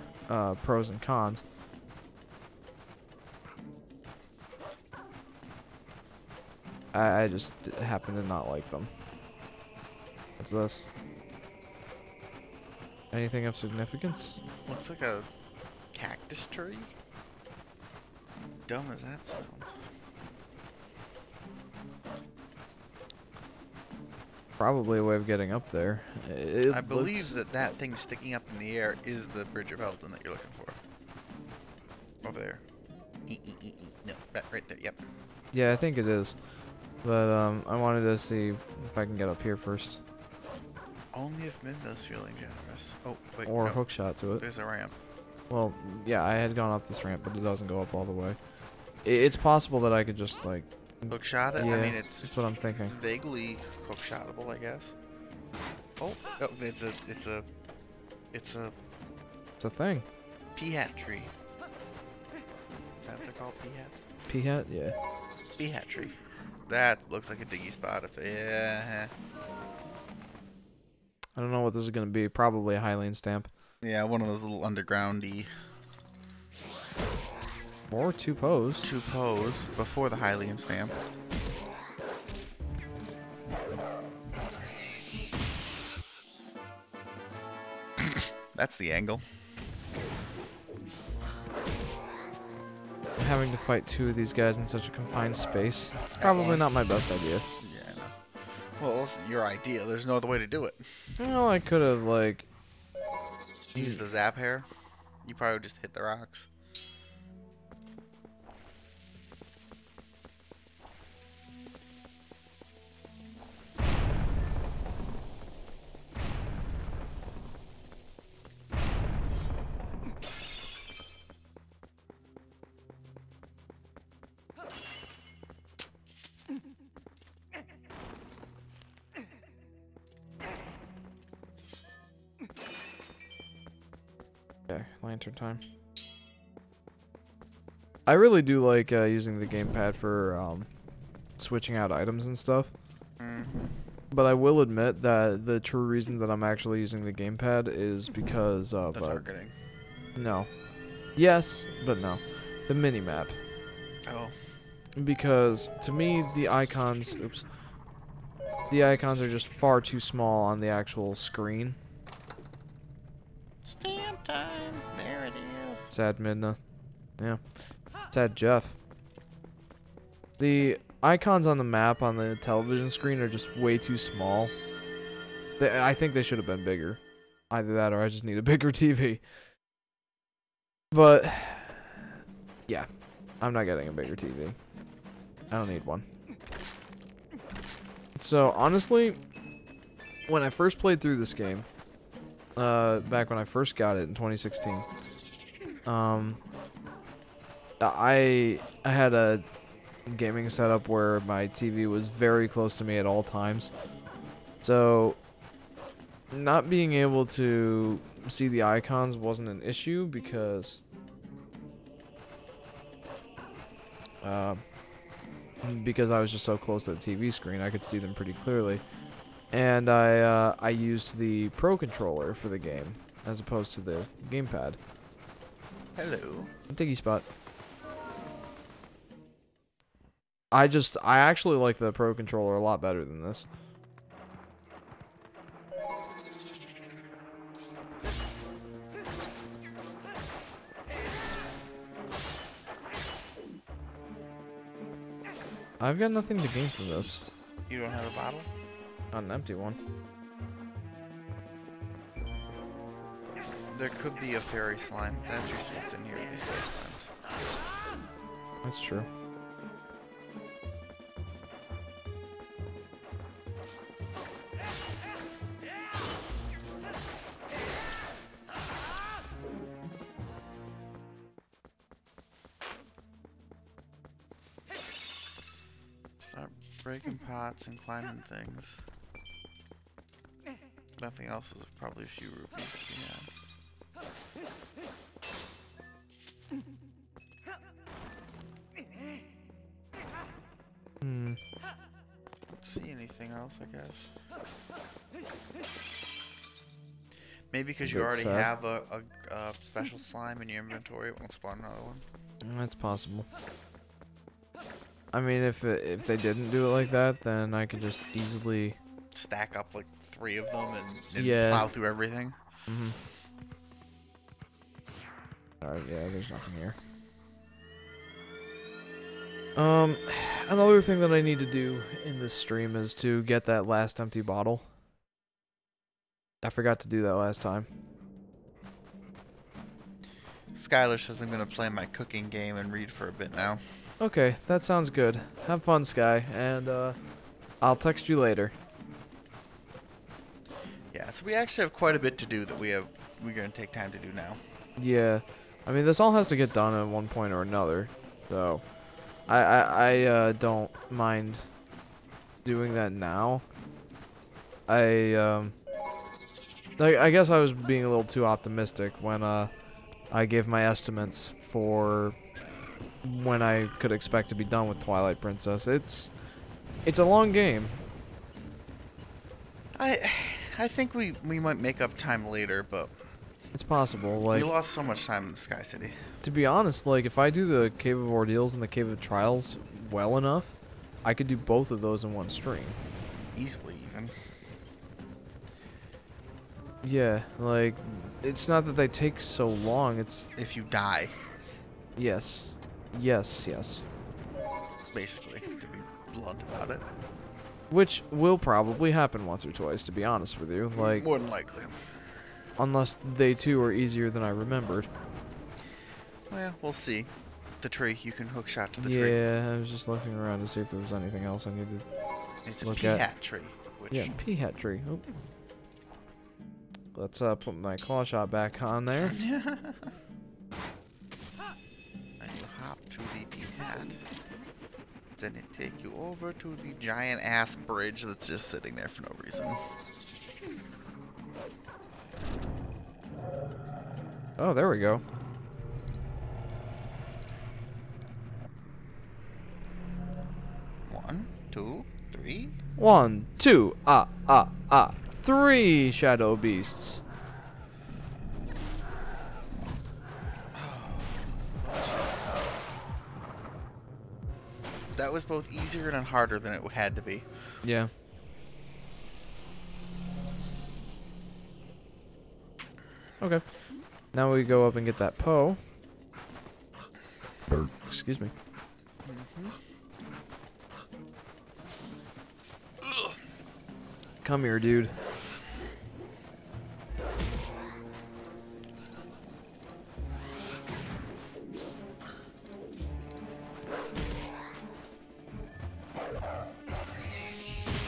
pros and cons. I just happen to not like them. What's this? Anything of significance? Looks like a cactus tree. Dumb as that sounds. Probably a way of getting up there. I believe that thing sticking up in the air is the Bridge of Eldin that you're looking for. Over there. No, right there. Yep. Yeah, I think it is. But I wanted to see if I can get up here first. Only if Minda's feeling generous. Oh, wait. Or no. hook shot to it. There's a ramp. Well, yeah, I had gone up this ramp, but it doesn't go up all the way. It's possible that I could just like Hook shot it? Yeah, I mean, it's that's what I'm thinking. It's vaguely hook shotable, I guess. Oh, it's a thing. peahat tree. Is that what they're called? Peahats? Peahat, yeah. Peahat tree. That looks like a diggy spot. Yeah. I don't know what this is gonna be. Probably a Hylian stamp. Yeah, one of those little undergroundy. Or two pose. Two pose before the Hylian stamp. That's the angle. Having to fight two of these guys in such a confined space. Probably not my best idea. Yeah, no. Well, it's your idea. There's no other way to do it. Well, I could have, like... Use the zap hair. You probably just hit the rocks. Okay, lantern time. I really do like using the gamepad for switching out items and stuff. But I will admit that the true reason that I'm actually using the gamepad is because of... The targeting. No. Yes, but no. The minimap. Oh. Because, to me, the icons... Oops. The icons are just far too small on the actual screen. Stamp time. There it is. Sad Midna. Yeah. Sad Jeff. The icons on the map on the television screen are just way too small. I think they should have been bigger. Either that or I just need a bigger TV. But, yeah. I'm not getting a bigger TV. I don't need one. So, honestly, when I first played through this game, back when I first got it in 2016, I had a gaming setup where my TV was very close to me at all times. So, not being able to see the icons wasn't an issue because I was just so close to the TV screen, I could see them pretty clearly. And I used the Pro Controller for the game, as opposed to the gamepad. Hello. Diggy spot. I actually like the Pro Controller a lot better than this. I've got nothing to gain from this. You don't have a bottle? Not an empty one. There could be a fairy slime. That's usually what's in here, these fairy slimes. That's true. Start breaking pots and climbing things. Nothing else is probably a few rupees. Yeah. Don't see anything else, I guess. Maybe because you already have a special slime in your inventory, it won't spawn another one. That's possible. I mean, if they didn't do it like that, then I could just easily stack up like 3 of them and yeah. plow through everything. Alright, yeah, there's nothing here. Another thing that I need to do in this stream is to get that last empty bottle. I forgot to do that last time. Skylar says I'm gonna play my cooking game and read for a bit now. Okay, that sounds good. Have fun, Sky, and I'll text you later. Yeah, so we actually have quite a bit to do that we're gonna take time to do now. Yeah, I mean this all has to get done at one point or another, so I don't mind doing that now. I guess I was being a little too optimistic when I gave my estimates for when I could expect to be done with Twilight Princess. It's a long game. I think we might make up time later, but it's possible. Like, we lost so much time in the Sky City. To be honest, like if I do the Cave of Ordeals and the Cave of Trials well enough, I could do both of those in one stream. Easily, even. Yeah, like it's not that they take so long. It's if you die. Yes. Yes, yes. Basically, to be blunt about it. Which will probably happen once or twice, to be honest with you. Like, more than likely. Unless they too are easier than I remembered. Well, we'll see. The tree, you can hook shot to the tree. Yeah, I was just looking around to see if there was anything else I needed to look at. It's a pea hat tree. Which yeah, pea hat tree. Oh. Let's put my claw shot back on there. And you hop to the pea hat. Then it take you over to the giant ass bridge that's just sitting there for no reason. Oh, there we go. One, two, three. 1, 2, 3 shadow beasts. That was both easier and harder than it had to be. Yeah. Okay. Now we go up and get that Poe. Excuse me. Come here, dude.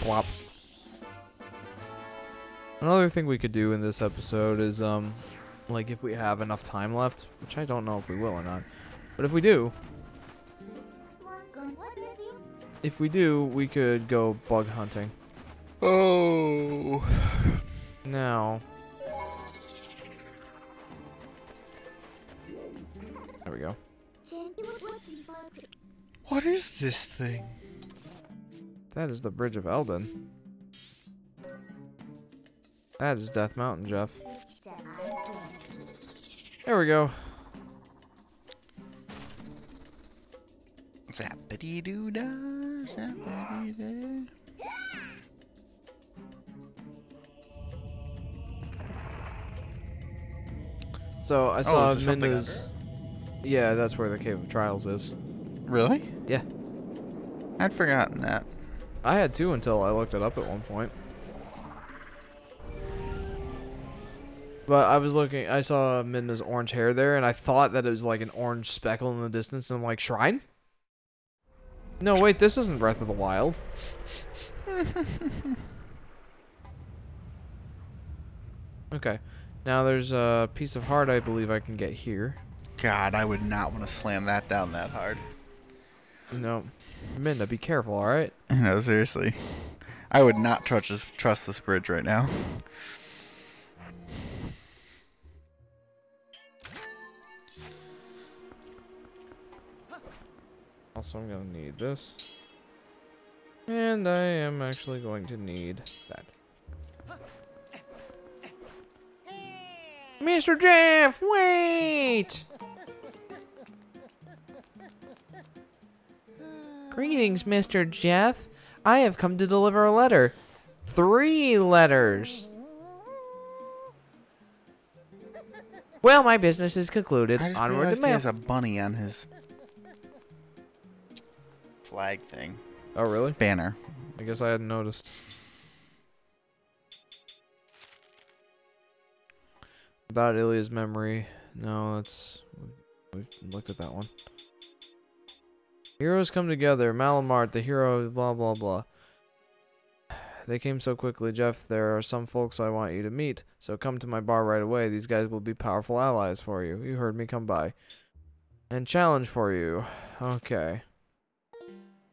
Whop. Another thing we could do in this episode is, like if we have enough time left, which I don't know if we will or not, but if we do, we could go bug hunting. Oh. Now. There we go. What is this thing? That is the Bridge of Eldon. That is Death Mountain, Jeff. There we go. Zappity-doo-dah. So I Oh, saw is there something Minda's. under? Yeah, that's where the Cave of Trials is. Really? Yeah. I'd forgotten that. I had too until I looked it up at one point. But I was looking, I saw Minda's orange hair there, and I thought that it was like an orange speckle in the distance, and I'm like, shrine? No, wait, this isn't Breath of the Wild. Okay. Now there's a piece of heart I believe I can get here. God, I would not want to slam that down that hard. No. Minda, be careful, alright? No, seriously. I would not trust this bridge right now. Also, I'm gonna need this. And I am actually going to need that. Mr. Jeff, wait! Greetings, Mr. Jeff. I have come to deliver a letter. 3 letters. Well, my business is concluded. I just Onward realized to he mail. has a bunny on his flag thing. Oh, really? Banner. I guess I hadn't noticed. About Ilya's memory. No, that's... We've looked at that one. Heroes come together. Malamart, the hero, blah, blah, blah. They came so quickly, Jeff. There are some folks I want you to meet. So come to my bar right away. These guys will be powerful allies for you. You heard me, come by. And challenge for you. Okay.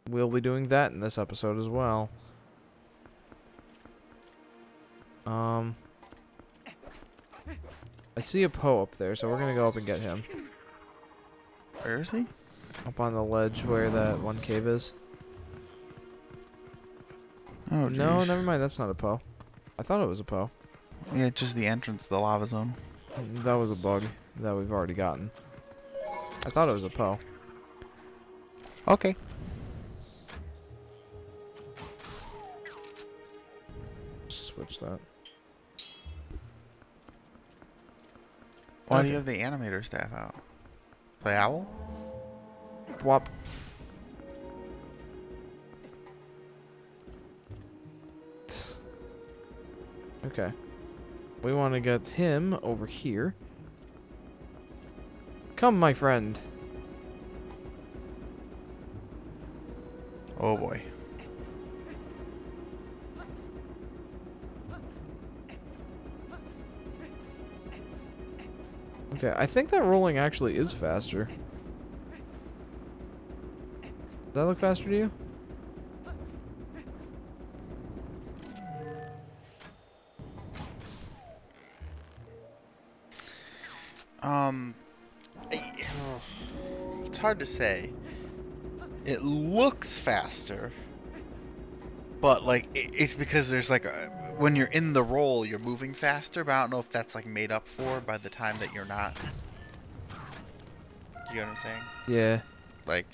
We'll be doing that in this episode as well. I see a Poe up there, so we're gonna go up and get him. Where is he? Up on the ledge where that one cave is. Oh, No, geez. never mind. That's not a Poe. I thought it was a Poe. Yeah, just the entrance to the lava zone. That was a bug that we've already gotten. I thought it was a Poe. Okay. Switch that. Why Okay. do you have the animator staff out? Play owl? Whop. Okay. We want to get him over here. Come, my friend. Oh boy. Okay, I think that rolling actually is faster. Does that look faster to you? It's hard to say. It looks faster, but like it's because there's like when you're in the roll, you're moving faster. But I don't know if that's like made up for by the time that you're not. You know what I'm saying? Yeah. Like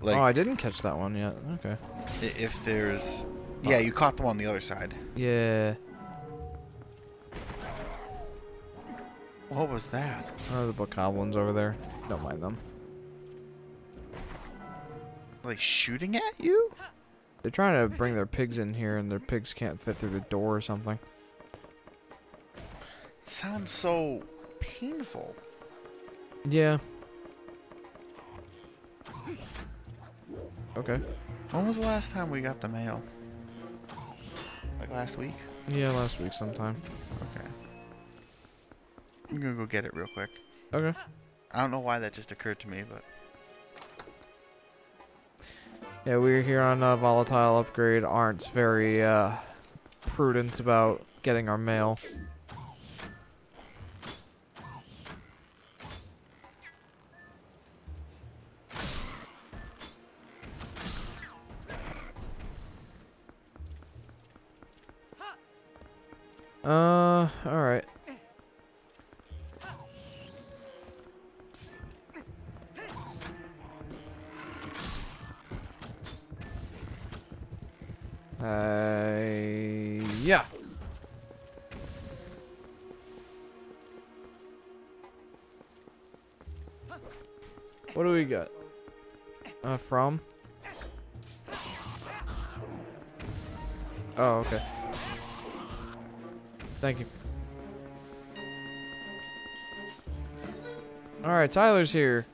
Oh, I didn't catch that one yet. Okay. if there's, yeah, you caught the one on the other side. Yeah. What was that? Oh, the bokoblins over there. Don't mind them. Like shooting at you? They're trying to bring their pigs in here, and their pigs can't fit through the door or something. It sounds so painful. Yeah. Okay. When was the last time we got the mail? Like last week? Yeah, last week sometime. Okay. I'm gonna go get it real quick. Okay. I don't know why that just occurred to me, but... Yeah, we here on Volatile Upgrade aren't very prudent about getting our mail. Alright. Yeah. What do we got? From? Oh, okay. Thank you. Alright, Tyler's here.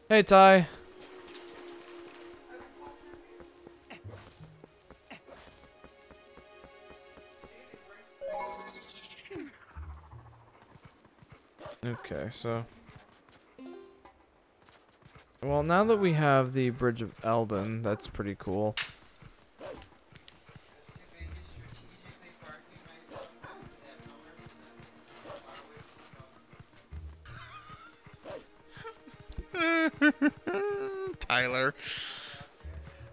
Hey, Ty. Okay, so... Well, now that we have the Bridge of Eldin, that's pretty cool. Tyler.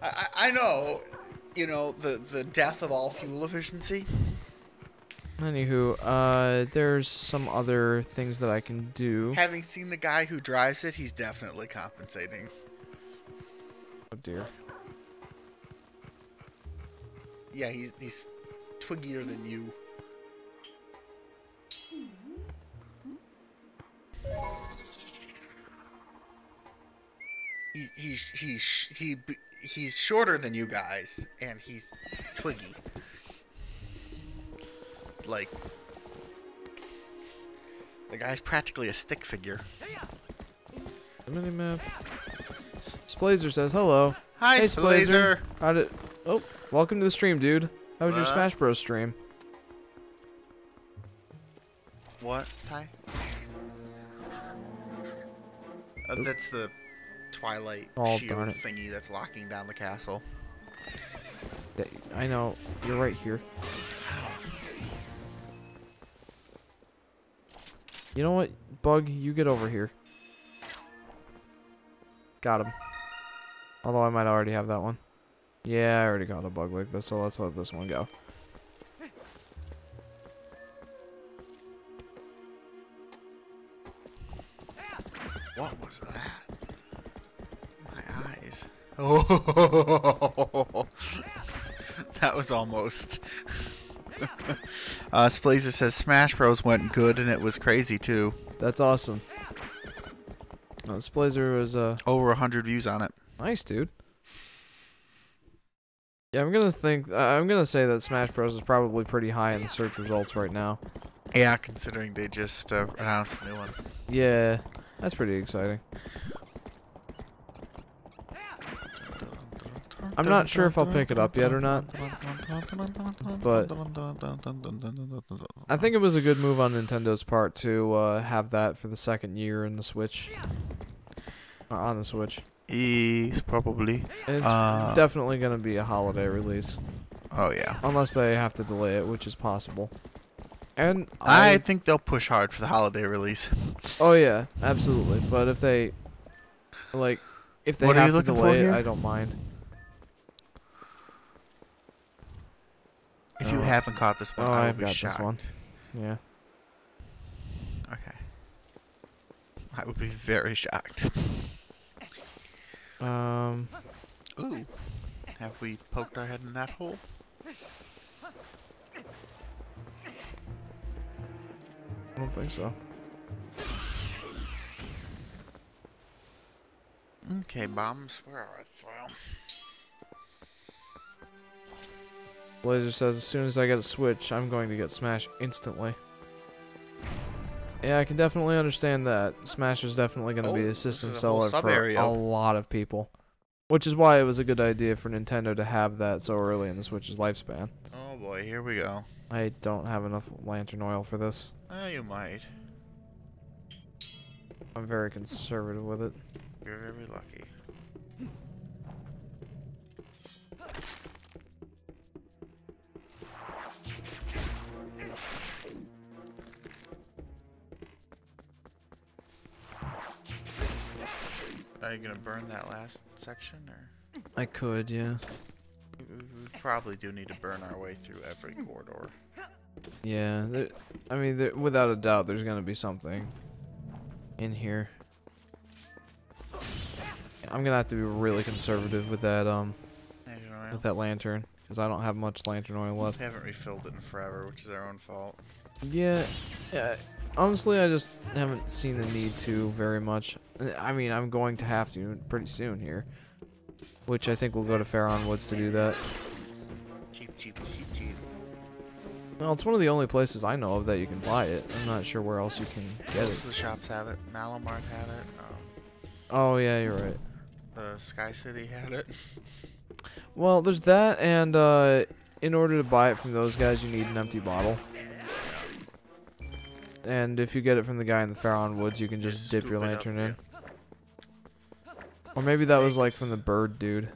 I know, you know, the death of all fuel efficiency. Anywho, there's some other things that I can do. Having seen the guy who drives it, he's definitely compensating. Oh dear. Yeah, he's twiggier than you. He's shorter than you guys, and he's twiggy. Like, the guy's practically a stick figure. Minimap. Splazer says hello. Hi, hey, Splazer. How did? Oh, welcome to the stream, dude. How was your Smash Bros. Stream? What, Ty? That's the Twilight shield thingy that's locking down the castle. I know. You're right here. You know what, Bug? You get over here. Got him. Although I might already have that one. Yeah, I already got a bug like this, so let's let this one go. What was that? My eyes. Oh, that was almost. Splazer says Smash Bros went good and it was crazy too. That's awesome. Splazer was over 100 views on it. Nice, dude. Yeah, I'm gonna say that Smash Bros is probably pretty high in the search results right now. Yeah, considering they just announced a new one. Yeah, that's pretty exciting. I'm not sure if I'll pick it up yet or not, but I think it was a good move on Nintendo's part to have that for the second year in the Switch. On the Switch. Probably. It's definitely going to be a holiday release. Oh, yeah. Unless they have to delay it, which is possible. And I think they'll push hard for the holiday release. Oh, yeah, absolutely. But if they, like, if they have to delay it, I don't mind. If you haven't caught this one, I will be shocked. This one. Yeah. Okay. I would be very shocked. Ooh. Have we poked our head in that hole? I don't think so. Okay, bombs. Where are they? Blazer says, as soon as I get a Switch, I'm going to get Smash instantly. Yeah, I can definitely understand that. Smash is definitely going to be a system seller for a lot of people. Which is why it was a good idea for Nintendo to have that so early in the Switch's lifespan. Oh boy, here we go. I don't have enough lantern oil for this. You might. I'm very conservative with it. You're very lucky. Are you gonna burn that last section, or? I could, yeah. probably do need to burn our way through every corridor. Yeah, I mean, without a doubt, there's gonna be something in here. I'm gonna have to be really conservative with that lantern, because I don't have much lantern oil left. We haven't refilled it in forever, which is our own fault. Yeah, honestly, I just haven't seen the need to very much. I mean, I'm going to have to pretty soon here, which I think we'll go to Farron Woods to do that. Cheap. Well, it's one of the only places I know of that you can buy it. I'm not sure where else you can get Most it. of the shops have it. Malamart had it. Oh, yeah, you're right. The Sky City had it. Well, there's that, and in order to buy it from those guys, you need an empty bottle. And if you get it from the guy in the Farron Woods, you can just dip your lantern in. Or maybe that was like from the bird dude.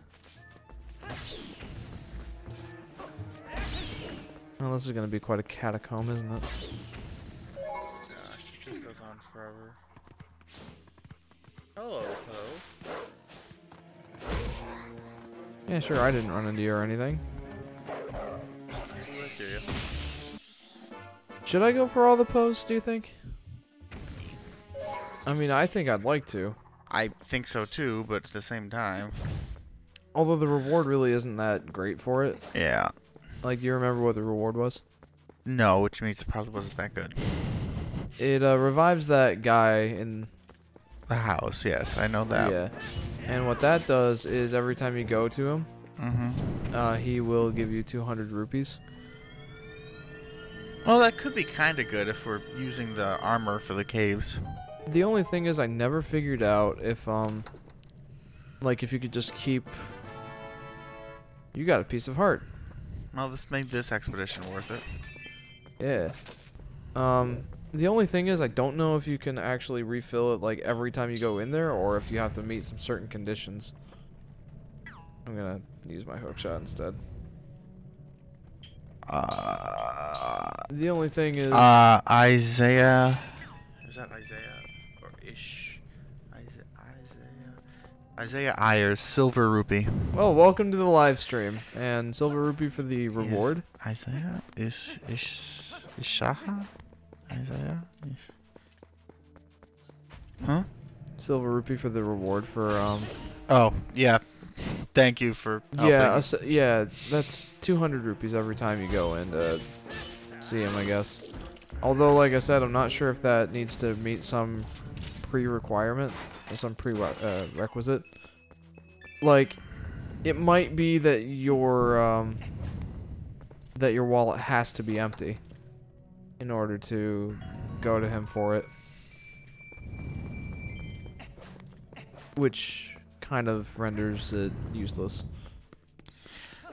Well, this is going to be quite a catacomb, isn't it? Gosh, it just goes on forever. Hello, Poe. Yeah, sure, I didn't run into you or anything. Should I go for all the posts, do you think? I mean, I think I'd like to. I think so too, but at the same time. Although the reward really isn't that great for it. Yeah. Like, do you remember what the reward was? No, which means it probably wasn't that good. It revives that guy in the house. Yes, I know that. Yeah. And what that does is every time you go to him, he will give you 200 rupees. Well, that could be kind of good if we're using the armor for the caves. The only thing is I never figured out if, like, if you could just keep... You got a piece of heart. Well, this made this expedition worth it. Yeah. The only thing is I don't know if you can actually refill it, like, every time you go in there, or if you have to meet some certain conditions. I'm gonna use my hookshot instead. The only thing is... Isaiah... Is that Isaiah? Or Ish? Isaiah Ayers, Silver Rupee. Well, welcome to the live stream. And Silver Rupee for the reward. Isaiah? Ishaha? Isaiah? Huh? Silver Rupee for the reward for, Oh, yeah. Thank you for helping. Yeah, yeah, that's 200 rupees every time you go in to see him, I guess. Although, like I said, I'm not sure if that needs to meet some pre-requirement or some prerequisite. Like, it might be that your wallet has to be empty in order to go to him for it. Which kind of renders it useless.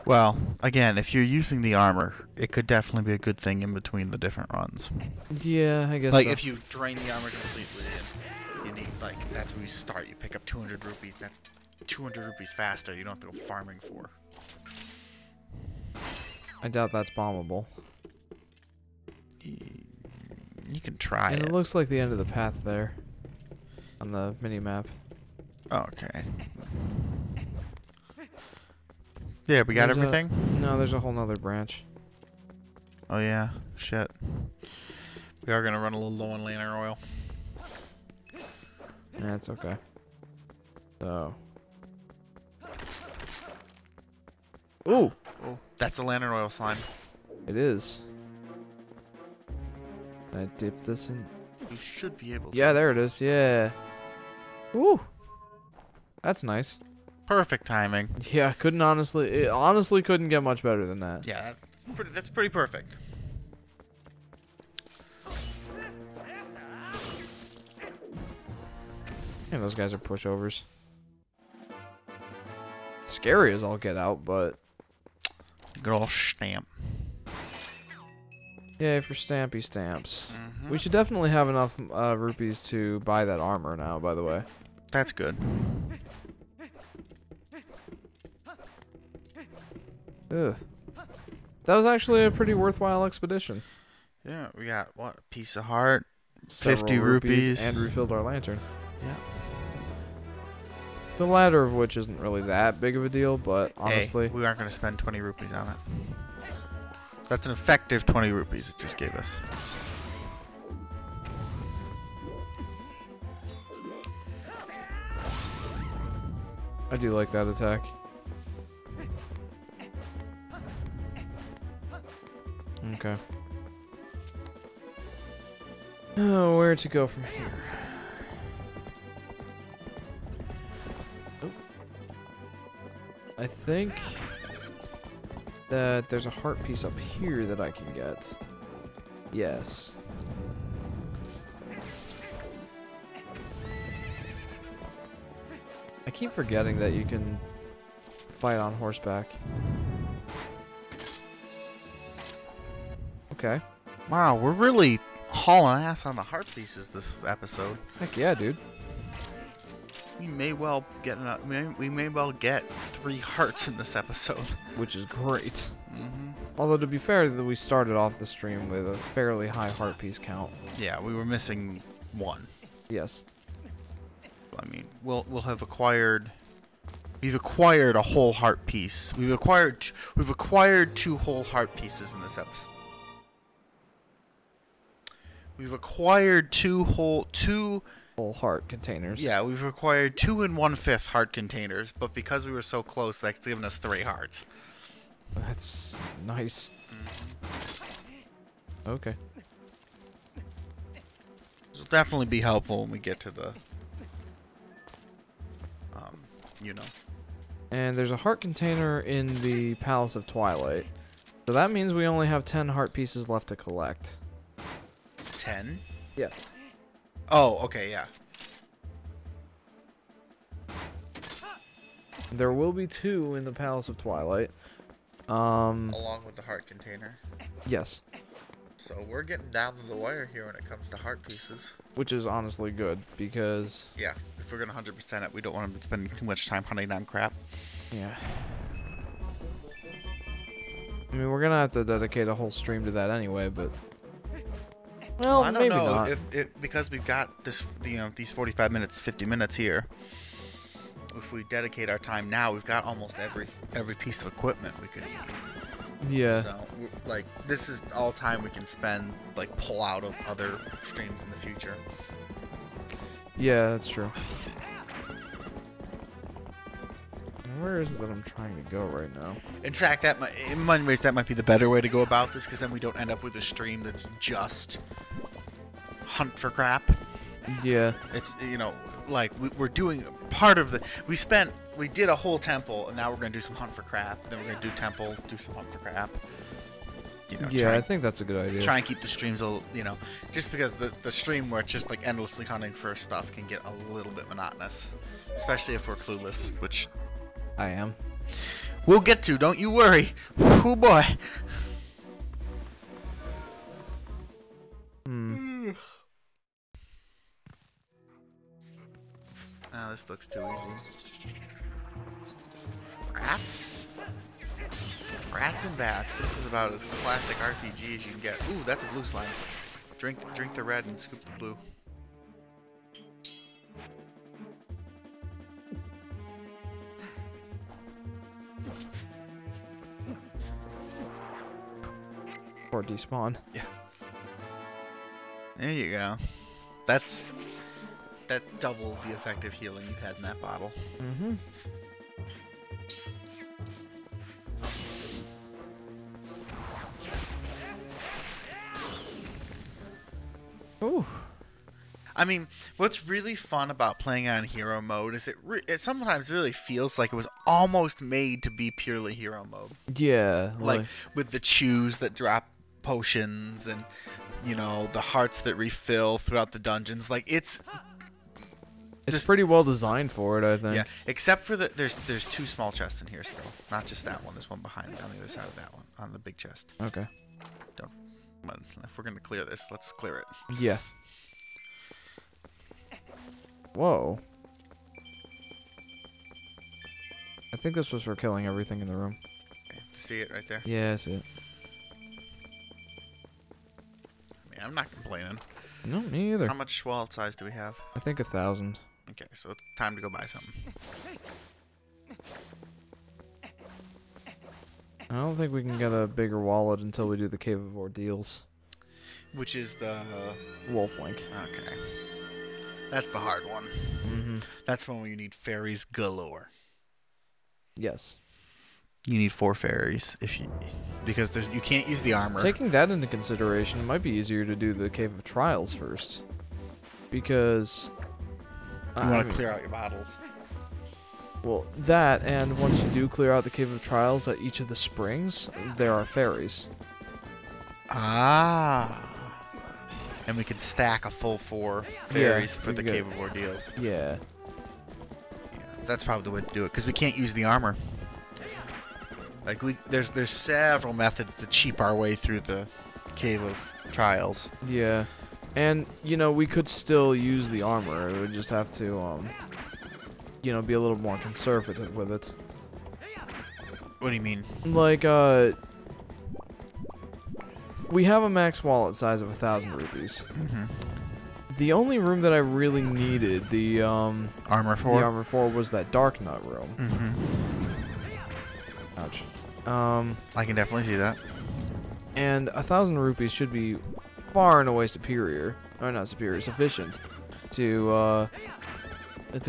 Well, again, if you're using the armor, it could definitely be a good thing in between the different runs. Yeah, I guess like, so. if you drain the armor completely and you need, like, that's where you start. You pick up 200 rupees, that's 200 rupees faster. You don't have to go farming for. I doubt that's bombable. You can try it. And it looks like the end of the path there on the mini-map. Okay. Yeah, we got everything? No, there's a whole nother branch. Oh, yeah. Shit. We are going to run a little low on lantern oil. Yeah, it's okay. So. Ooh! Oh, that's a lantern oil slime. It is. Can I dip this in? You should be able to. Yeah, there it is. Yeah. Woo! That's nice. Perfect timing. Yeah, couldn't honestly... It honestly couldn't get much better than that. Yeah, that's pretty perfect. Yeah, those guys are pushovers. Scary as all get out, but... Good old stamp. Yay for stampy stamps. We should definitely have enough rupees to buy that armor now, by the way. That's good. Ugh. That was actually a pretty worthwhile expedition. Yeah, we got, what, a piece of heart, Several 50 rupees. And refilled our lantern. Yeah. The latter of which isn't really that big of a deal, but honestly... Hey, we aren't going to spend 20 rupees on it. That's an effective 20 rupees it just gave us. I do like that attack. Okay. Oh, where to go from here? Oh. I think that there's a heart piece up here that I can get. Yes. I keep forgetting that you can fight on horseback. Okay. Wow, we're really hauling ass on the heart pieces this episode. Heck yeah, dude. We may well get we may well get 3 hearts in this episode, Which is great. Mm-hmm. Although to be fair, that we started off the stream with a fairly high heart piece count. Yeah, we were missing 1. Yes. I mean, we'll have acquired. We've acquired a whole heart piece. We've acquired 2 whole heart pieces in this episode. We've acquired 2 whole Heart containers. Yeah, we've acquired 2 1/5 heart containers, but because we were so close, that's given us 3 hearts. That's nice. Okay. This will definitely be helpful when we get to the, you know. And there's a heart container in the Palace of Twilight. So that means we only have 10 heart pieces left to collect. 10? Yeah. Oh, okay, yeah. There will be 2 in the Palace of Twilight. Along with the heart container. Yes. So we're getting down to the wire here when it comes to heart pieces. Which is honestly good, because... Yeah, if we're going to 100% it, we don't want to be spending too much time hunting down crap. Yeah. I mean, we're going to have to dedicate a whole stream to that anyway, but... Well, I don't maybe know not. if because we've got this, you know, these 45 minutes, 50 minutes here. If we dedicate our time now, we've got almost every piece of equipment we could need. Yeah. So, like, this is all time we can spend, like, pull out of other streams in the future. Yeah, that's true. Where is it that I'm trying to go right now? In fact, in many ways, that might be the better way to go about this, because then we don't end up with a stream that's just hunt for crap. Yeah. It's, you know, like, we're doing part of the... We did a whole temple, and now we're going to do some hunt for crap. Then we're going to do temple, do some hunt for crap. You know, Yeah, I think that's a good idea. Try and keep the streams, you know, just because the stream where it's just, like, endlessly hunting for stuff can get a little bit monotonous. Especially if we're clueless, which... I am. We'll get to, don't you worry. Oh boy. Oh, this looks too easy. Rats? Rats and bats. This is about as classic RPG as you can get. Ooh, that's a blue slime. Drink the red and scoop the blue. Or despawn. Yeah. There you go. That doubles the effective healing you had in that bottle. Mm-hmm. Ooh. I mean, what's really fun about playing on hero mode is it sometimes really feels like it was almost made to be purely hero mode. Yeah. Like with the chews that drop potions and, you know, the hearts that refill throughout the dungeons. Like, it's pretty well designed for it, I think. Yeah, except for there's 2 small chests in here still. Not just that one. There's one behind on the other side of that one, on the big chest. Okay. If we're going to clear this, let's clear it. Yeah. Whoa. I think this was for killing everything in the room. Okay, see it right there? Yeah, I see it. I mean, I'm not complaining. No, me either. How much wallet size do we have? I think 1,000. Okay, so it's time to go buy something. I don't think we can get a bigger wallet until we do the Cave of Ordeals. Which is the... Wolf Link. Okay. That's the hard one. Mm-hmm. That's the one where you need fairies galore. Yes. You need 4 fairies because you can't use the armor. Taking that into consideration, it might be easier to do the Cave of Trials first. Because... You want to clear out your bottles. Well, that, and once you do clear out the Cave of Trials at each of the springs, there are fairies. Ah. And we could stack a full 4 fairies for the Cave of Ordeals. Yeah. That's probably the way to do it, because we can't use the armor. Like, there's several methods to cheap our way through the Cave of Trials. Yeah. And, you know, we could still use the armor. It would just have to, you know, be a little more conservative with it. What do you mean? Like, we have a max wallet size of 1,000 rupees. Mm-hmm. The only room that I really needed the, armor for was that Dark Nut room. Mm-hmm. Ouch. I can definitely see that. And 1,000 rupees should be far and away superior, or not superior, sufficient to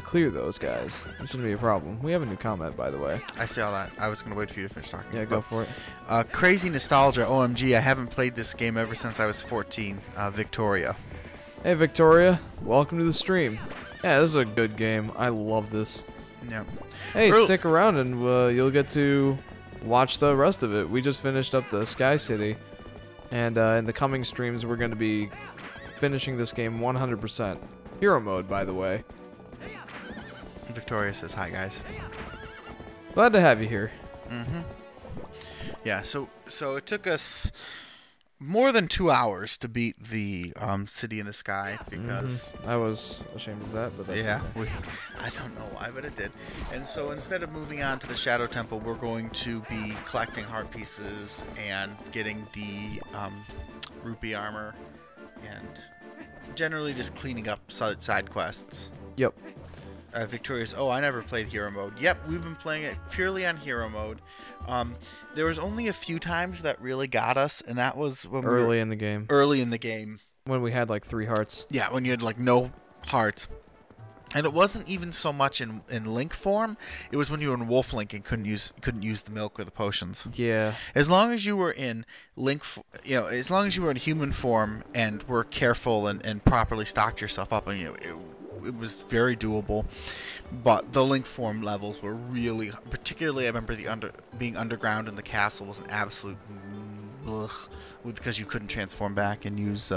clear those guys. It shouldn't be a problem. We have a new comment, by the way. I saw that. I was gonna wait for you to finish talking. Yeah, go for it. Crazy nostalgia. OMG! I haven't played this game ever since I was 14. Victoria. Hey, Victoria. Welcome to the stream. Yeah, this is a good game. I love this. Yeah. Hey, stick around and you'll get to watch the rest of it. We just finished up the Sky City, and in the coming streams we're going to be finishing this game 100%. Hero mode, by the way. Victoria says hi, guys. Glad to have you here. Mm-hmm. Yeah, so it took us more than 2 hours to beat the City in the Sky because I was ashamed of that, but that's okay. I don't know why, but it did. And so instead of moving on to the Shadow Temple, we're going to be collecting heart pieces and getting the rupee armor and generally just cleaning up side quests. Yep. Victoria's, oh, I never played Hero Mode. Yep, we've been playing it purely on Hero Mode. There was only a few times that really got us, and that was when early in the game. Early in the game. When we had like 3 hearts. Yeah, when you had like no hearts. And it wasn't even so much in Link form. It was when you were in Wolf Link and couldn't use the milk or the potions. Yeah. As long as you were in Link, as long as you were in human form and were careful and properly stocked yourself up, and it was very doable. But the Link form levels were really, particularly I remember being underground in the castle was an absolute ugh, because you couldn't transform back and use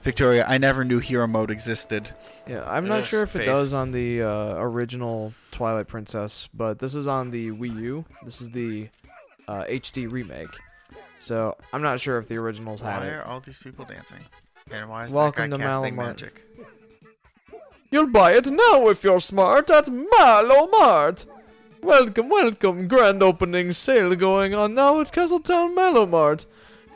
Victoria. I never knew Hero Mode existed. Yeah, I'm not sure if it does on the original Twilight Princess, but this is on the Wii U. This is the HD remake. So I'm not sure if the originals had it. Why are all these people dancing? And why is Welcome that guy to casting Malomart. magic? You'll buy it now if you're smart at Malomart. Welcome, welcome. Grand opening sale going on now at Castletown Malomart.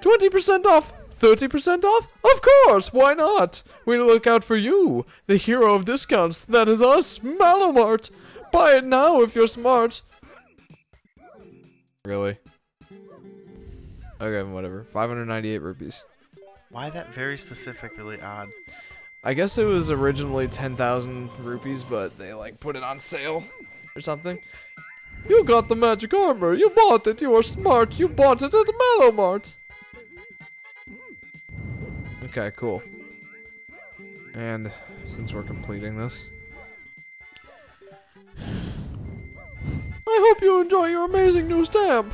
20% off, 30% off? Of course, why not? We look out for you, the hero of discounts. That is us, Malomart. Buy it now if you're smart. Really? Okay, whatever. 598 rupees. Why that very specific, really odd? I guess it was originally 10,000 rupees, but they like put it on sale or something. You got the magic armor. You bought it. You are smart. You bought it at Malomart. Okay, cool. And since we're completing this, I hope you enjoy your amazing new stamp.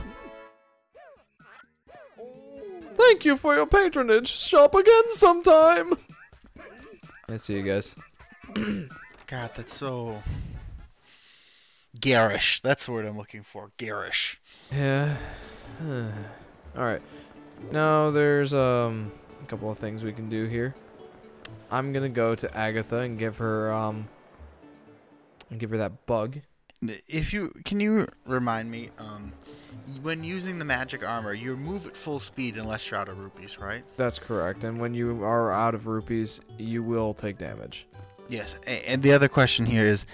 Thank you for your patronage. Shop again sometime. Let's see you guys. God, that's so garish. That's the word I'm looking for. Garish. Yeah. Alright. Now there's a couple of things we can do here. I'm gonna go to Agatha and give her that bug. Can you remind me, when using the magic armor, you move at full speed unless you're out of rupees, right? That's correct. And when you are out of rupees, you will take damage. Yes. And the other question here is,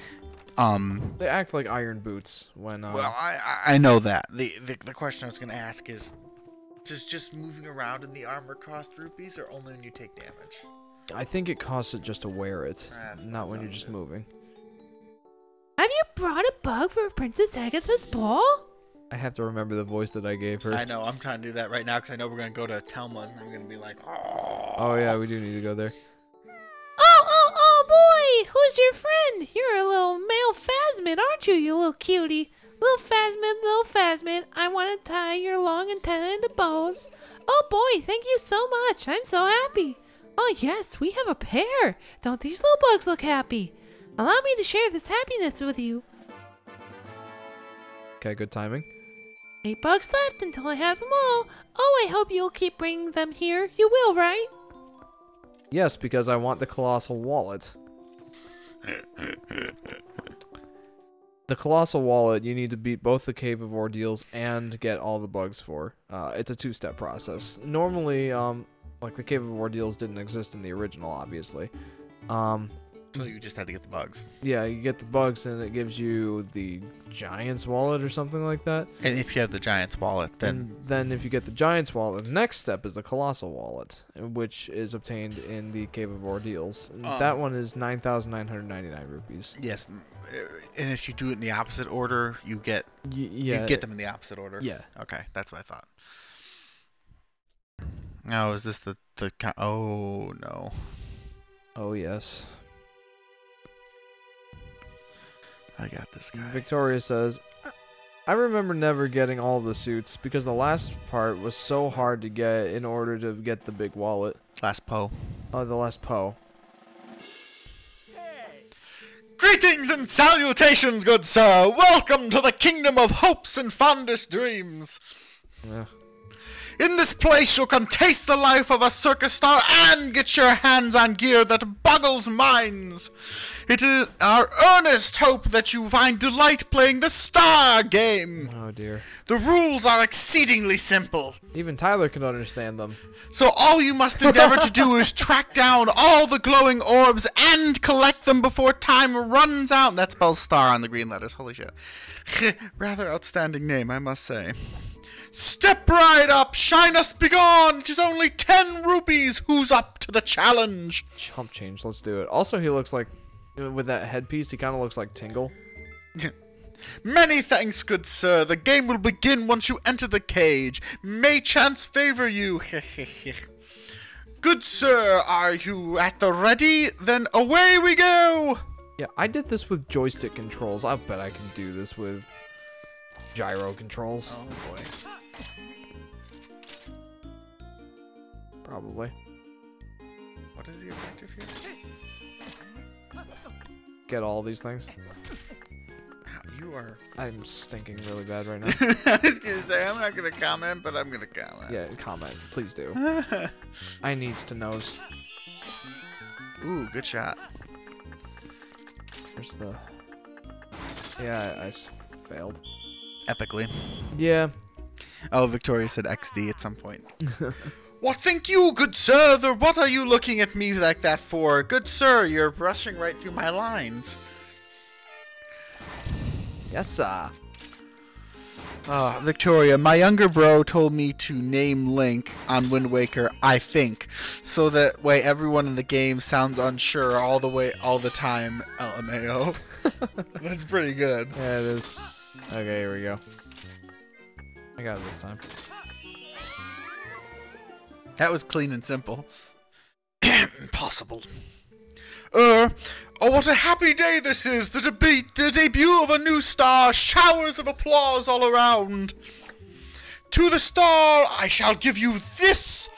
They act like iron boots when. Well, I know that. The question I was gonna ask is, does just moving around in the armor cost rupees, or only when you take damage? I think it costs it just to wear it, not when you're just moving. Have you brought a bug for Princess Agatha's ball? I have to remember the voice that I gave her. I know. I'm trying to do that right now because I know we're gonna go to Telma's and I'm gonna be like, oh. Oh yeah, we do need to go there. Oh boy! Who's your friend? You're a little male phasmid, aren't you, you little cutie? Little phasmid, I want to tie your long antenna into bows. Oh boy, thank you so much. I'm so happy. Oh yes, we have a pair. Don't these little bugs look happy? Allow me to share this happiness with you. Okay, good timing. 8 bugs left until I have them all. Oh, I hope you'll keep bringing them here. You will, right? Yes, because I want the colossal wallet. The colossal wallet, you need to beat both the Cave of Ordeals and get all the bugs for. It's a 2-step process. Normally, like the Cave of Ordeals didn't exist in the original, obviously. So you just had to get the bugs. Yeah, you get the bugs and it gives you the Giant's Wallet or something like that. And if you have the Giant's Wallet, then... And then if you get the Giant's Wallet, the next step is the Colossal Wallet, which is obtained in the Cave of Ordeals. And that one is 9,999 rupees. Yes, and if you do it in the opposite order, you get you get them in the opposite order. Yeah. Okay, that's what I thought. Now, is this the oh no. Oh yes. I got this guy. Victoria says, I remember never getting all the suits because the last part was so hard to get in order to get the big wallet. Last Poe. Oh, the last Poe. Greetings and salutations, good sir. Welcome to the kingdom of hopes and fondest dreams. Yeah. In this place, you can taste the life of a circus star and get your hands on gear that boggles minds. It is our earnest hope that you find delight playing the Star Game. Oh, dear. The rules are exceedingly simple. Even Tyler can understand them. So all you must endeavor to do is track down all the glowing orbs and collect them before time runs out. That spells star on the green letters. Holy shit. Rather outstanding name, I must say. Step right up, shine us begone. It is only 10 rupees. Who's up to the challenge? Chump change, let's do it. Also, he looks like, with that headpiece, he kind of looks like Tingle. Many thanks, good sir. The game will begin once you enter the cage. May chance favor you. Good sir, are you at the ready? Then away we go. Yeah, I did this with joystick controls. I bet I can do this with gyro controls. Oh boy. Probably. What is the objective here? Get all these things. You are... I'm stinking really bad right now. I was gonna say, I'm not gonna comment, but I'm gonna comment. Yeah, comment. Please do. I needs to knows. Ooh, good shot. Where's the... Yeah, I failed. Epically. Yeah. Oh, Victoria said XD at some point. What think you, good sir? What are you looking at me like that for? Good sir, you're brushing right through my lines. Yes, sir. Victoria, my younger bro told me to name Link on Wind Waker, I think, so that way everyone in the game sounds unsure all the time. LMAO. That's pretty good. Yeah, it is. Okay, here we go. I got it this time. That was clean and simple. Impossible. Oh, what a happy day this is! The debut of a new star! Showers of applause all around! To the star, I shall give you this!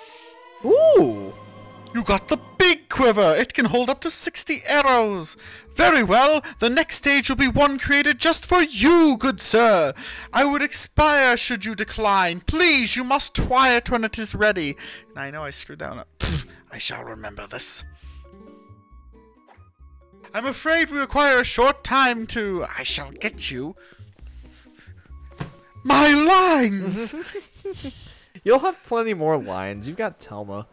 Ooh! You got the big quiver! It can hold up to 60 arrows! Very well, the next stage will be one created just for you, good sir! I would expire should you decline. Please, you must try it when it is ready. And I know I screwed that one up. I shall remember this. I'm afraid we require a short time to... I shall get you. My lines! You'll have plenty more lines. You've got Telma.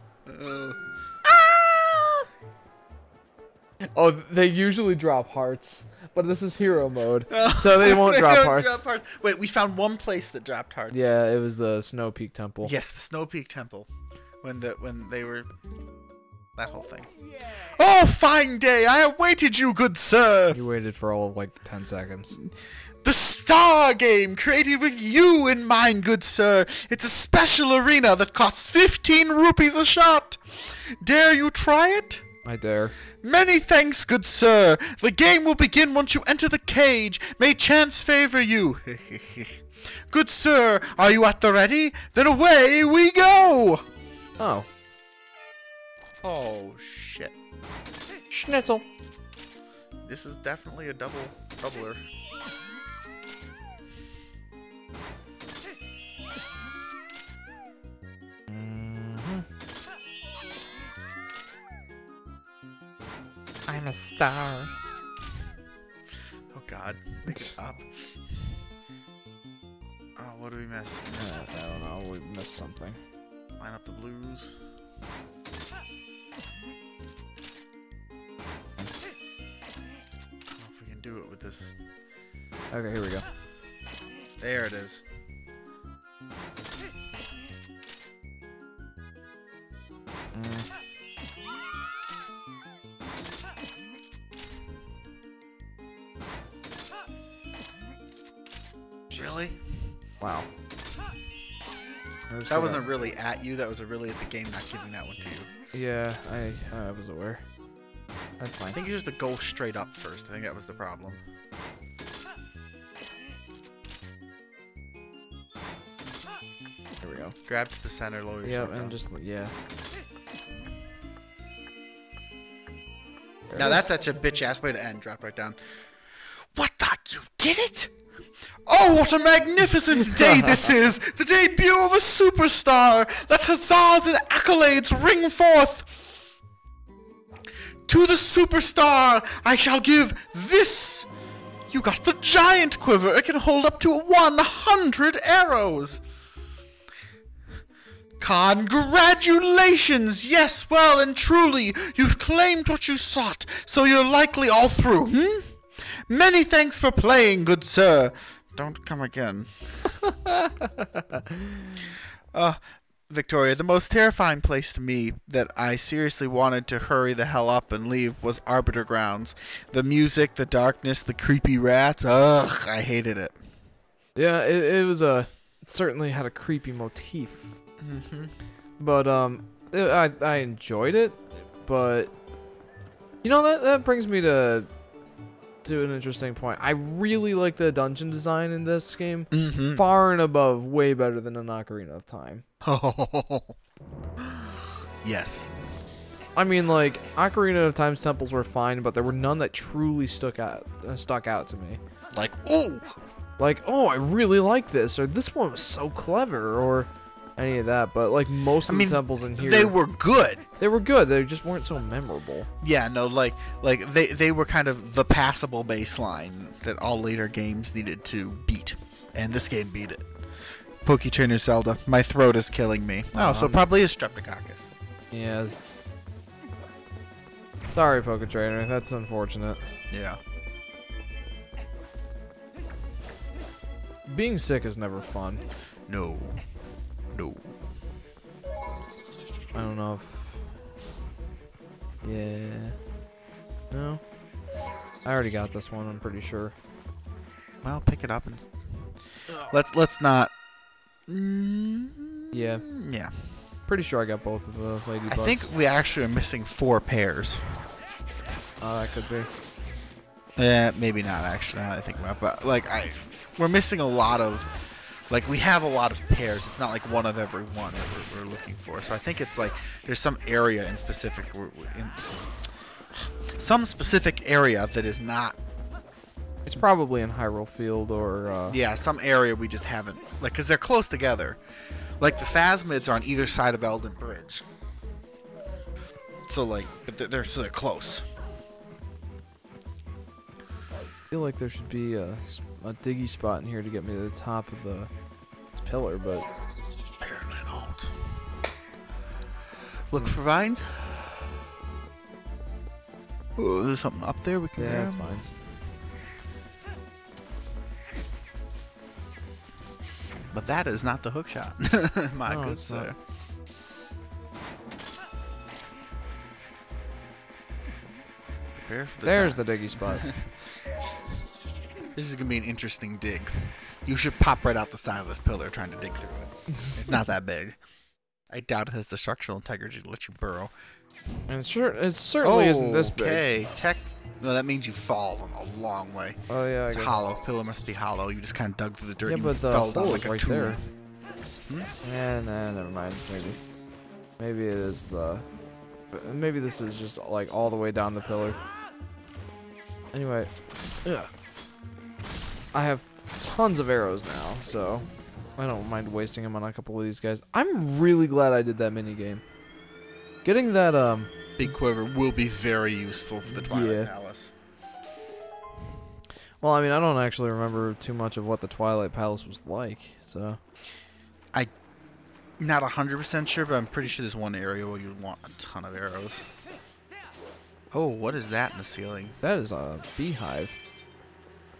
Oh, they usually drop hearts. But this is hero mode, so they won't drop hearts. Wait, we found one place that dropped hearts. Yeah, it was the Snow Peak Temple. Yes, the Snow Peak Temple. When they were... That whole thing. Oh, fine day! I awaited you, good sir! You waited for all of, like, 10 seconds. The Star Game, created with you in mind, good sir. It's a special arena that costs 15 rupees a shot. Dare you try it? I dare. Many thanks, good sir. The game will begin once you enter the cage. May chance favor you. Good sir, are you at the ready? Then away we go! Oh. Oh, shit. Schnitzel. This is definitely a doubler. I'm a star. Oh god, make it stop. Oh, what do we miss? I don't know, we missed something. Line up the blues. I don't know if we can do it with this. Okay, here we go. There it is. Really? Wow. That wasn't really at you, that was really at the game not giving that one to you. Yeah, I was aware. That's fine. I think you just have to go straight up first. I think that was the problem. Here we go. Grab to the center, lower yourself down. And just, yeah. Now that's such a bitch-ass way to end. Drop right down. What the? You did it? Oh, what a magnificent day this is! The debut of a superstar! Let huzzas and accolades ring forth! To the superstar, I shall give this! You got the giant quiver. It can hold up to 100 arrows! Congratulations! Yes, well and truly, you've claimed what you sought, so you're likely all through, Many thanks for playing, good sir. Don't come again. Victoria, the most terrifying place to me that I seriously wanted to hurry the hell up and leave was Arbiter Grounds. The music, the darkness, the creepy rats. Ugh, I hated it. Yeah, it was it certainly had a creepy motif. But I enjoyed it, but you know that brings me to an interesting point. I really like the dungeon design in this game, far and above, way better than an Ocarina of Time. Yes. I mean, like, Ocarina of Time's temples were fine, but there were none that truly stuck out to me. Like, oh, I really like this, or this one was so clever, or any of that. But like most of the temples in here, they were good. They were good. They just weren't so memorable. Yeah, no, like they were kind of the passable baseline that all later games needed to beat, and this game beat it. Poketrainer Zelda, my throat is killing me. Oh, so probably a Streptococcus. Yes. Sorry, Poketrainer. That's unfortunate. Yeah. Being sick is never fun. No. No. I don't know if... Yeah. No? I already got this one, I'm pretty sure. Well, pick it up and... Let's not... Yeah. Yeah. Pretty sure I got both of the ladybugs. I think we actually are missing 4 pairs. Oh, that could be. Maybe not actually, now that I think about it. But, like, we're missing a lot of... Like, we have a lot of pairs. It's not like one of every one that we're looking for. So I think it's like there's some area in specific... some specific area that is not... It's probably in Hyrule Field or... Yeah, some area we just haven't... Like, because they're close together. Like, the Phasmids are on either side of Elden Bridge. So, like, but they're close. I feel like there should be a diggy spot in here to get me to the top of the pillar, but... Apparently not. Look for vines. Oh, there's something up there we can grab. Yeah, that's fine. But that is not the hook shot. My No, good it's sir. not. Prepare for the There's dive. the diggy spot. This is going to be an interesting dig. You should pop right out the side of this pillar trying to dig through it. It's not that big. I doubt it has the structural integrity to let you burrow. And it certainly isn't this big. Okay. No, that means you fall a long way. Oh yeah, I It's guess. hollow. Pillar must be hollow. You just kind of dug through the dirt. Yeah, and but the fell down hole like is a right tube. there. Yeah, nah, never mind. Maybe it is the. Maybe this is just like all the way down the pillar. Anyway, yeah. I have tons of arrows now, so I don't mind wasting them on a couple of these guys. I'm really glad I did that mini game. Getting that Big Quiver will be very useful for the Twilight Yeah. Palace. Well, I mean, I don't actually remember too much of what the Twilight Palace was like, so. Not 100% sure, but I'm pretty sure there's one area where you'd want a ton of arrows. Oh, what is that in the ceiling? That is a beehive.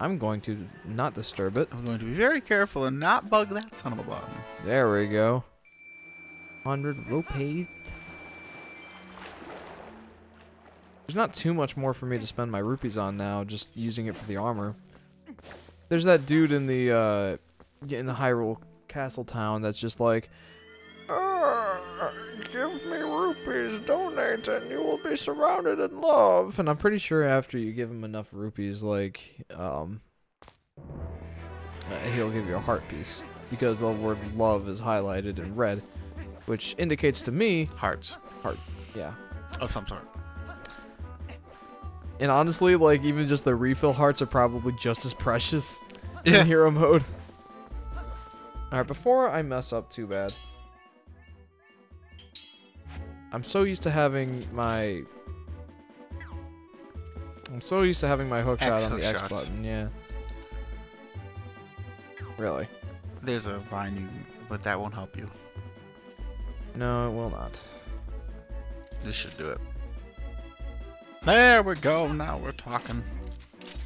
I'm going to not disturb it. I'm going to be very careful and not bug that son of a bum. There we go. 100 rupees. There's not too much more for me to spend my rupees on now, just using it for the armor. There's that dude in the Hyrule castle town that's just like, give me rupees, donate, and you will be surrounded in love. And I'm pretty sure after you give him enough rupees, like, he'll give you a heart piece. Because the word love is highlighted in red, which indicates to me Hearts. heart. Yeah. Of some sort. And honestly, like, even just the refill hearts are probably just as precious Yeah. in hero mode. Alright, before I mess up too bad, I'm so used to having my hook shot on the X X-hook shots. button, yeah. Really? There's a vine, but that won't help you. No, it will not. This should do it. There we go. Now we're talking.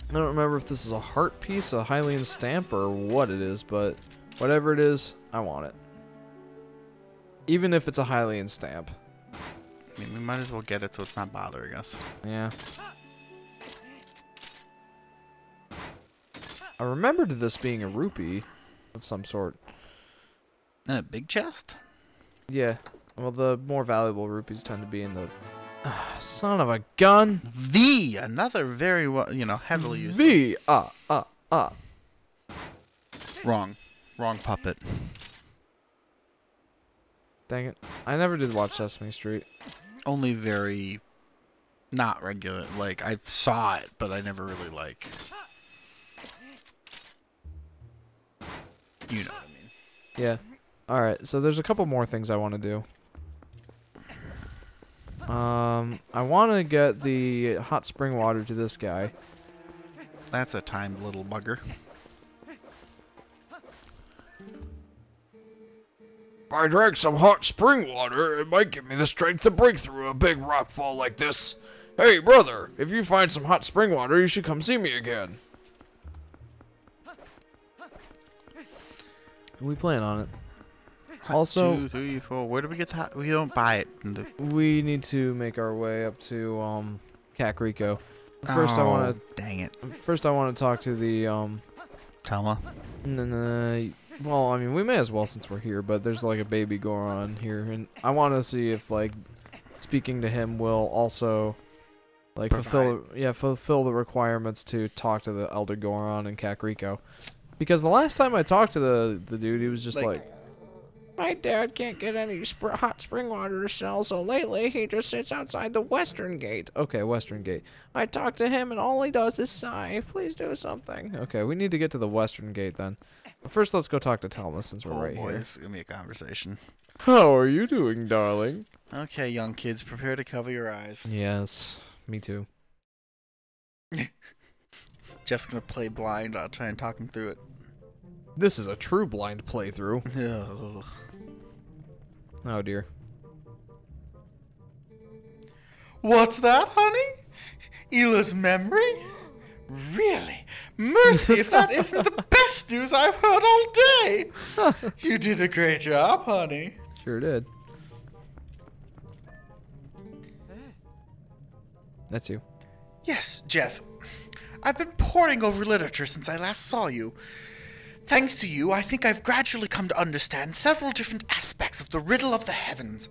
I don't remember if this is a heart piece, a Hylian stamp, or what it is, but whatever it is, I want it. Even if it's a Hylian stamp. I mean, we might as well get it so it's not bothering us. Yeah. I remembered this being a rupee of some sort. And a big chest? Yeah. Well, the more valuable rupees tend to be in the... son of a gun! Another very well, heavily used. Wrong. Wrong puppet. Dang it. I never did watch Sesame Street. Only very not regular. Like, I saw it, but I never really, you know what I mean. Yeah. Alright, so there's a couple more things I want to do. I want to get the hot spring water to this guy. That's a timed little bugger. If I drank some hot spring water, it might give me the strength to break through a big rock fall like this. Hey, brother, if you find some hot spring water, you should come see me again. We plan on it. Also, 2, 3, 4. Where do we get the hot? We don't buy it. we need to make our way up to Kakariko. First, dang it. First, I want to talk to the Telma. well, I mean, we may as well since we're here, but there's like a baby Goron here, and I want to see if like speaking to him will also like fulfill the requirements to talk to the Elder Goron and Kakariko. Because the last time I talked to the dude, he was just like My dad can't get any hot spring water to sell, so lately he just sits outside the western gate. okay, Western Gate. I talk to him and all he does is sigh. Please do something. Okay, we need to get to the Western Gate then. But first, let's go talk to Telma since we're right boy, here. this is gonna be a conversation. How are you doing, darling? Okay, young kids, prepare to cover your eyes. Yes, me too. Jeff's gonna play blind. I'll try and talk him through it. This is a true blind playthrough. Ugh. Oh dear. What's that, honey? Ela's memory? Really? Mercy, if that isn't the best news I've heard all day! You did a great job, honey. Sure did. That's you. Yes, Jeff. I've been poring over literature since I last saw you. Thanks to you, I think I've gradually come to understand several different aspects of the riddle of the heavens.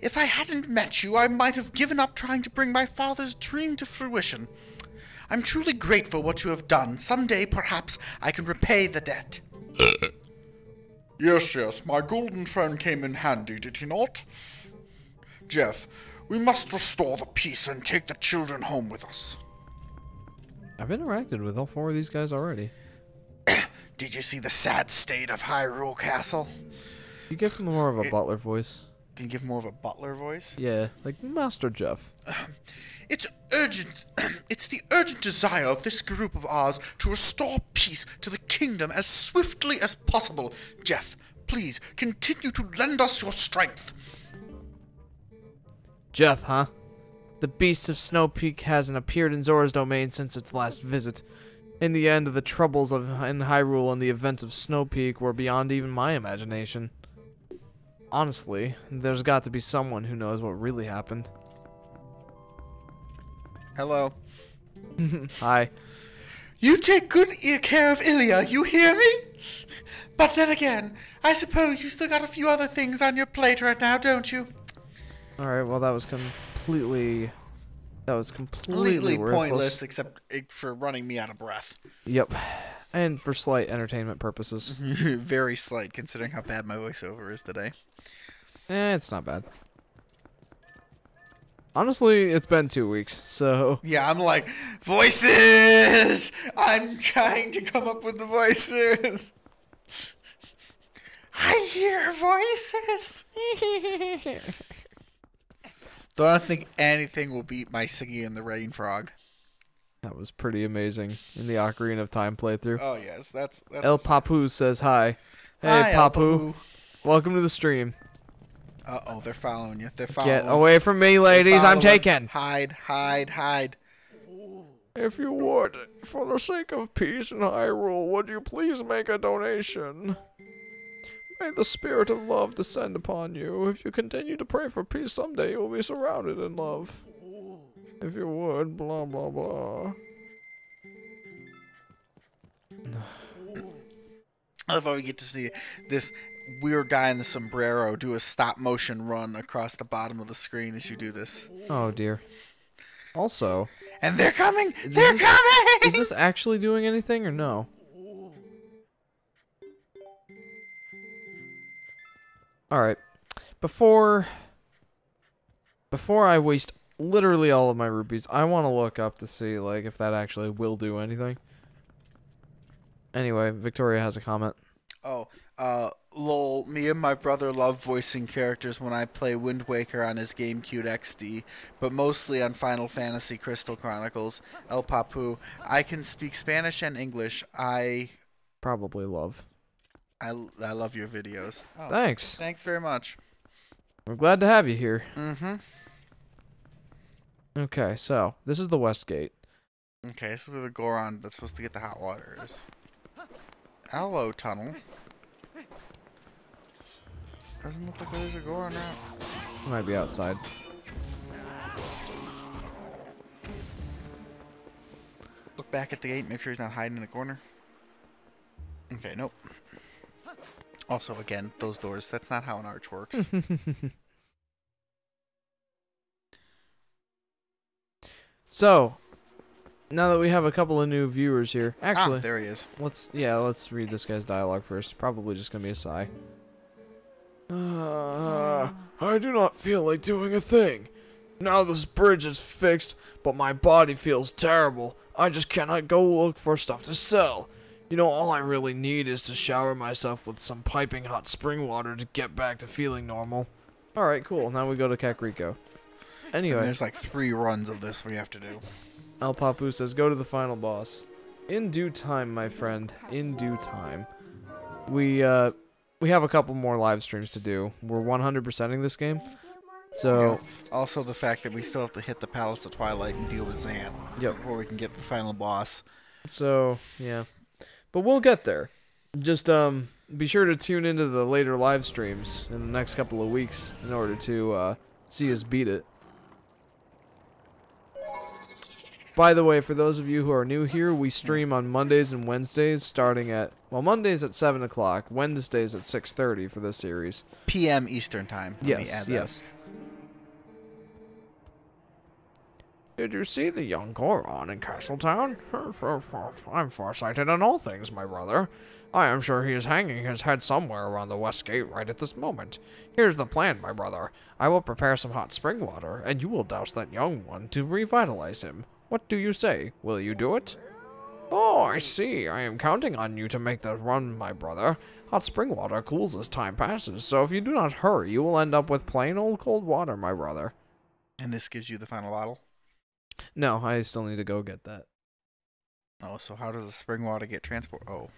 If I hadn't met you, I might have given up trying to bring my father's dream to fruition. I'm truly grateful for what you have done. Someday, perhaps, I can repay the debt. Yes, my golden phone came in handy, did he not? Jeff, we must restore the peace and take the children home with us. I've interacted with all 4 of these guys already. Did you see the sad state of Hyrule Castle? You give him more of a butler voice. Can you give more of a butler voice? Yeah, like Master Jeff. It's urgent. It's the urgent desire of this group of ours to restore peace to the kingdom as swiftly as possible. Jeff, please continue to lend us your strength. Jeff, huh? The beast of Snow Peak hasn't appeared in Zora's domain since its last visit. In the end, the troubles in Hyrule and the events of Snow Peak were beyond even my imagination. Honestly, there's got to be someone who knows what really happened. Hello. Hi. You take good care of Ilya, you hear me? But then again, I suppose you still got a few other things on your plate right now, don't you? Alright, well that was completely Completely worthless. pointless, except for running me out of breath. Yep. And for slight entertainment purposes. Very slight, considering how bad my voiceover is today. It's not bad. Honestly, it's been 2 weeks, so... Yeah, I'm like, voices! I'm trying to come up with the voices. I hear voices. Though I don't think anything will beat my Siggy and the Rain Frog. That was pretty amazing in the Ocarina of Time playthrough. Oh, yes, that's El Papu says hi. Hey, Hi, El Papu. Welcome to the stream. Uh-oh, they're following you. They're following. Get away from me, ladies. I'm taken. Hide, hide, hide. If you would, for the sake of peace in Hyrule, would you please make a donation? May the spirit of love descend upon you. If you continue to pray for peace, someday you will be surrounded in love. If you would, blah, blah, blah. I love how we get to see this weird guy in the sombrero do a stop-motion run across the bottom of the screen as you do this. Oh, dear. Also... And they're coming! They're coming! Is this actually doing anything or no? Alright. Before I waste literally all of my rupees, I want to look up to see, like, if that actually will do anything. Anyway, Victoria has a comment. Oh, lol, me and my brother love voicing characters when I play Wind Waker on his GameCube XD, but mostly on Final Fantasy Crystal Chronicles. El Papu, I can speak Spanish and English. Probably love. I love your videos. Oh, Thanks. Thanks very much. I'm glad to have you here. Mm-hmm. Okay, so, this is the West Gate. Okay, this is where the Goron that's supposed to get the hot water is. Hello, tunnel. Doesn't look like there's a Goron out. It might be outside. Look back at the gate, make sure he's not hiding in the corner. Okay, nope. Also, again, those doors, that's not how an arch works. So, now that we have a couple of new viewers here, actually, there he is. let's read this guy's dialogue first. Probably just gonna be a sigh. I do not feel like doing a thing. Now this bridge is fixed, but my body feels terrible. I just cannot go look for stuff to sell. You know, all I really need is to shower myself with some piping hot spring water to get back to feeling normal. Alright, cool. Now we go to Kakariko. Anyway. And there's like 3 runs of this we have to do. El Papu says, go to the final boss. In due time, my friend. In due time. We have a couple more live streams to do. We're 100%ing this game. So, Also, the fact that we still have to hit the Palace of Twilight and deal with Zant before we can get the final boss. so yeah, but we'll get there. Just be sure to tune into the later live streams in the next couple of weeks in order to see us beat it. By the way, for those of you who are new here, we stream on Mondays and Wednesdays starting at, well, Mondays at 7 o'clock, Wednesdays at 6:30 for this series. PM Eastern Time. Yes, yes. Did you see the young Goron in Castletown? I'm farsighted in all things, my brother. I am sure he is hanging his head somewhere around the west gate right at this moment. Here's the plan, my brother. I will prepare some hot spring water, and you will douse that young one to revitalize him. What do you say? Will you do it? Oh, I see. I am counting on you to make that run, my brother. Hot spring water cools as time passes, so if you do not hurry, you will end up with plain old cold water, my brother. And this gives you the final bottle? No, I still need to go get that. Oh, so how does the spring water get transported? Oh.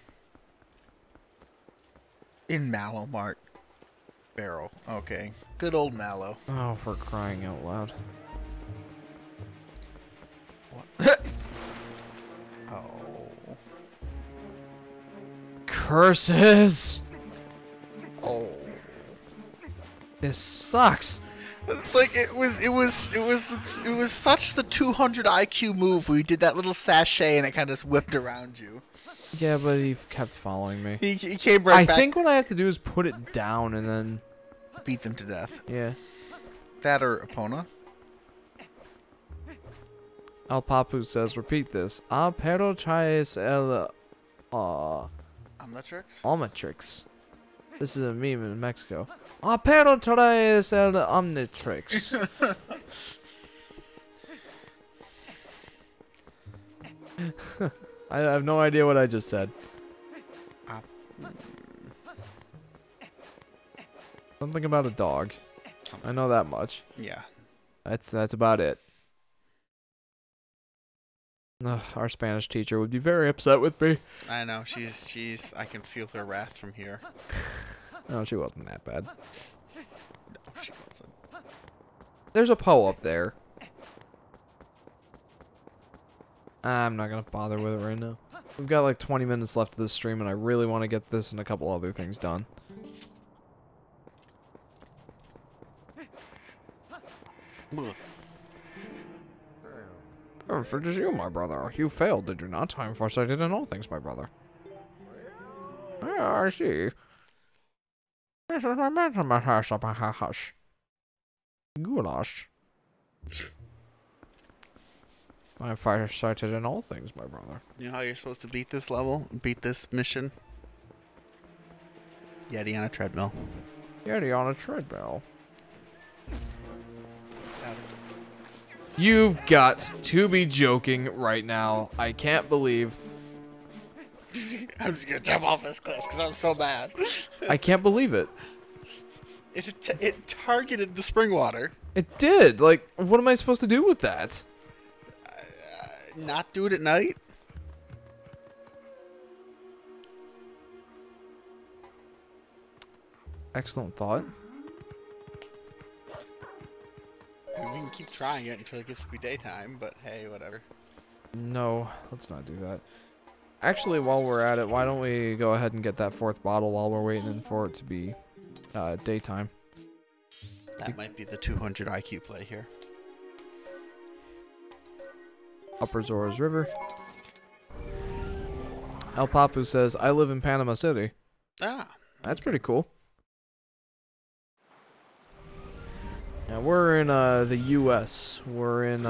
In Mallow Mart. Barrel. Okay. Good old Mallow. Oh, for crying out loud. What? Oh. Curses! Oh. This sucks. Like it was such the 200 IQ move where you did that little sachet and it kind of just whipped around you. Yeah, but he kept following me. He came right back. I think what I have to do is put it down and then beat them to death. Yeah. That or Epona. El Papu says, repeat this. Ah, pero traes el Omnitrix? Omnitrix. This is a meme in Mexico. Ah, pero traes el Omnitrix. I have no idea what I just said. Something about a dog. I know that much. Yeah. That's about it. Ugh, our Spanish teacher would be very upset with me. I know. She's I can feel her wrath from here. No, she wasn't that bad. No, she wasn't. There's a Poe up there. I'm not gonna bother with it right now. We've got like 20 minutes left of this stream, and I really want to get this and a couple other things done. It is you, my brother. You failed, did you not? I am farsighted in all things, my brother. Yeah, I see. This is my hush. Goulash. I am farsighted in all things, my brother. You know how you're supposed to beat this level? Beat this mission? Yeti on a treadmill. Yeti on a treadmill. You've got to be joking right now. I can't believe. I'm just gonna jump off this cliff because I'm so mad. I can't believe it. It targeted the spring water. It did. Like, what am I supposed to do with that? Not do it at night? Excellent thought. We can keep trying it until it gets to be daytime, but hey, whatever. No, let's not do that. Actually, while we're at it, why don't we go ahead and get that fourth bottle while we're waiting for it to be daytime. That might be the 200 IQ play here. Upper Zora's River. El Papu says, I live in Panama City. Ah. That's pretty cool. Now, we're in the U.S. We're in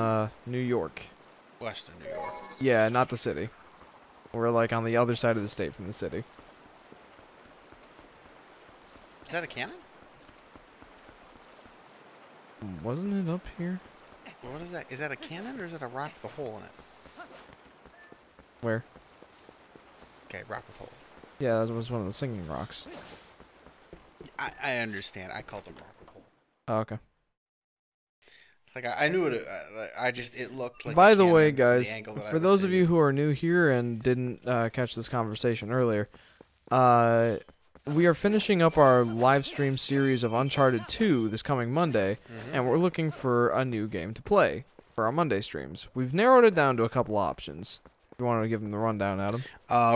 New York. Western New York. Yeah, not the city. We're like on the other side of the state from the city. Is that a cannon? Wasn't it up here? What is that? Is that a cannon or is it a rock with a hole in it? Where? Okay, rock with hole. Yeah, that was one of the singing rocks. I understand. I call them rock with hole. Oh, okay. Like I knew it. It looked like. By the way, guys, for those of you who are new here and didn't catch this conversation earlier, we are finishing up our live stream series of Uncharted 2 this coming Monday, and we're looking for a new game to play for our Monday streams. We've narrowed it down to a couple options. If you want to give them the rundown, Adam.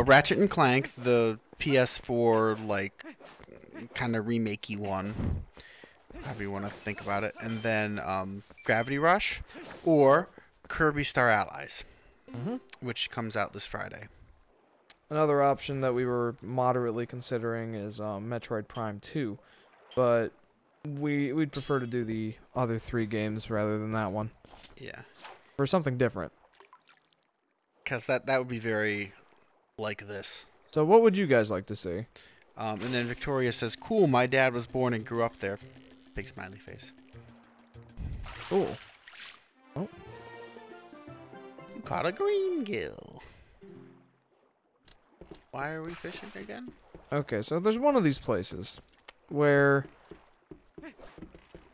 Ratchet and Clank, the PS4 like kind of remakey one, however you want to think about it, and then Gravity Rush or Kirby Star Allies, which comes out this Friday. Another option that we were moderately considering is Metroid Prime 2, but we'd prefer to do the other 3 games rather than that one. Yeah. For something different. Because that would be very like this. So what would you guys like to see? And then Victoria says, cool, my dad was born and grew up there. Big smiley face. Cool. Oh. You caught a green gill. Why are we fishing again? Okay, so there's one of these places where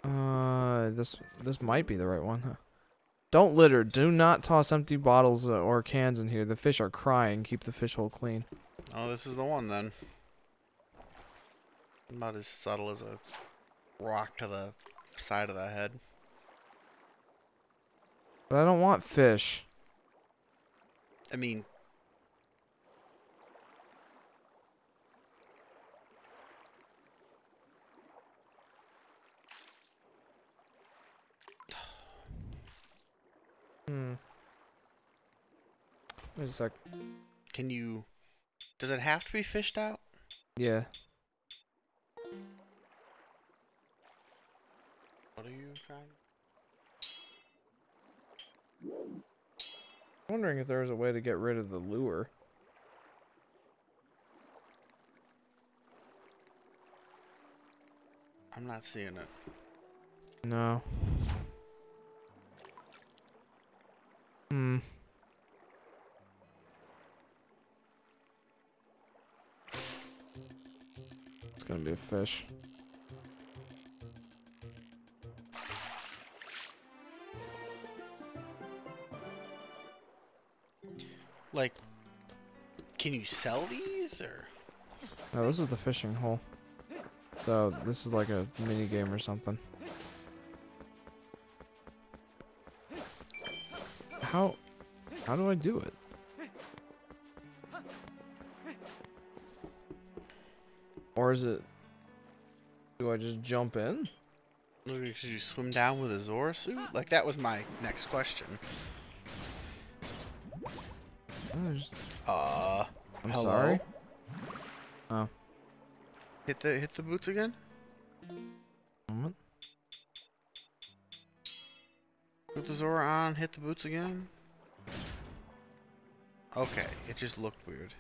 this might be the right one, huh? Don't litter. Do not toss empty bottles or cans in here. The fish are crying. Keep the fish hole clean. Oh, this is the one then. About as subtle as a rock to the side of the head. But I don't want fish. I mean, Wait a sec. can you... Does it have to be fished out? Yeah. What are you trying? I'm wondering if there was a way to get rid of the lure. I'm not seeing it. No. It's gonna be a fish. Like, can you sell these or? No, this is the fishing hole. So this is like a mini game or something. How do I do it? Or is it... Do I just jump in? Should you swim down with a Zora suit? Like, that was my next question. I'm Hello? sorry? Oh. Hit the boots again? Moment. Put the Zora on, hit the boots again? Okay, it just looked weird.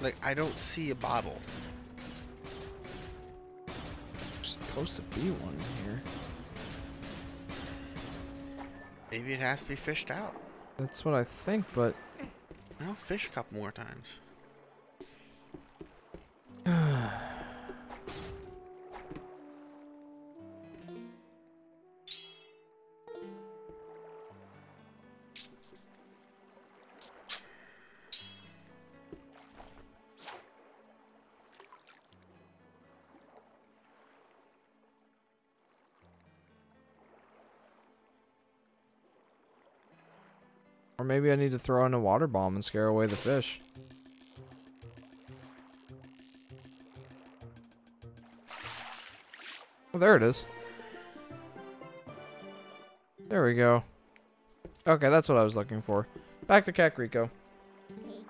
Like, I don't see a bottle. There's supposed to be one in here. Maybe it has to be fished out. That's what I think, but... I'll fish a couple more times. Or maybe I need to throw in a water bomb and scare away the fish. Oh, there it is. There we go. Okay, that's what I was looking for. Back to Kakariko.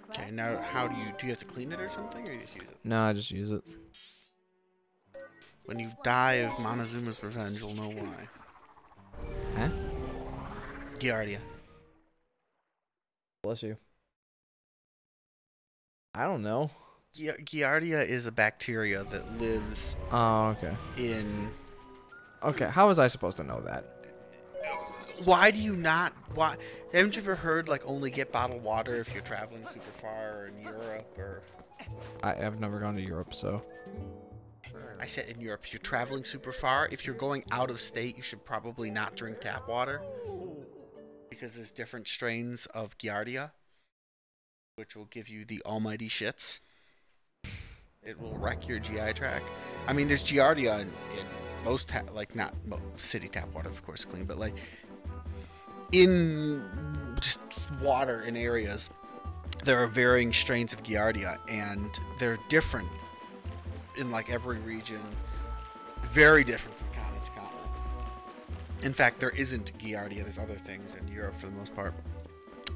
Okay, now how do you have to clean it or something, or you just use it? No, I just use it. When you die of Montezuma's revenge, you'll know why. Huh? Giardia. Bless you. I don't know. Giardia is a bacteria that lives Oh, okay. in... Okay, how was I supposed to know that? Why do you not... Why? Haven't you ever heard, like, only get bottled water if you're traveling super far or in Europe or... I've never gone to Europe, so... I said in Europe, if you're traveling super far, if you're going out of state, you should probably not drink tap water. Because there's different strains of Giardia, which will give you the almighty shits. It will wreck your GI track. I mean, there's Giardia in most not city tap water, of course, clean, but like in just water in areas, there are varying strains of Giardia, and they're different in like every region, very different from continent to continent. In fact, there isn't Giardia. There's other things in Europe for the most part.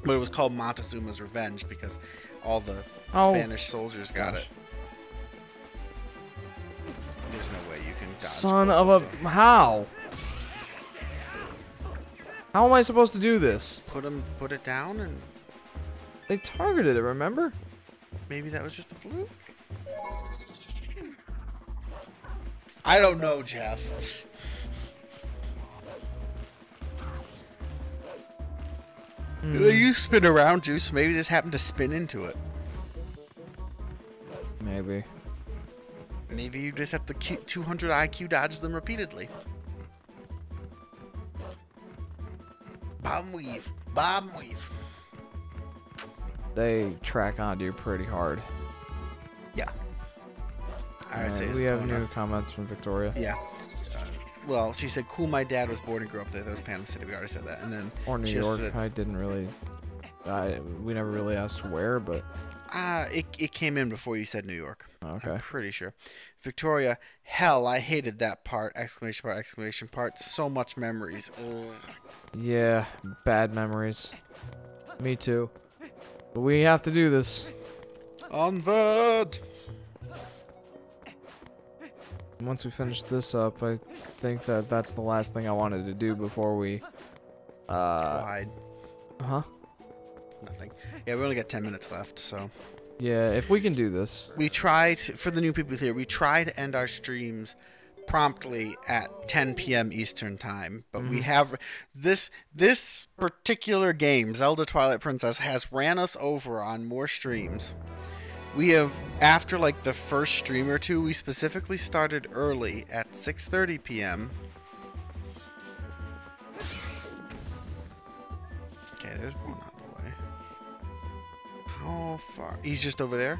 But it was called Montezuma's Revenge because all the Spanish soldiers got it. There's no way you can dodge. Son of a... How? How am I supposed to do this? Put it down, and They targeted it, remember? maybe that was just a fluke? I don't know, Jeff. You spin around juice, maybe just happened to spin into it. Maybe. Maybe you just have to 200 IQ dodge them repeatedly. Bomb weave. Bomb weave. They track onto you pretty hard. Yeah. Alright, say We have new comments from Victoria. Yeah. Well, she said, cool, my dad was born and grew up there. That was Panama City. We already said that. And then Or New she York. said, I didn't really... we never really asked where, but... it came in before you said New York. Okay. I'm pretty sure. Victoria, hell, I hated that part. Exclamation part, exclamation part. So much memories. Ugh. Yeah, bad memories. Me too. But we have to do this. Onward! Once we finish this up, I think that's the last thing I wanted to do before we... Wide. Huh? Nothing. Yeah, we only got 10 minutes left, so... Yeah, if we can do this. We tried, for the new people here, we try to end our streams promptly at 10 p.m. Eastern Time. But we have... This particular game, Zelda Twilight Princess, has ran us over on more streams. We have, after like the first stream or two, we specifically started early at 6:30 p.m. Okay, there's one out of the way. How far? He's just over there?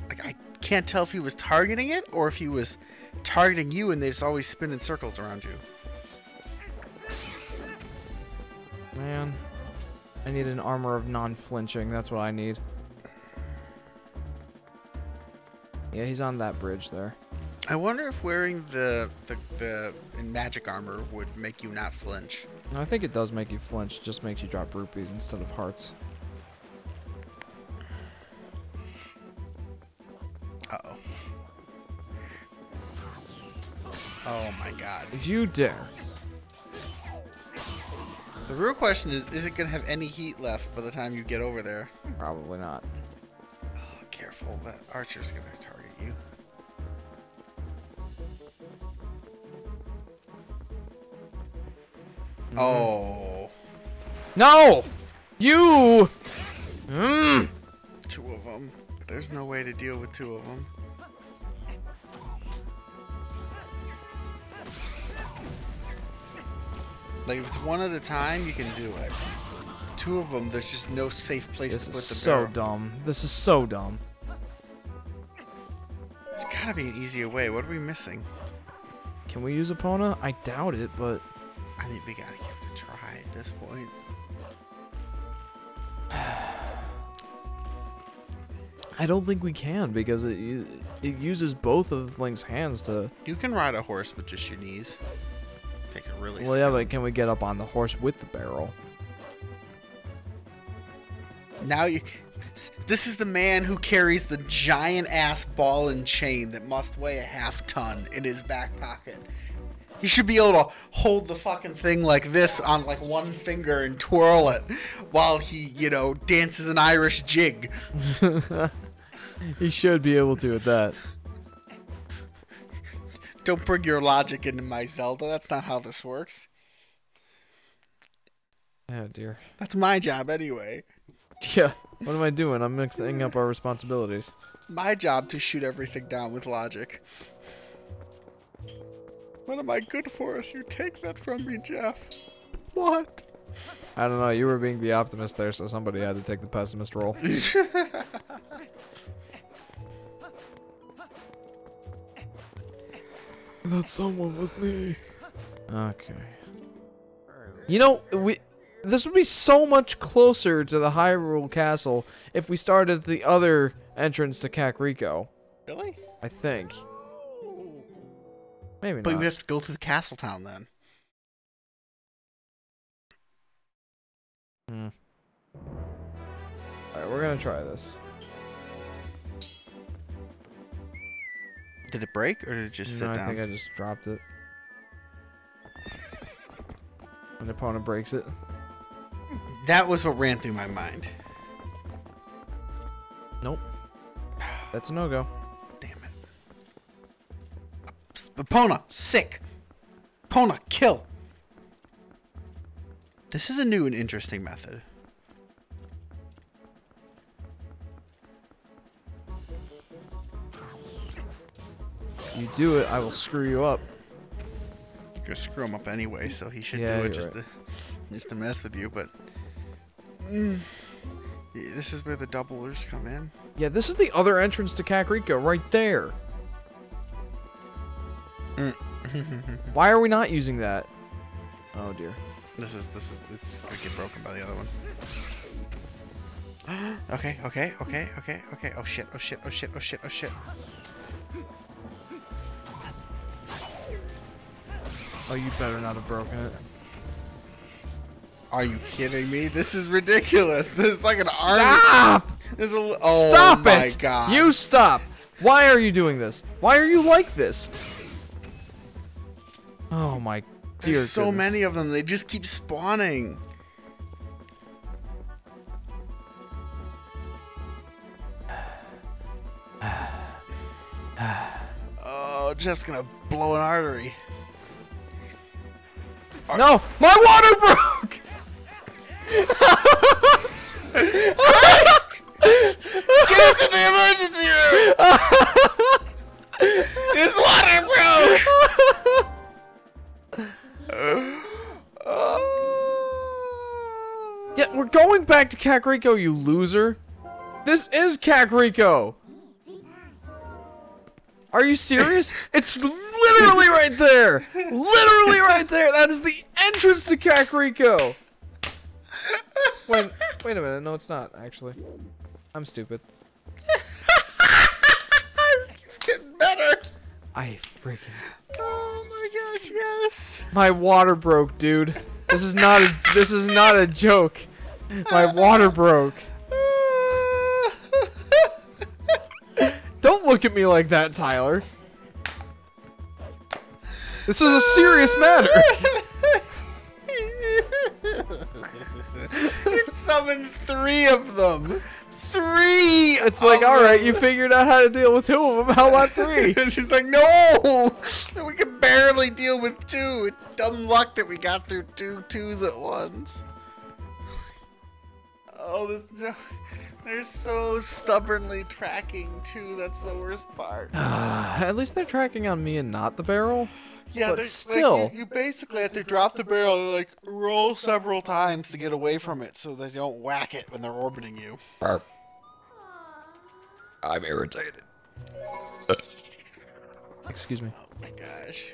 Like, I can't tell if he was targeting it or if he was targeting you and they just always spin in circles around you. Man, I need an armor of non-flinching. That's what I need. Yeah, he's on that bridge there. I wonder if wearing the magic armor would make you not flinch. I think it does make you flinch. It just makes you drop rupees instead of hearts. Uh-oh. Oh my god. If you dare. The real question is it going to have any heat left by the time you get over there? Probably not. Oh, careful. That archer's going to target you. Oh. No! You! Two of them. There's no way to deal with two of them. Like, if it's one at a time, you can do it. Two of them, there's just no safe place to put the This is so barrel. dumb. This is so dumb. There's gotta be an easier way. What are we missing? Can we use Epona? I doubt it, but... I mean, we gotta give it a try at this point. I don't think we can, because it uses both of Link's hands to... You can ride a horse with just your knees. Takes a really Well, yeah, but can we get up on the horse with the barrel? Now you... This is the man who carries the giant-ass ball and chain that must weigh a half-ton in his back pocket. He should be able to hold the fucking thing like this on, like, one finger and twirl it while he, you know, dances an Irish jig. He should be able to at that. Don't bring your logic into my Zelda. That's not how this works. Oh, dear. That's my job anyway. Yeah. What am I doing? I'm mixing up our responsibilities. It's my job to shoot everything down with logic. What am I good for if you take that from me, Jeff? What? I don't know. You were being the optimist there, so somebody had to take the pessimist role. That someone was me. Okay. You know, this would be so much closer to the Hyrule Castle if we started at the other entrance to Kakariko. Really? I think. Maybe But not. we have to go through the castle town then. Alright, we're gonna try this. Did it break or did it just sit No, down? I think I just dropped it. An opponent breaks it. That was what ran through my mind. Nope. That's a no-go. Damn it. Epona, sick. Epona, kill. This is a new and interesting method. You do it, I will screw you up. You're gonna screw him up anyway, so he should Yeah, do you're it just right. to mess with you. But this is where the doublers come in. Yeah, this is the other entrance to Kakariko, right there. Why are we not using that? Oh dear. This is it's gonna get broken by the other one. Okay. Oh shit. Oh, you better not have broken it. Are you kidding me? This is ridiculous. This is like an army. Stop! This is oh Stop my it! god. You stop! Why are you doing this? Why are you like this? Oh my dear There's so goodness. many of them. They just keep spawning. Oh, Jeff's gonna blow an artery. No! My water broke! Get into the emergency room! His water broke! Yeah, we're going back to Kakariko, you loser. This is Kakariko. Are you serious? It's literally right there. Literally right there. That is the entrance to Kakariko. Wait a minute. No, it's not, actually. I'm stupid. This keeps getting better. I freaking... Oh my gosh, yes. My water broke, dude. This is not a joke. My water broke. Don't look at me like that, Tyler. This is a serious matter. It summoned 3 of them. 3! It's like, alright, you figured out how to deal with 2 of them. How about 3? And she's like, no! We can barely deal with 2. It's dumb luck that we got through 2 twos at once. Oh, they're so stubbornly tracking, too. That's the worst part. At least they're tracking on me and not the barrel. Yeah, but they're still. like, you basically have to drop the barrel and like roll several times to get away from it so they don't whack it when they're orbiting you. I'm irritated. Excuse me. Oh my gosh.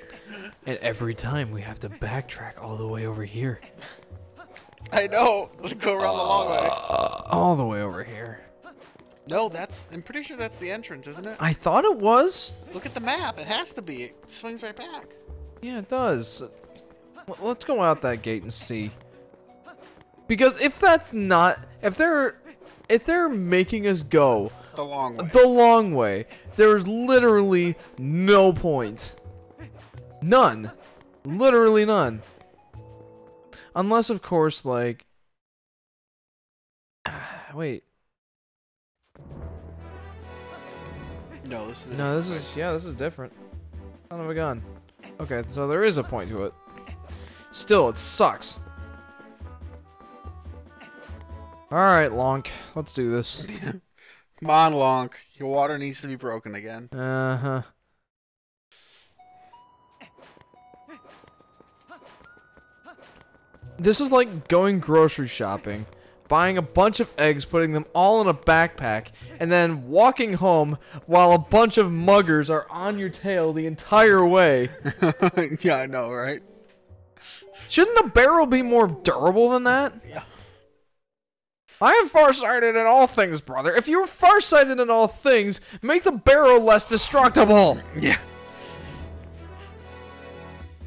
And every time we have to backtrack all the way over here. I know. Let's go around the long way. All the way over here. No, I'm pretty sure that's the entrance, isn't it? I thought it was. Look at the map. It has to be. It swings right back. Yeah, it does. Let's go out that gate and see. Because if that's not, if they're making us go The long way. the long way, there's literally no point. None. Literally none. Unless, of course, like... Wait. No, this is. No, this is... Yeah, this is different. Son of a gun. Okay, so there is a point to it. Still, it sucks. Alright, Lonk. Let's do this. Come on, Lonk. Your water needs to be broken again. Uh-huh. This is like going grocery shopping, buying a bunch of eggs, putting them all in a backpack, and then walking home while a bunch of muggers are on your tail the entire way. Yeah, I know, right? Shouldn't a barrel be more durable than that? Yeah. I am farsighted in all things, brother. If you're farsighted in all things, make the barrel less destructible. Yeah.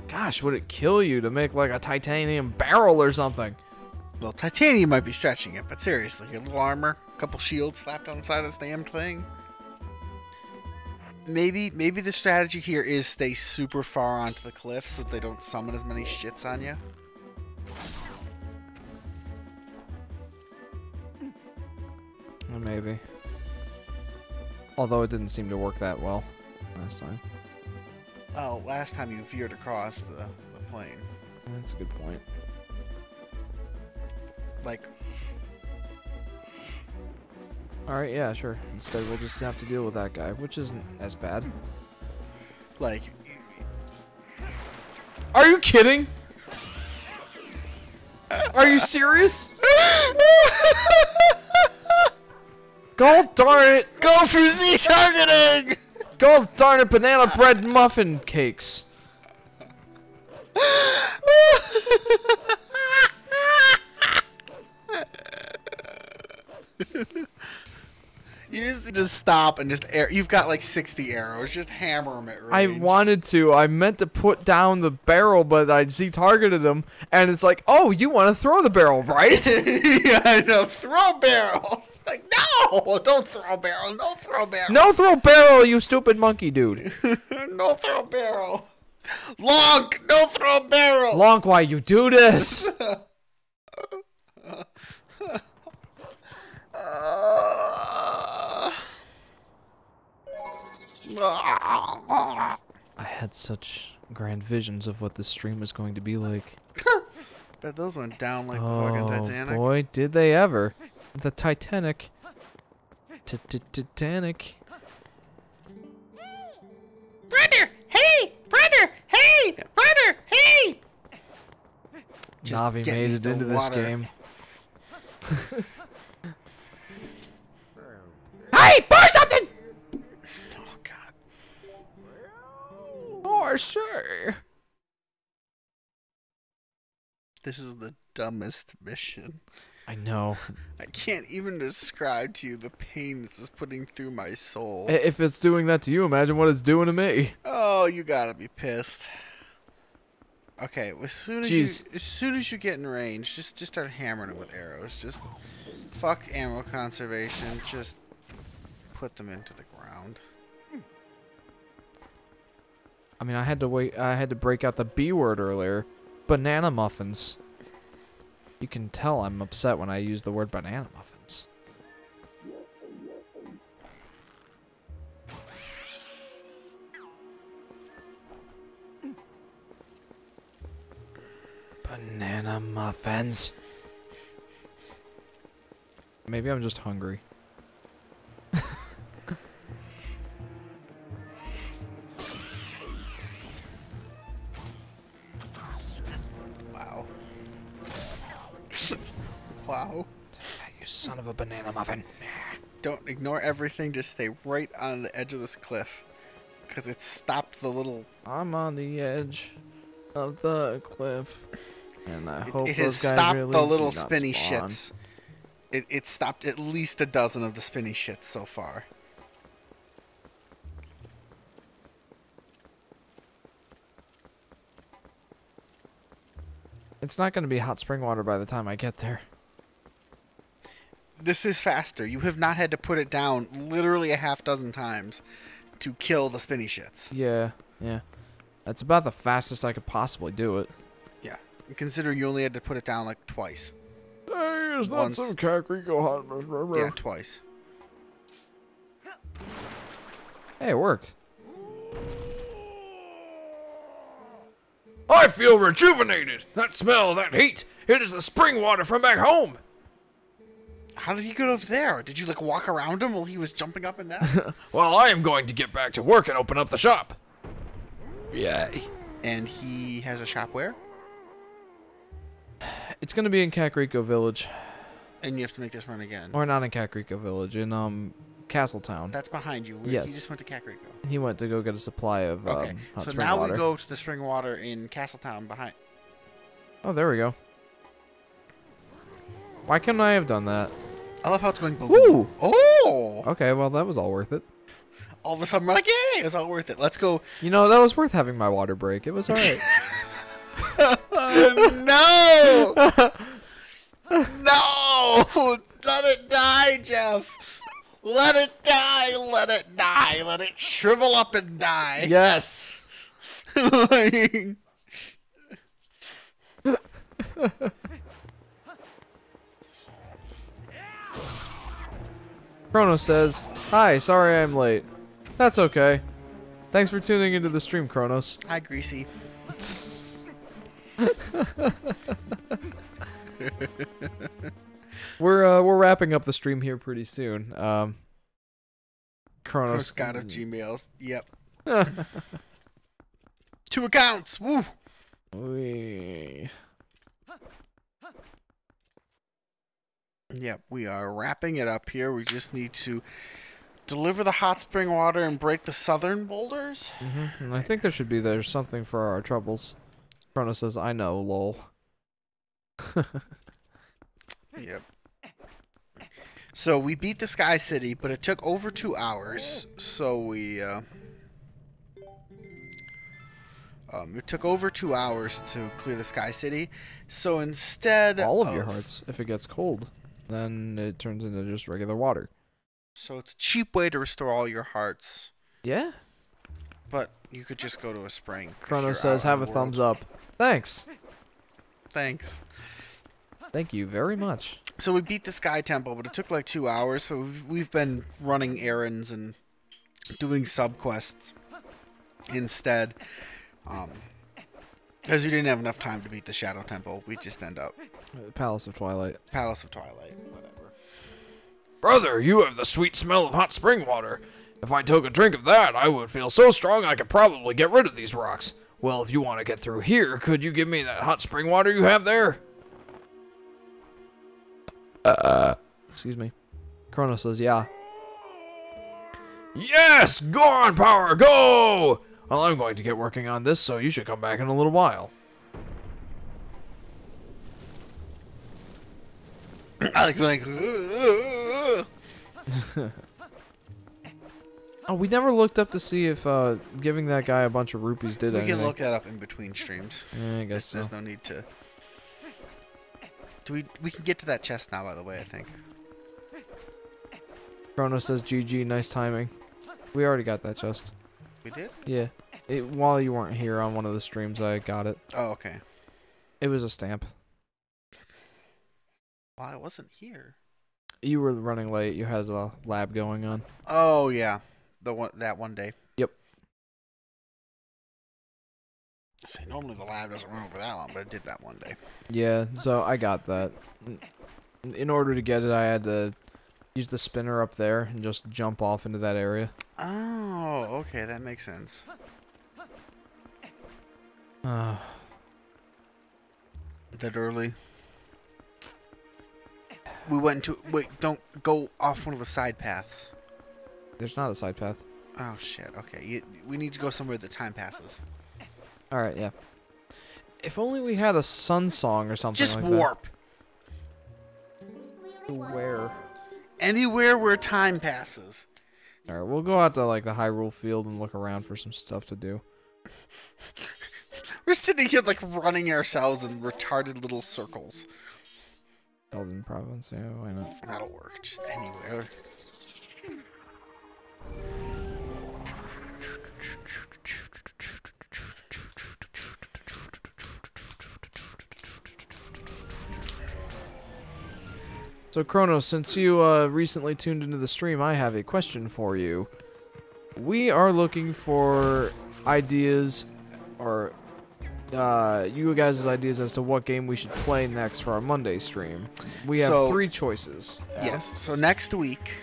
Gosh, would it kill you to make like a titanium barrel or something? Well, titanium might be stretching it, but seriously, a little armor, a couple shields slapped on the side of this damn thing. Maybe the strategy here is stay super far onto the cliff so that they don't summon as many shits on you. Maybe. Although it didn't seem to work that well last time. Oh, last time you veered across the plane. That's a good point. Like, Alright, yeah, sure. Instead, we'll just have to deal with that guy, which isn't as bad. like, Are you kidding? Are you serious? God darn it! go for Z targeting! God darn it, banana bread muffin cakes. You just need to stop and just air. You've got like 60 arrows. Just hammer them at range. I wanted to. I meant to put down the barrel, but I Z-targeted him, and it's like, oh, you want to throw the barrel, right? Yeah, I know. Throw barrel. It's like, no! Don't throw barrel. No throw barrel. No throw barrel, you stupid monkey dude. No throw barrel. Lonk! No throw barrel. Lonk, why you do this? I had such grand visions of what this stream was going to be like. Bet those went down like the fucking Titanic. Boy, did they ever. The Titanic. Titanic. Brother, hey! Brother, hey! Brother, hey! Just Navi get made me it the into this water. game. Hey, pour something! Oh god. Oh, I say. This is the dumbest mission. I know. I can't even describe to you the pain this is putting through my soul. If it's doing that to you, imagine what it's doing to me. Oh, you gotta be pissed. Okay, as soon as you get in range, just start hammering it with arrows. Just fuck ammo conservation. Just put them into the ground. I mean, I had to break out the B word earlier. Banana muffins. You can tell I'm upset when I use the word banana muffins. Banana muffins. Maybe I'm just hungry. Wow. Wow. You son of a banana muffin. Don't ignore everything. Just stay right on the edge of this cliff. Because it stopped the little... I'm on the edge of the cliff. And I hope It has those guys stopped really the do little not spinny spawn. shits. It stopped at least a dozen of the spinny shits so far. It's not going to be hot spring water by the time I get there. This is faster. You have not had to put it down literally a half dozen times to kill the spinny shits. Yeah, yeah. That's about the fastest I could possibly do it. Yeah. And consider you only had to put it down like twice. Hey, is that Once. some Kakariko hot? Yeah, twice. Hey, it worked. I feel rejuvenated. That smell, that heat. It is the spring water from back home. How did he get over there? Did you like walk around him while he was jumping up and down? Well, I am going to get back to work and open up the shop. Yay. And he has a shop where? It's gonna be in Kakariko Village. And you have to make this run again. Or not in Kakariko Village, in Castletown. That's behind you. Yes. He just went to Kakariko. He went to go get a supply of Okay. hot So spring now water. we go to the spring water in Castletown behind. Oh, there we go. Why couldn't I have done that? I love how it's going boom. Ooh! Oh! Okay, well, that was all worth it. All of a sudden, we're like, yay! It's all worth it. Let's go. You know, that was worth having my water break. It was alright. No! No! Let it die, Jeff! Let it die! Let it die! Let it shrivel up and die! Yes! Chronos says, "Hi, sorry I'm late." That's okay. Thanks for tuning into the stream, Chronos. Hi, Greasy. We're wrapping up the stream here pretty soon. Chronos God of Gmails. Yep. 2 accounts. Woo! Yep, we are wrapping it up here. We just need to deliver the hot spring water and break the southern boulders. And I think there's something for our troubles. Chronos says, "I know, lol." Yep. So we beat the Sky City, but it took over 2 hours. So we it took over 2 hours to clear the Sky City. So instead All of your hearts, if it gets cold, then it turns into just regular water. So it's a cheap way to restore all your hearts. Yeah. But you could just go to a spring. Chronos says, "Have a thumbs up." Thanks. Thanks. Thank you very much. So we beat the Sky Temple, but it took like 2 hours. So we've been running errands and doing subquests instead. Because we didn't have enough time to beat the Shadow Temple. We just end up Palace of Twilight. Palace of Twilight, whatever. Brother, you have the sweet smell of hot spring water. If I took a drink of that, I would feel so strong I could probably get rid of these rocks. Well, if you want to get through here, could you give me that hot spring water you have there? Excuse me. Chronos says, "Yeah." Yes! Go on, Power, go! Well, I'm going to get working on this, so you should come back in a little while. I like. Oh, we never looked up to see if giving that guy a bunch of rupees did We anything. can look that up in between streams. Yeah, I guess so. There's no need to. We can get to that chest now, by the way, I think. Chronos says, "GG, nice timing." We already got that chest. We did? Yeah. While you weren't here on one of the streams, I got it. Oh, okay. It was a stamp. Well, I wasn't here. You were running late. You had a lab going on. Oh, yeah. That one day. Yep. See, normally the lab doesn't run over that long, but it did that one day. Yeah, so I got that. In order to get it, I had to use the spinner up there and just jump off into that area. Oh, okay, that makes sense. Literally. We went to... Wait, don't go off one of the side paths. There's not a side path. Oh, shit. Okay, we need to go somewhere that time passes. Alright, yeah. If only we had a sun song or something Just like warp. that. Where? Anywhere where time passes. Alright, we'll go out to, like, the Hyrule field and look around for some stuff to do. We're sitting here, like, running ourselves in retarded little circles. Elden Province, yeah, why not? That'll work. Just anywhere. So, Chronos, since you recently tuned into the stream, I have a question for you. We are looking for ideas, or you guys' ideas as to what game we should play next for our Monday stream. We have 3 choices. Yes, so next week,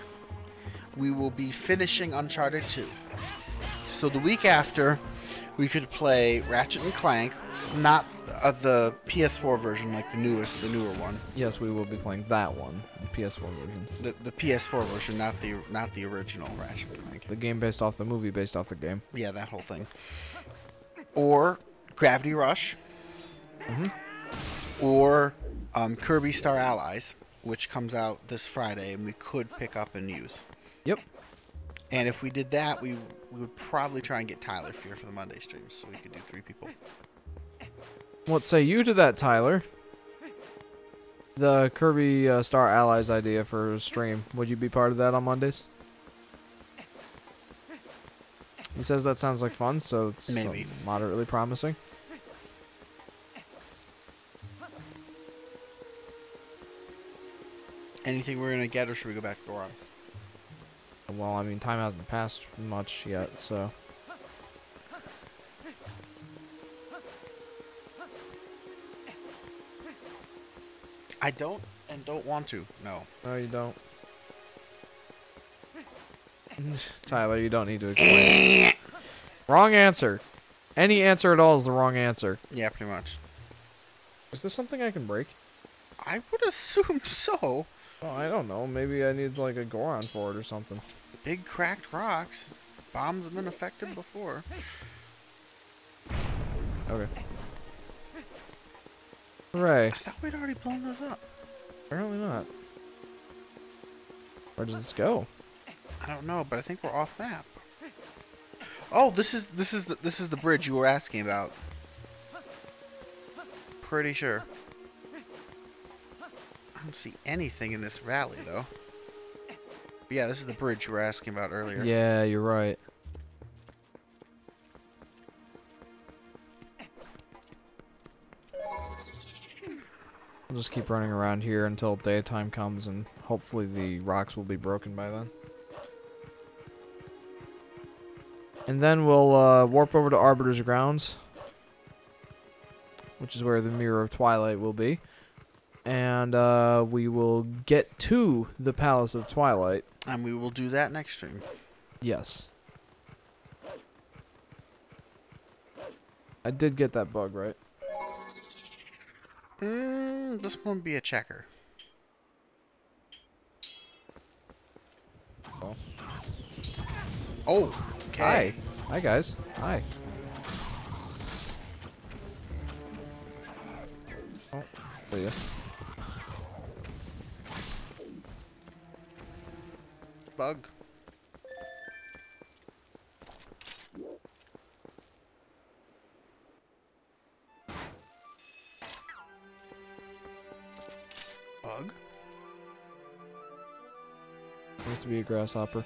we will be finishing Uncharted 2. So the week after, we could play Ratchet and Clank, not the PS4 version, like the newer one. Yes, we will be playing that one, the PS4 version. The PS4 version, not the original Ratchet and Clank. The game based off the movie, based off the game. Yeah, that whole thing. Or Gravity Rush. Or Kirby Star Allies, which comes out this Friday, and we could pick up and use. Yep. And if we did that, we would probably try and get Tyler here for the Monday streams, so we could do 3 people. What say you to that, Tyler? The Kirby Star Allies idea for a stream. Would you be part of that on Mondays? He says that sounds like fun, so it's Maybe. Moderately promising. Anything we're gonna get, or should we go back to Goron? Well, I mean, time hasn't passed much yet, so... I don't want to. No. No, you don't. Tyler, you don't need to explain. Wrong answer. Any answer at all is the wrong answer. Yeah, pretty much. Is this something I can break? I would assume so. Oh, I don't know. Maybe I need like a Goron for it or something. Big cracked rocks. Bombs have been effective before. Okay. Hooray. I thought we'd already blown those up. Apparently not. Where does this go? I don't know, but I think we're off map. Oh, this is the bridge you were asking about. Pretty sure. I don't see anything in this valley though. But yeah, this is the bridge you were asking about earlier. Yeah, you're right. We'll just keep running around here until daytime comes, and hopefully the rocks will be broken by then. And then we'll warp over to Arbiter's Grounds, which is where the Mirror of Twilight will be. And we will get to the Palace of Twilight. And we will do that next stream. Yes. I did get that bug, right? This one would be a checker. Oh. Oh, okay. Hi. Hi, guys. Hi. Oh, see ya. Bug. Bug? Supposed to be a grasshopper.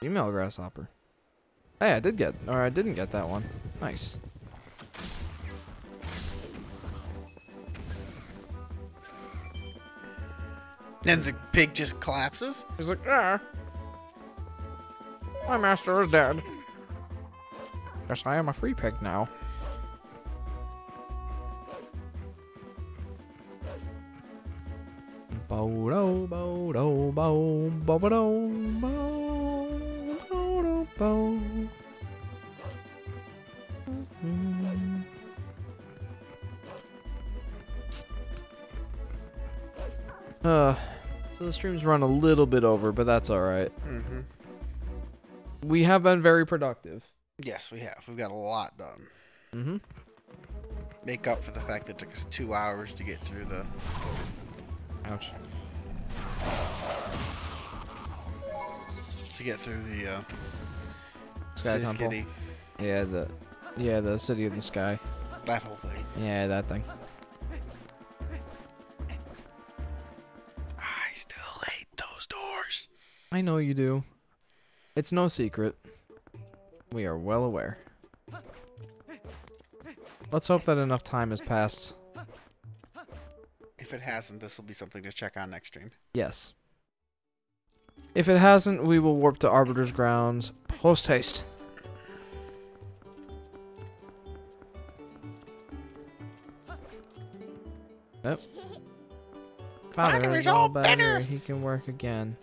Female grasshopper. Hey, I did get, or I didn't get that one. Nice. And the pig just collapses? He's like, ah. My master is dead. Guess I am a free pig now. Bo-do, bo-do, bo, bo-ba-do, bo, bo-do, bo. So the stream's run a little bit over, but that's alright. Mm-hmm. We have been very productive. Yes, we have. We've got a lot done. Mm-hmm. Make up for the fact that it took us 2 hours to get through the... Ouch. To get through the, Sky City Temple. Skitty. Yeah, the City of the Sky. That whole thing. Yeah, that thing. I still hate those doors. I know you do. It's no secret. We are well aware. Let's hope that enough time has passed. If it hasn't, this will be something to check on next stream. Yes. If it hasn't, we will warp to Arbiter's Grounds post haste. Nope. Father is all better. He can work again.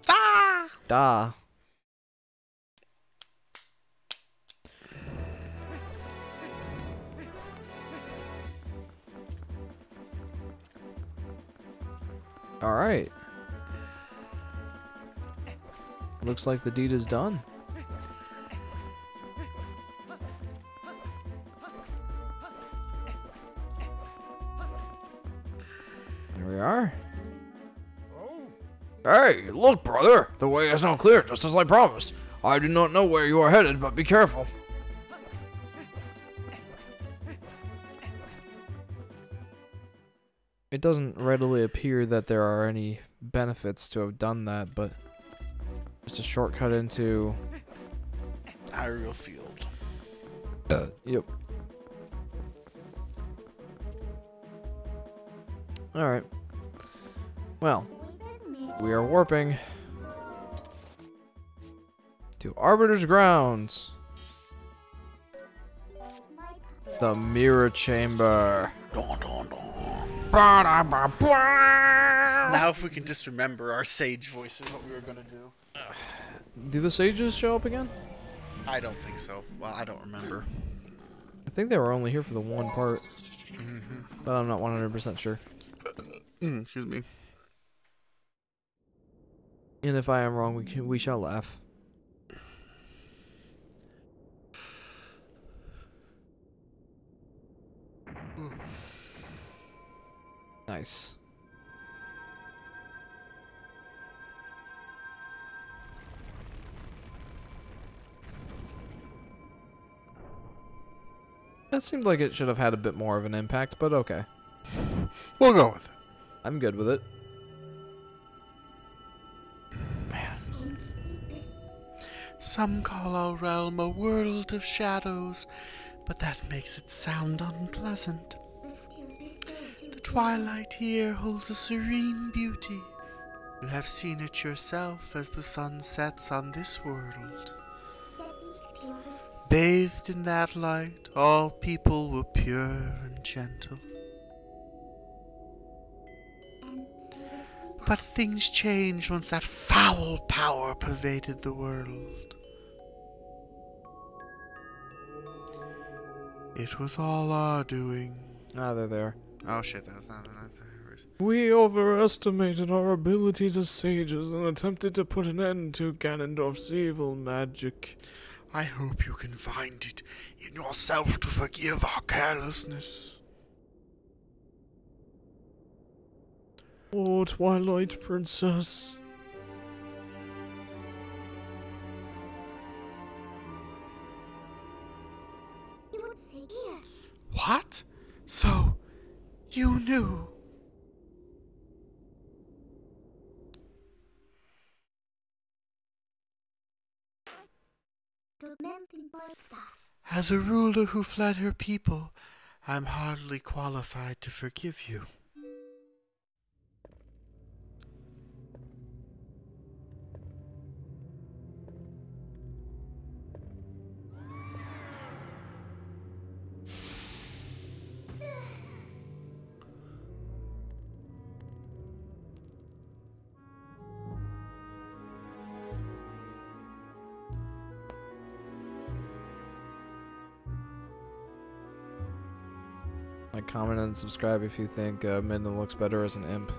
Ah! Da. Alright. Looks like the deed is done. Here we are. Hey, look, brother! The way is now clear, just as I promised. I do not know where you are headed, but be careful. It doesn't readily appear that there are any benefits to have done that, but just a shortcut into Hyrule Field. Yep. Alright. Well, we are warping to Arbiter's Grounds. The Mirror Chamber. Dun, dun, dun. Now if we can just remember our sage voices, what we were gonna do. Do the sages show up again? I don't think so. Well, I don't remember. I think they were only here for the one part. But I'm not 100% sure. Excuse me. And if I am wrong, we shall laugh. Nice. That seemed like it should have had a bit more of an impact, but okay. We'll go with it. I'm good with it. Some call our realm a world of shadows, but that makes it sound unpleasant. The twilight here holds a serene beauty. You have seen it yourself as the sun sets on this world. Bathed in that light, all people were pure and gentle. But things changed once that foul power pervaded the world. It was all our doing. Ah, they're there. Oh shit, that's not We overestimated our abilities as sages and attempted to put an end to Ganondorf's evil magic. I hope you can find it in yourself to forgive our carelessness. Oh, Twilight Princess. What? So, you knew? As a ruler who fled her people, I'm hardly qualified to forgive you. Like, comment and subscribe if you think Minden looks better as an imp.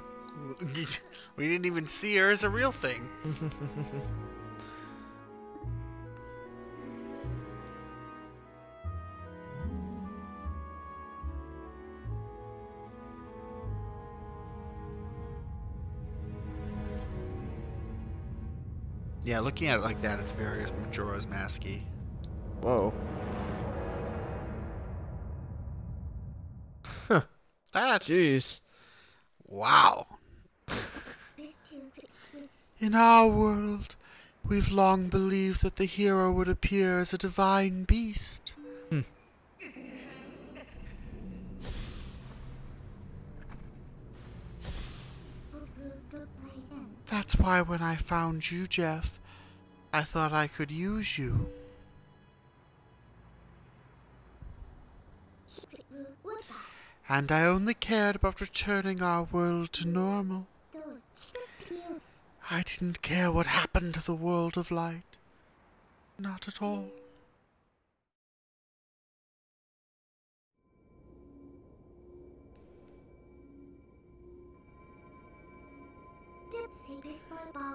We didn't even see her as a real thing. Yeah, looking at it like that, it's very Majora's Mask-y. Whoa. That's... Jeez. Wow. In our world, we've long believed that the hero would appear as a divine beast. That's why when I found you, Jeff, I thought I could use you. And I only cared about returning our world to normal. I didn't care what happened to the world of light. Not at all.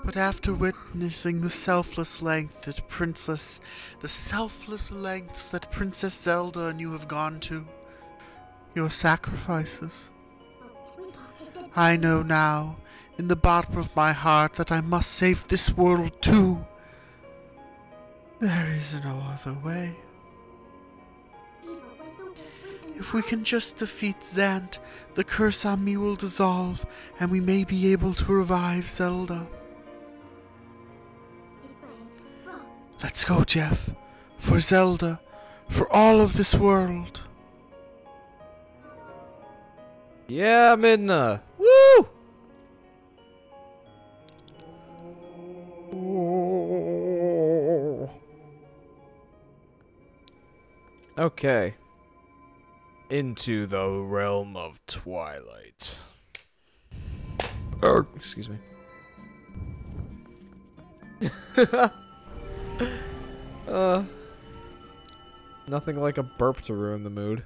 But after witnessing the selfless lengths that Princess Zelda and you have gone to, your sacrifices, I know now, in the bottom of my heart, that I must save this world too. There is no other way. If we can just defeat Zant, the curse on me will dissolve, and we may be able to revive Zelda. Let's go, Jeff. For Zelda. For all of this world. Yeah, Midna. Woo! Okay. Into the realm of Twilight. Excuse me. Nothing like a burp to ruin the mood.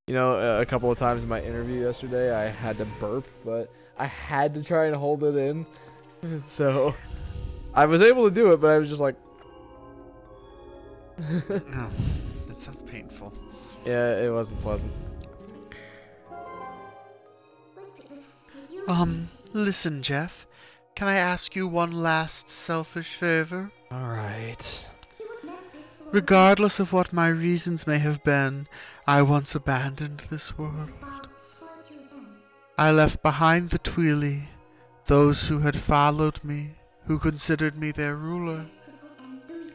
You know, a couple of times in my interview yesterday, I had to burp, but I had to try and hold it in. So, I was able to do it, but I was just like... Oh, that sounds painful. Yeah, it wasn't pleasant. Listen, Jeff. Can I ask you one last selfish favor? Alright. Regardless of what my reasons may have been, I once abandoned this world. I left behind the Twili, those who had followed me, who considered me their ruler.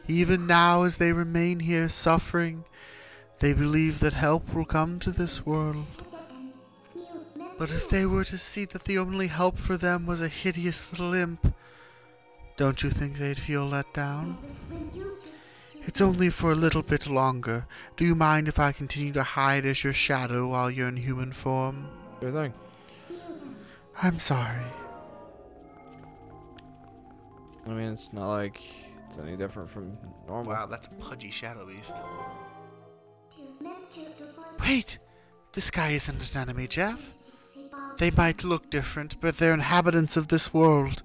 Even now, as they remain here suffering, they believe that help will come to this world. But if they were to see that the only help for them was a hideous little imp, don't you think they'd feel let down? It's only for a little bit longer. Do you mind if I continue to hide as your shadow while you're in human form? Sure thing. I'm sorry. I mean, it's not like it's any different from normal. Wow, that's a pudgy shadow beast. Wait! This guy isn't an enemy, Jeff. They might look different, but they're inhabitants of this world.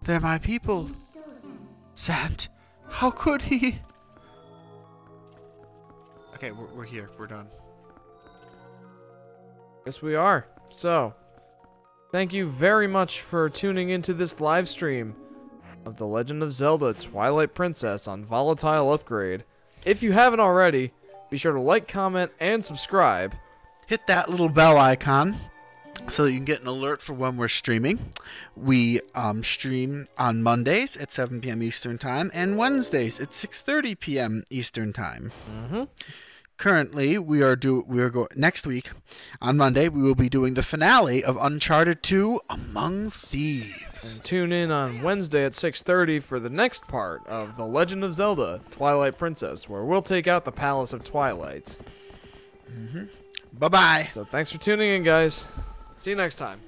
They're my people. Zant, how could he? Okay, we're here. We're done. Yes, we are. So, thank you very much for tuning into this live stream of The Legend of Zelda Twilight Princess on Volatile Upgrade. If you haven't already, be sure to like, comment, and subscribe. Hit that little bell icon so that you can get an alert for when we're streaming. We stream on Mondays at 7 p.m. Eastern Time and Wednesdays at 6:30 p.m. Eastern Time. Currently, next week on Monday we will be doing the finale of Uncharted 2: Among Thieves. And tune in on Wednesday at 6:30 for the next part of The Legend of Zelda Twilight Princess, where we'll take out the Palace of Twilight. Bye-bye. So thanks for tuning in, guys. See you next time.